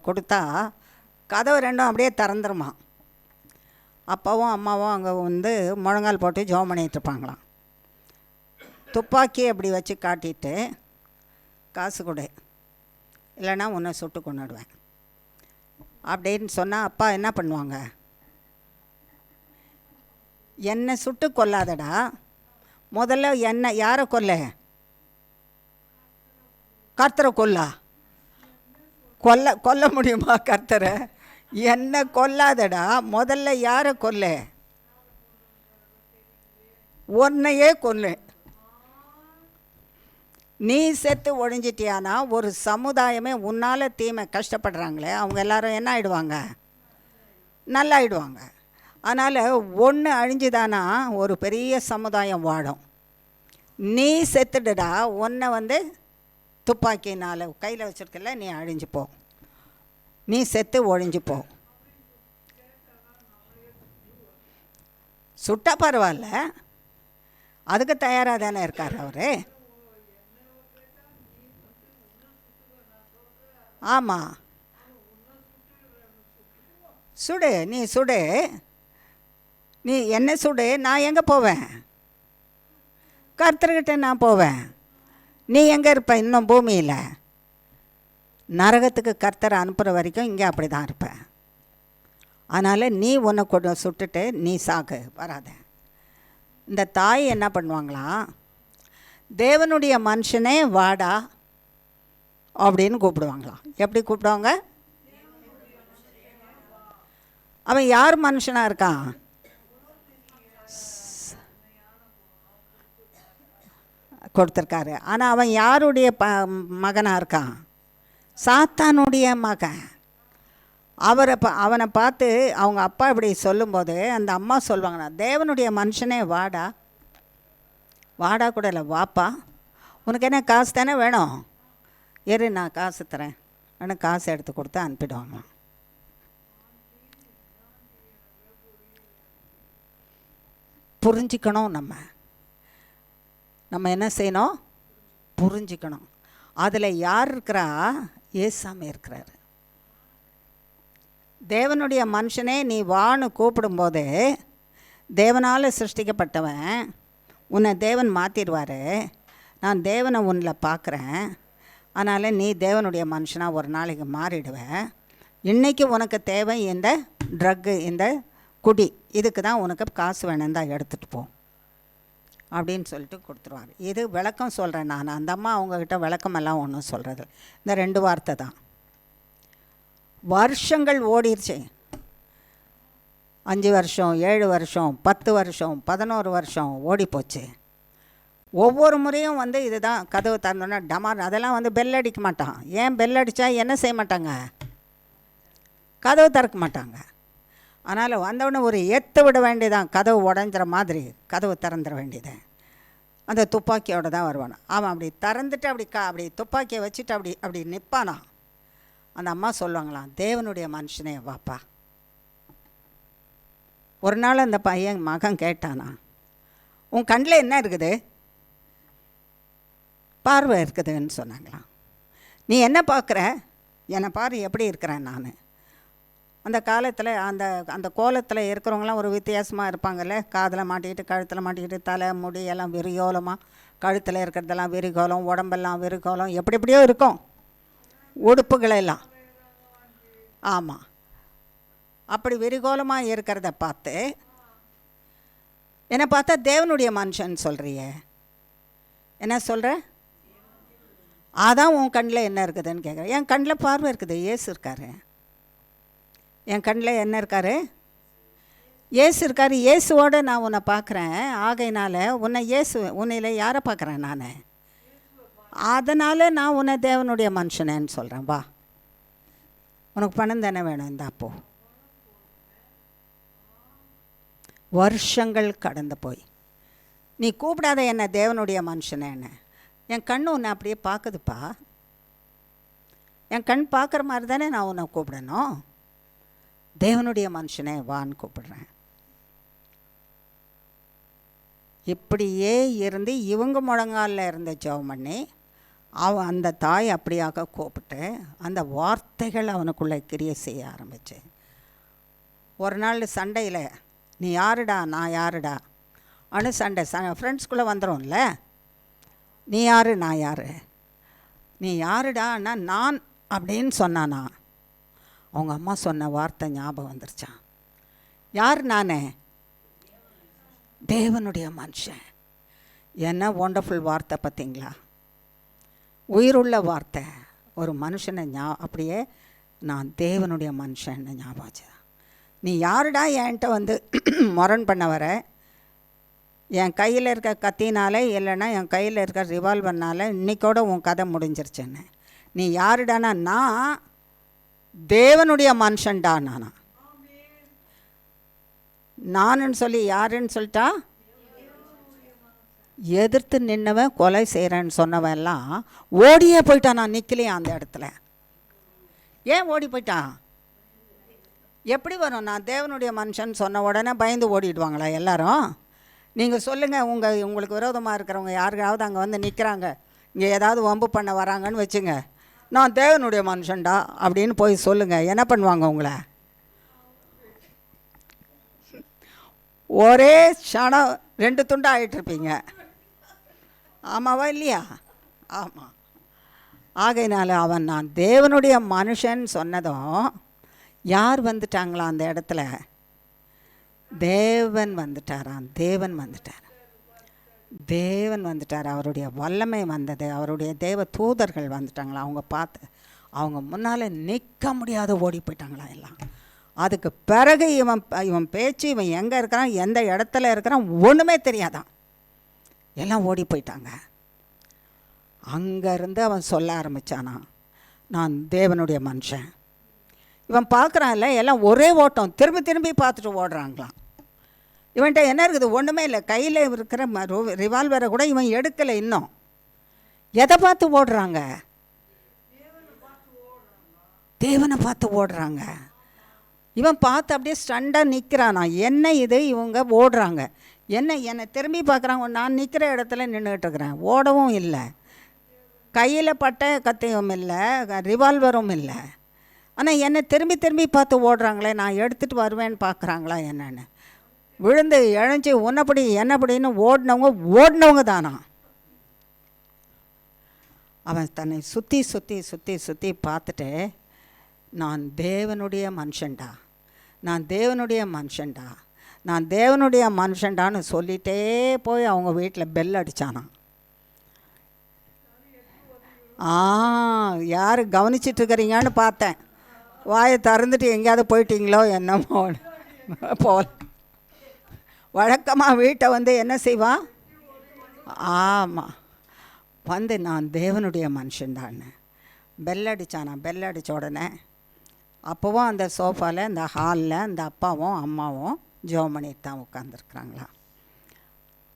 கொடுத்தா கதவு ரெண்டும் அப்படியே திறந்துருமா. அப்பாவும் அம்மாவும் அங்கே வந்து முழங்கால் போட்டு ஜெபம் பண்ணிகிட்டு இருப்பாங்களாம். துப்பாக்கி அப்படி வச்சு காட்டிட்டு, காசு கொடு இல்லைன்னா உன்னை சுட்டு கொண்டுடுவேன் அப்படின்னு சொன்னால் அப்பா என்ன பண்ணுவாங்க? என்னை சுட்டு கொல்லாதடா, முதல்ல என்ன யாரை கொல்ல? கர்த்தரை கொல்ல முடியுமா கர்த்தரை? என்னை கொல்லாதடா, முதல்ல யாரை கொல்ல? உன்னையே கொல்லு. நீ செத்து ஒழிஞ்சிட்டியானா ஒரு சமுதாயமே உன்னால் தீமை கஷ்டப்படுறாங்களே அவங்க எல்லாரும் என்ன ஆகிடுவாங்க? நல்லாயிடுவாங்க. அதனால் ஒன்று அழிஞ்சுதானா ஒரு பெரிய சமுதாயம் வாடும். நீ செத்துடுடா, ஒன்றை வந்து துப்பாக்கினால் கையில் வச்சுருக்கல, நீ அழிஞ்சுப்போ, நீ செத்து ஒழிஞ்சுப்போ. சுட்டா பரவாயில்ல, அதுக்கு தயாராக தானே இருக்கார் அவர். ஆமாம், சுடு, நீ சுடு, நீ என்ன சுடு, நான் எங்கே போவேன்? கர்த்தர்கிட்ட நான் போவேன். நீ எங்கே இருப்ப? இன்னும் பூமியில். நரகத்துக்கு கர்த்தரை அனுப்புகிற வரைக்கும் இங்கே அப்படி தான் இருப்பேன். அதனால் நீ உன்னை கொண்டு சுட்டுட்டு நீ சாக்கு வராத. இந்த தாய் என்ன பண்ணுவாங்களாம், தேவனுடைய மனுஷனே வாடா அப்படின்னு கூப்பிடுவாங்களாம். எப்படி கூப்பிடுவாங்க? அவன் யார் மனுஷனாக இருக்கான்? கொடுத்துருக்காரு. ஆனால் அவன் யாருடைய மகனாக இருக்கான்? சாத்தானுடைய மகன். அவனை பார்த்து அவங்க அப்பா இப்படி சொல்லும்போது அந்த அம்மா சொல்லுவாங்கண்ணா, தேவனுடைய மனுஷனே வாடா, வாடா கூட இல்லை, வாப்பா, உனக்கு என்ன காசு தானே வேணும், ஏறு நான் காசு தரேன் ஆனால் காசு எடுத்து கொடுத்து அனுப்பிடுவாங்க. புரிஞ்சிக்கணும். நம்ம என்ன செய்யணும்? புரிஞ்சிக்கணும். அதில் யார் இருக்கிறா? ஏசாமி இருக்கிறார். தேவனுடைய மனுஷனே நீ வான்னு கூப்பிடும்போது தேவனால் சிருஷ்டிக்கப்பட்டவன் உன்னை தேவன் மாற்றிடுவார். நான் தேவனை உன்னில் பார்க்குறேன், அதனால் நீ தேவனுடைய மனுஷனாக ஒரு நாளைக்கு மாறிடுவேன். இன்றைக்கி உனக்கு தேவை இந்த ட்ரக்கு, இந்த குடி, இதுக்கு தான் உனக்கு காசு வேணும் தான் எடுத்துகிட்டு போ அப்படின்னு சொல்லிட்டு கொடுத்துருவார். இது விளக்கம் சொல்கிறேன் நான். அந்த அம்மா அவங்கக்கிட்ட விளக்கமெல்லாம் ஒன்றும் சொல்கிறது. இந்த 2 வார்த்தை தான். வருஷங்கள் ஓடிடுச்சு. 5 வருஷம், 7 வருஷம், 10 வருஷம், 11 வருஷம் ஓடி போச்சு. ஒவ்வொரு முறையும் வந்து இதுதான் கதவு திறந்தோன்னா டமார், அதெல்லாம் வந்து பெல் அடிக்க மாட்டான். ஏன் பெல் அடித்தா என்ன செய்ய மாட்டாங்க? கதவு திறக்க மாட்டாங்க. அதனால் வந்தவுடனே ஒரு எத்து விட வேண்டியதான், கதவு உடஞ்சிற மாதிரி கதவு திறந்துட வேண்டியது. அந்த துப்பாக்கியோடு தான் வருவானா. அவன் அப்படி திறந்துட்டு அப்படி துப்பாக்கியை வச்சுட்டு அப்படி நிற்பானா. அந்த அம்மா சொல்லுவாங்களாம், தேவனுடைய மனுஷனே வாப்பா. ஒரு நாள் அந்த மகன் கேட்டானா, உன் கண்ணில் என்ன இருக்குது? பார்வை இருக்குதுன்னு சொன்னாங்களாம். நீ என்ன பார்க்குற? என்னை பாரு எப்படி இருக்கிறேன் நான். அந்த காலத்தில் அந்த கோலத்தில் இருக்கிறவங்களாம் ஒரு வித்தியாசமாக இருப்பாங்கல்ல. காதில் மாட்டிக்கிட்டு, கழுத்தில் மாட்டிக்கிட்டு, தலை முடி எல்லாம் விரிகோலமாக, கழுத்தில் இருக்கிறதெல்லாம் விரிகோலம், உடம்பெல்லாம் விரிகோலம், எப்படியோ இருக்கும் உடுப்புகளெல்லாம். ஆமாம், அப்படி விரிகோலமாக இருக்கிறத பார்த்து என்னை பார்த்தா தேவனுடைய மனுஷன் சொல்கிறியே, என்ன சொல்கிற? அதான் உன் கண்ணில் என்ன இருக்குதுன்னு கேட்குறேன். என் கண்ணில் பார்வை இருக்குது, இயேசு இருக்காரு. என் கண்ணில் என்ன இருக்காரு? இயேசு இருக்காரு. இயேசுவோடு நான் உன்னை பார்க்குறேன். ஆகையினால உன்னையில் யாரை பார்க்குறேன் நான்? அதனால் நான் உன்னை தேவனுடைய மனுஷனேன்னு சொல்கிறேன். வா, உனக்கு பணம் தானே வேணும், இந்த அப்போ. வருஷங்கள் கடந்து போய் நீ கூப்பிடாத என்ன தேவனுடைய மனுஷனேன்னு, என் கண் உன்னை அப்படியே பார்க்குதுப்பா. என் கண் பார்க்குற மாதிரி தானே நான் உன்னை கூப்பிடணும். தேவனுடைய மனுஷனே வான்னு கூப்பிடுறேன். இப்படியே இருந்து இவங்க முழங்காலில் இருந்த ஜெபம் பண்ணி அந்த தாய் அப்படியாக கூப்பிட்டு அந்த வார்த்தைகள் அவனுக்குள்ளே கிரியை செய்ய ஆரம்பிச்சு. ஒரு நாள் சண்டையில், நீ யாருடா நான் யாருடா அனு சண்டை ஃப்ரெண்ட்ஸ்குள்ளே வந்துடும்ல. நீ யார் நான் யார், நீ யாருடா அண்ணா நான் அப்படின்னு சொன்னானா. அவங்க அம்மா சொன்ன வார்த்தை ஞாபகம் வந்துருச்சான். யார் நானே? தேவனுடைய மனுஷன். என்ன ஒண்டர்ஃபுல் வார்த்தை பார்த்தீங்களா? உயிருள்ள வார்த்தை. ஒரு மனுஷனை அப்படியே நான் தேவனுடைய மனுஷன்னு ஞாபகம் வச்சுதான். நீ யாருடா என்கிட்ட வந்து முரண் பண்ண வர? என் கையில் இருக்க கத்தினாலே இல்லைன்னா என் கையில் இருக்க ரிவால்வர்னால இன்றைக்கோட உன் கதை முடிஞ்சிருச்சுன்னு. நீ யாருடானா, நான் தேவனுடைய மனுஷன்டா. நானுன்னு சொல்லி யாருன்னு சொல்லிட்டா, எதிர்த்து நின்னவன் கொலை செய்கிறேன்னு சொன்னவன் எல்லாம் ஓடியே போயிட்டான். நான் நிற்கலையே அந்த இடத்துல. ஏன் ஓடி போயிட்டான்? எப்படி வரும்? நான் தேவனுடைய மனுஷன் சொன்ன உடனே பயந்து ஓடிடுவாங்களா எல்லாரும்? நீங்கள் சொல்லுங்கள், உங்களுக்கு விரோதமாக இருக்கிறவங்க யாருக்காவது அங்கே வந்து நிற்கிறாங்க, இங்கே ஏதாவது வம்பு பண்ண வராங்கன்னு வச்சுங்க, நான் தேவனுடைய மனுஷன்டா அப்படின்னு போய் சொல்லுங்கள். என்ன பண்ணுவாங்க உங்களை? ஒரே க்ஷணம் 2 துண்டாக ஆகிட்டுருப்பீங்க. ஆமாவா இல்லையா? ஆமாம். ஆகையினால அவன் நான் தேவனுடைய மனுஷன் சொன்னதும் யார் வந்துட்டாங்களா அந்த இடத்துல? தேவன் வந்துட்டாராம். தேவன் வந்துட்டார். அவருடைய வல்லமை வந்தது. அவருடைய தேவ தூதர்கள் வந்துட்டாங்களா. அவங்க பார்த்து அவங்க முன்னால் நிற்க முடியாத ஓடி போயிட்டாங்களா எல்லாம். அதுக்கு பிறகு இவன் பேச்சு, இவன் எங்கே இருக்கிறான், எந்த இடத்துல இருக்கிறான் ஒன்றுமே தெரியாதான். எல்லாம் ஓடி போயிட்டாங்க. அங்கேருந்து அவன் சொல்ல ஆரம்பித்தானா, நான் தேவனுடைய மனுஷன். இவன் பார்க்குறான்ல, எல்லாம் ஒரே ஓட்டம், திரும்பி பார்த்துட்டு ஓடுறாங்களாம். இவன்கிட்ட என்ன இருக்குது? ஒன்றுமே இல்லை. கையில் இருக்கிற ரிவால்வரை கூட இவன் எடுக்கலை இன்னும். எதை பார்த்து ஓடுறாங்க? தேவனை பார்த்து ஓடுறாங்க. இவன் பார்த்து அப்படியே ஸ்டண்டாக நிற்கிறானா. என்ன இது? இவங்க ஓடுறாங்க. என்னை திரும்பி பார்க்குறாங்க. நான் நிற்கிற இடத்துல நின்றுட்டு இருக்கிறேன். ஓடவும் இல்லை, கையில் பட்ட கத்தியும் இல்லை, ரிவால்வரும் இல்லை. ஆனால் என்னை திரும்பி பார்த்து ஓடுறாங்களே, நான் எடுத்துகிட்டு வருவேன்னு பார்க்குறாங்களா என்னன்னு. விழுந்து இழைஞ்சி உன்னப்படி என்னப்படின்னு ஓடினவங்க தானா. அவன் தன்னை சுற்றி பார்த்துட்டு, நான் தேவனுடைய மனுஷன்டான்னு சொல்லிகிட்டே போய் அவங்க வீட்டில் பெல் அடித்தானான். யார் கவனிச்சிட்ருக்கிறீங்கன்னு பார்த்தேன். வாயை திறந்துட்டு எங்கேயாவது போயிட்டீங்களோ என்னமோ போல். வழக்கமாக வீட்டை வந்து என்ன செய்வான்? ஆமாம், வந்து நான் தேவனுடைய மனுஷன்தான்னு பெல் அடித்தானா. பெல் அடித்த உடனே அப்போவும் அந்த சோஃபாவில் இந்த ஹாலில் அந்த அப்பாவும் அம்மாவும் ஜெபம் பண்ணிட்டு தான் உட்காந்துருக்குறாங்களா.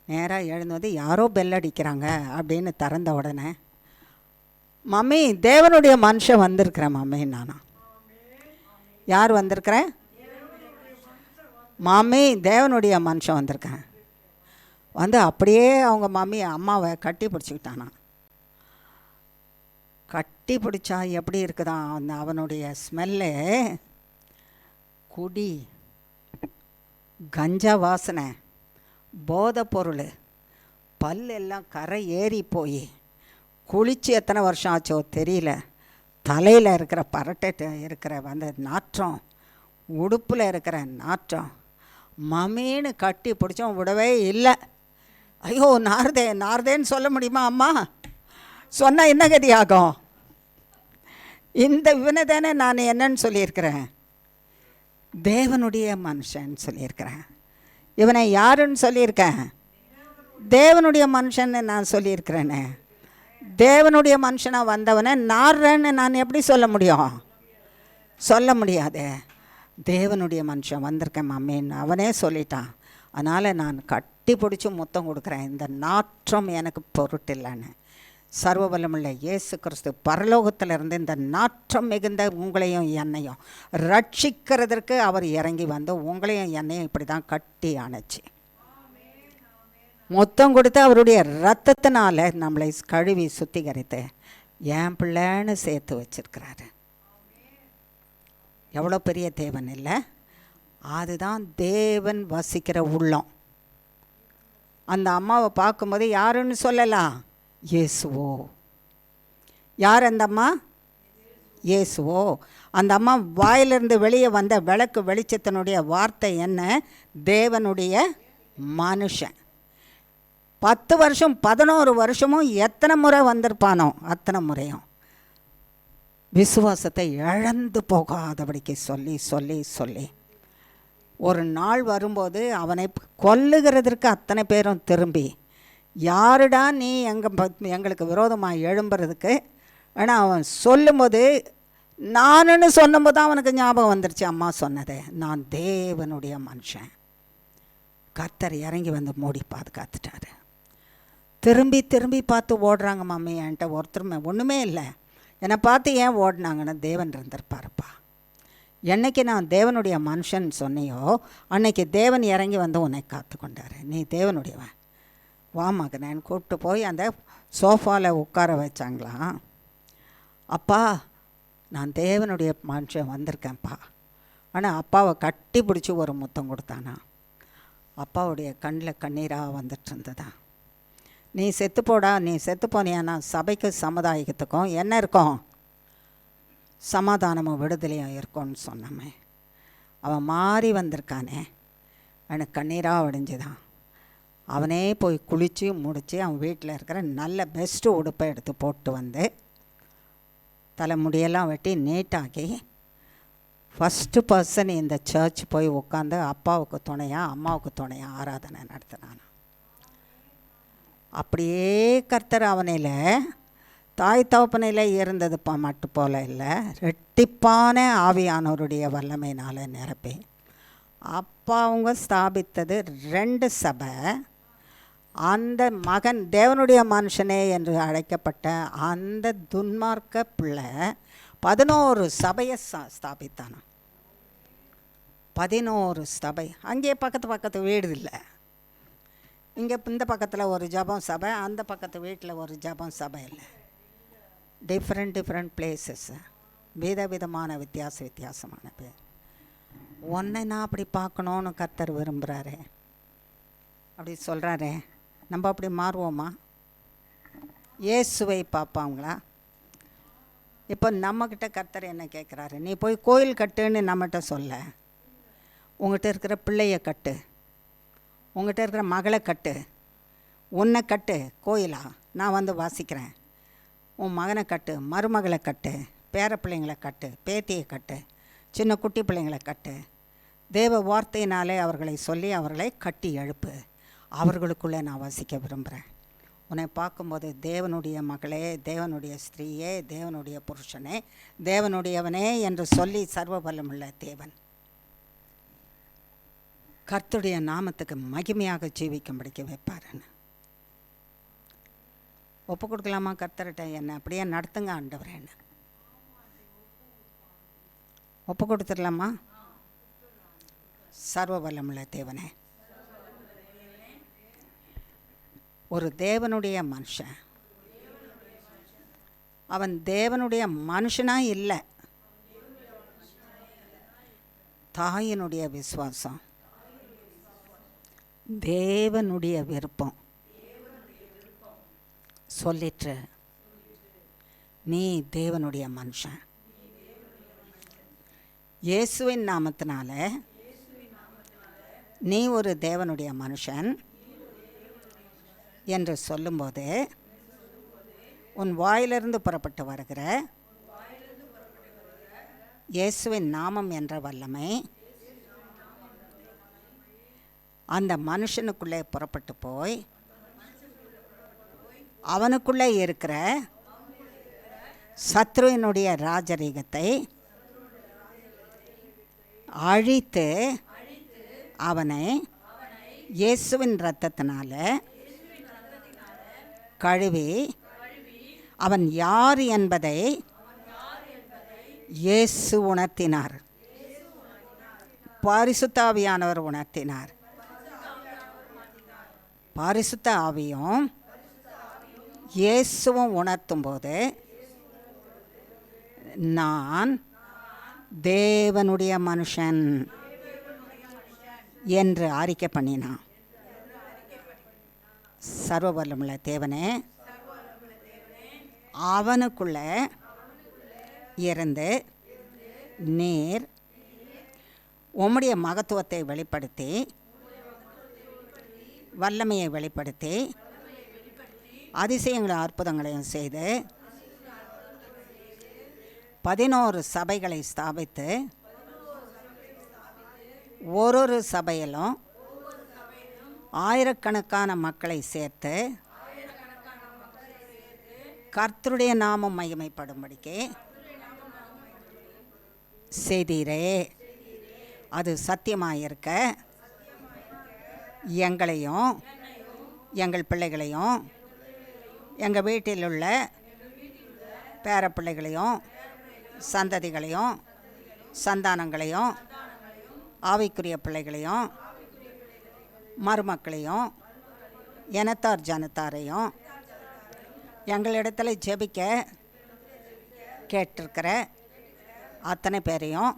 நேராக எழுந்து யாரோ பெல் அடிக்கிறாங்க அப்படின்னு திறந்த உடனே, மம்மி தேவனுடைய மனுஷன் வந்திருக்கிறேன் மம்மி. நானா? யார் வந்திருக்கிறேன்? மம்மி தேவனுடைய மனுஷன் வந்திருக்கேன். வந்து அப்படியே அவங்க மம்மி அம்மாவை கட்டி பிடிச்சிக்கிட்டானா. கட்டி பிடிச்சா எப்படி இருக்குதான் அந்த அவனுடைய ஸ்மெல்லு, குடி, கஞ்சா வாசனை, போதை பொருள், பல்லெல்லாம் கரை ஏறி போய் குளித்து எத்தனை வருஷம் ஆச்சோ தெரியல. தலையில் இருக்கிற பரட்டை இருக்கிற அந்த நாற்றம், உடுப்பில் இருக்கிற நாற்றம், மம்மின்னு கட்டி பிடிச்சோம் விடவே இல்லை. ஐயோ நார்தே நார்தேன்னு சொல்ல முடியுமா அம்மா? சொன்னால் என்ன கதி ஆகும்? இந்த இவனை தானே நான் என்னன்னு சொல்லியிருக்கிறேன், தேவனுடைய மனுஷன் சொல்லியிருக்கிறேன். இவனை யாருன்னு சொல்லியிருக்கேன்? தேவனுடைய மனுஷன்னு நான் சொல்லியிருக்கிறேனே. தேவனுடைய மனுஷனாக வந்தவனை நார்றேன்னு நான் எப்படி சொல்ல முடியும்? சொல்ல முடியாது. தேவனுடைய மனுஷன் வந்திருக்கேன் மம்மின்னு அவனே சொல்லிட்டான். அதனால் நான் கட்டி பிடிச்சி முத்தம் கொடுக்குறேன், இந்த நாற்றம் எனக்கு பொருட்டில்லைன்னு. சர்வபலமுள்ள இயேசு கிறிஸ்து பரலோகத்திலிருந்து இந்த நாற்றம் மிகுந்த உங்களையும் என்னையும் ரட்சிக்கிறதற்கு அவர் இறங்கி வந்து உங்களையும் என்னையும் இப்படி தான் கட்டி அணைச்சி மொத்தம் கொடுத்து அவருடைய இரத்தத்தினால நம்மளை கழுவி சுத்திகரித்து என் பிள்ளைன்னு சேர்த்து வச்சிருக்கிறாரு. எவ்வளோ பெரிய தேவன் இல்லை? அதுதான் தேவன் வசிக்கிற உள்ளம். அந்த அம்மாவை பார்க்கும்போது யாருன்னு சொல்லலாம்? இயேசுவோ. யார் அந்த அம்மா? இயேசுவோ. அந்த அம்மா வாயிலிருந்து வெளியே வந்த விளக்கு வெளிச்சத்தினுடைய வார்த்தை என்ன? தேவனுடைய மனுஷன். 10 வருஷம் 11 வருஷமும் எத்தனை முறை வந்திருப்பானோ அத்தனை முறையும் விசுவாசத்தை இழந்து போகாதபடிக்கு சொல்லி சொல்லி சொல்லி ஒரு நாள் வரும்போது அவனை கொல்லுகிறதற்கு அத்தனை பேரும் திரும்பி, யாருடா நீ எங்களுக்கு விரோதமாக எழும்புறதுக்கு? ஆனால் அவன் சொல்லும்போது நானுன்னு சொன்னபோது தான் அவனுக்கு ஞாபகம் வந்துருச்சு அம்மா சொன்னது, நான் தேவனுடைய மனுஷன். கர்த்தர் இறங்கி வந்து மூடி பாதுகாத்துட்டாரு. திரும்பி திரும்பி பார்த்து ஓடுறாங்க மம்மி. என்கிட்ட ஒருத்தருமே ஒன்றுமே இல்லை, என்னை பார்த்து ஏன் ஓடினாங்கன்னு தேவன் இருந்திருப்பாருப்பா. என்னைக்கு நான் தேவனுடைய மனுஷன் சொன்னியோ அன்னைக்கு தேவன் இறங்கி வந்து உன்னை காத்து கொண்டார். நீ தேவனுடையவன், வா மகனேன்னு கூப்பிட்டு போய் அந்த சோஃபாவில் உட்கார வச்சாங்களாம். அப்பா நான் தேவனுடைய மனுஷன் வந்திருக்கேன்ப்பா. ஆனால் அப்பாவை கட்டி பிடிச்சி ஒரு முத்தம் கொடுத்தானா. அப்பாவுடைய கண்ணில் கண்ணீராக வந்துட்டு இருந்ததா. நீ செத்து போடா, நீ செத்து போனியானா சபைக்கு சமுதாயத்துக்கும் என்ன இருக்கும்? சமாதானமும் விடுதலையும் இருக்கும்னு சொன்னமே. அவன் மாறி வந்திருக்கானே, எனக்கு கண்ணீராக வடிஞ்சுதான். அவனே போய் குளித்து முடித்து அவன் வீட்டில் இருக்கிற நல்ல பெஸ்ட்டு உடுப்பை எடுத்து போட்டு வந்து தலைமுடியெல்லாம் வெட்டி நீட்டாக்கி ஃபஸ்ட்டு பர்சன் இந்த சர்ச் போய் உட்காந்து அப்பாவுக்கு துணையாக அம்மாவுக்கு துணையாக ஆராதனை நடத்தினான். அப்படியே கர்த்தர் அவனில் தாய் தகப்பனையில் இருந்தது மட்டும் போல இல்லை, ரெட்டிப்பான ஆவியானவருடைய வல்லமையினால் நிரப்பி அப்பா அவங்க ஸ்தாபித்தது 2 சபை. அந்த மகன் தேவனுடைய மனுஷனே என்று அழைக்கப்பட்ட அந்த துன்மார்க்க பிள்ளை 11 சபையை ஸ்தாபித்தானா. 11 சபை. அங்கே பக்கத்து வீடு இல்லை. இங்கே இந்த பக்கத்தில் ஒரு ஜபம் சபை, அந்த பக்கத்து வீட்டில் ஒரு ஜபம் சபை இல்லை. டிஃப்ரெண்ட் பிளேசஸ், விதவிதமான வித்தியாசமான பேர். ஒன்றை நான் அப்படி பார்க்கணுன்னு கர்த்தர் விரும்புகிறாரு. அப்படி சொல்கிறாரே, நம்ம அப்படி மாறுவோமா? இயேசுவை பார்ப்பாங்களா? இப்போ நம்மக்கிட்ட கர்த்தர் என்ன கேட்குறாரு? நீ போய் கோயில் கட்டுன்னு நம்மகிட்ட சொல்ல. உங்கள்கிட்ட இருக்கிற பிள்ளைய கட்டு, உங்கள்கிட்ட இருக்கிற மகளை கட்டு, உன்னை கட்டு. கோயிலா? நான் வந்து வாசிக்கிறேன். உன் மகனை கட்டு, மருமகளை கட்டு, பேர பிள்ளைங்களை கட்டு, பேத்தியை கட்டு, சின்ன குட்டி பிள்ளைங்களை கட்டு. தேவ வார்த்தையினாலே அவர்களை சொல்லி அவர்களை கட்டி எழுப்பு. அவர்களுக்குள்ளே நான் வசிக்க விரும்புகிறேன். உன்னை பார்க்கும்போது தேவனுடைய மகளே, தேவனுடைய ஸ்திரீயே, தேவனுடைய புருஷனே, தேவனுடையவனே என்று சொல்லி சர்வ வல்லமுள்ள தேவன் கர்த்தருடைய நாமத்துக்கு மகிமையாக ஜீவிக்கும்படிக்க வைப்பாருன்னு ஒப்பு கொடுக்கலாமா? கர்த்தர்கிட்ட என்னை அப்படியே நடத்துங்க ஆண்டவரே, என்ன ஒப்பு கொடுத்துடலாமா? சர்வ வல்லமுள்ள தேவனே, ஒரு தேவனுடைய மனுஷன், அவன் தேவனுடைய மனுஷனாக இல்லை, தாயினுடைய விசுவாசம், தேவனுடைய விருப்பம் சொல்லிட்டு நீ தேவனுடைய மனுஷன். இயேசுவின் நாமத்தினால நீ ஒரு தேவனுடைய மனுஷன் என்று சொல்லும்போது உன் வாயிலிருந்து புறப்பட்டு வருகிற இயேசுவின் நாமம் என்ற வல்லமை அந்த மனுஷனுக்குள்ளே புறப்பட்டு போய் அவனுக்குள்ளே இருக்கிற சத்ருவினுடைய ராஜரீகத்தை அழித்து அவனை இயேசுவின் இரத்தத்தினால கழுவி அவன் யார் என்பதை இயேசு உணர்த்தினார், பரிசுத்த ஆவியானவர் உணர்த்தினார். பரிசுத்த ஆவியும் இயேசுவும் உணர்த்தும் போது நான் தேவனுடைய மனுஷன் என்று அறிக்கை பண்ணினான். சர்வ வல்லமுள்ள தேவனே, அவனுக்குள்ள இருந்து நீர் உம்முடைய மகத்துவத்தை வெளிப்படுத்தி வல்லமையை வெளிப்படுத்தி அதிசயங்களும் அற்புதங்களையும் செய்து 11 சபைகளை ஸ்தாபித்து ஒரு சபையிலும் ஆயிரக்கணக்கான மக்களை சேர்த்து கர்த்தருடைய நாமம் மகிமைப்படும்படிக்கு செய்தீரே. அது சத்தியமாயிருக்க எங்களையும் எங்கள் பிள்ளைகளையும் எங்கள் வீட்டில் உள்ள பேரப்பிள்ளைகளையும் சந்ததிகளையும் சந்தானங்களையும் ஆவிக்குரிய பிள்ளைகளையும் மருமக்களையும் இனத்தார் ஜனத்தாரையும் எங்களிடத்தில் ஜெபிக்க கேட்டிருக்கிற அத்தனை பேரையும்,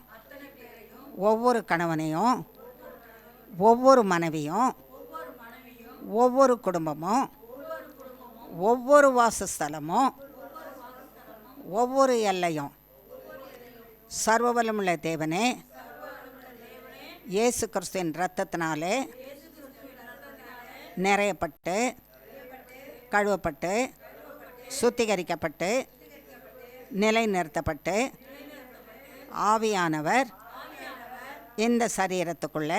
ஒவ்வொரு கணவனையும் ஒவ்வொரு மனைவியும் ஒவ்வொரு குடும்பமும் ஒவ்வொரு வாசஸ்தலமும் ஒவ்வொரு எல்லையும் சர்வ வல்லமுள்ள தேவனே, இயேசு கிறிஸ்துவின் இரத்தத்தினாலே நிறையப்பட்டு கழுவப்பட்டு சுத்திகரிக்கப்பட்டு நிலைநிறுத்தப்பட்டு ஆவியானவர் இந்த சரீரத்துக்குள்ள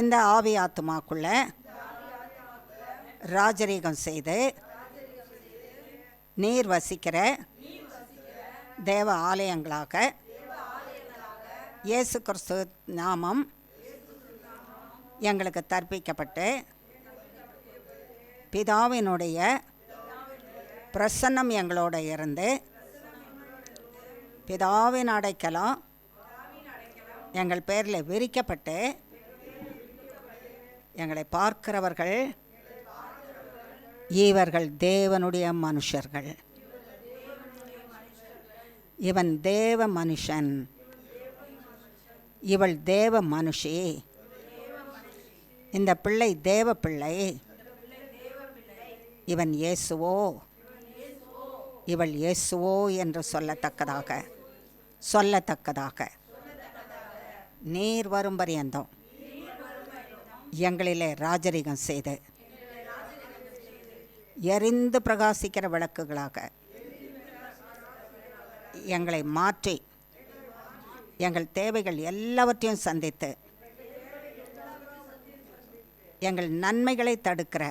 இந்த ஆவி ஆத்மாக்குள்ள ராஜரீகம் செய்து நீர் வசிக்கிற தேவ ஆலயங்களாக இயேசு கிறிஸ்து நாமம் எங்களுக்கு தர்ப்பிக்கப்பட்டு பிதாவினுடைய பிரசன்னம் எங்களோட இருந்து பிதாவின் அடைக்கலம் எங்கள் பேரில் விரிக்கப்பட்டு எங்களை பார்க்கிறவர்கள் இவர்கள் தேவனுடைய மனுஷர்கள், இவன் தேவ மனுஷன், இவள் தேவ மனுஷி, இந்த பிள்ளை தேவ பிள்ளை, இவன் இயேசுவோ இவள் இயேசுவோ என்று சொல்லத்தக்கதாக நீர் வரும் பரியந்தம் எங்களிலே ராஜரீகம் செய்து எரிந்து பிரகாசிக்கிற விளக்குகளாக எங்களை மாற்றி எங்கள் தேவைகள் எல்லாவற்றையும் சந்தித்து எங்கள் நன்மைகளை தடுக்கிற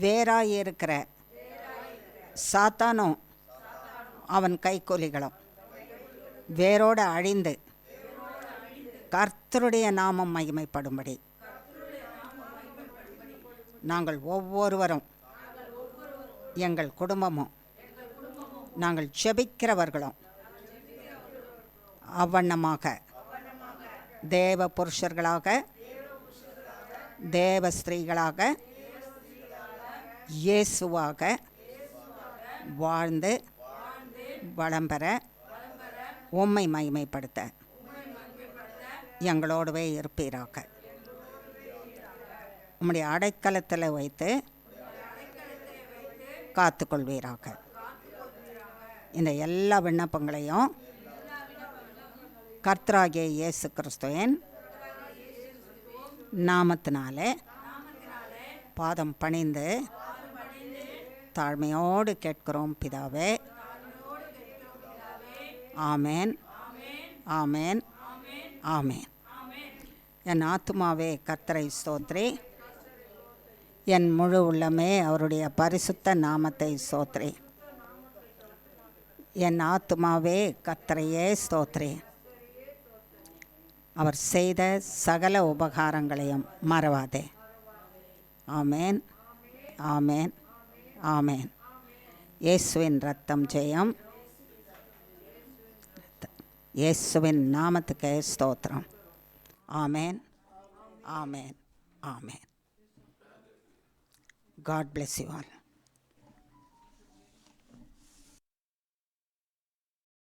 வேராயிருக்கிற சாத்தானும் அவன் கைக்கூலிகளும் வேரோடு அழிந்து கர்த்தருடைய நாமம் மகிமைப்படும்படி நாங்கள் ஒவ்வொருவரும் எங்கள் குடும்பமும் நாங்கள் ஜெபிக்கிறவர்களும் அவ்வண்ணமாக தேவ புருஷர்களாக தேவ ஸ்திரீகளாக இயேசுவாக வாழ்ந்து வளம் பெற உம்மை மகிமைப்படுத்த எங்களோடவே இருப்பீராக. உம்முடைய அடைக்கலத்தில் வைத்து காத்துக்கொள்வீராக. இந்த எல்லா விண்ணப்பங்களையும் கர்த்தராகிய இயேசு கிறிஸ்துவின் நாமத்தினாலே பாதம் பணிந்து தாழ்மையோடு கேட்கிறோம் பிதாவே. ஆமேன், ஆமேன், ஆமேன். என் ஆத்துமாவே கர்த்தரை ஸ்தோத்திரி, என் முழு உள்ளமே அவருடைய பரிசுத்த நாமத்தை ஸ்தோத்திரி. என் ஆத்துமாவே கர்த்தரையே ஸ்தோத்திரி, அவர் செய்த சகல உபகாரங்களையும் மறவாதே. ஆமேன், ஆமேன், ஆமேன். இயேசுவின் ரத்தம் ஜெயம். இயேசுவின் நாமத்துக்கு ஸ்தோத்திரம். ஆமேன், ஆமேன், ஆமேன். God bless you all.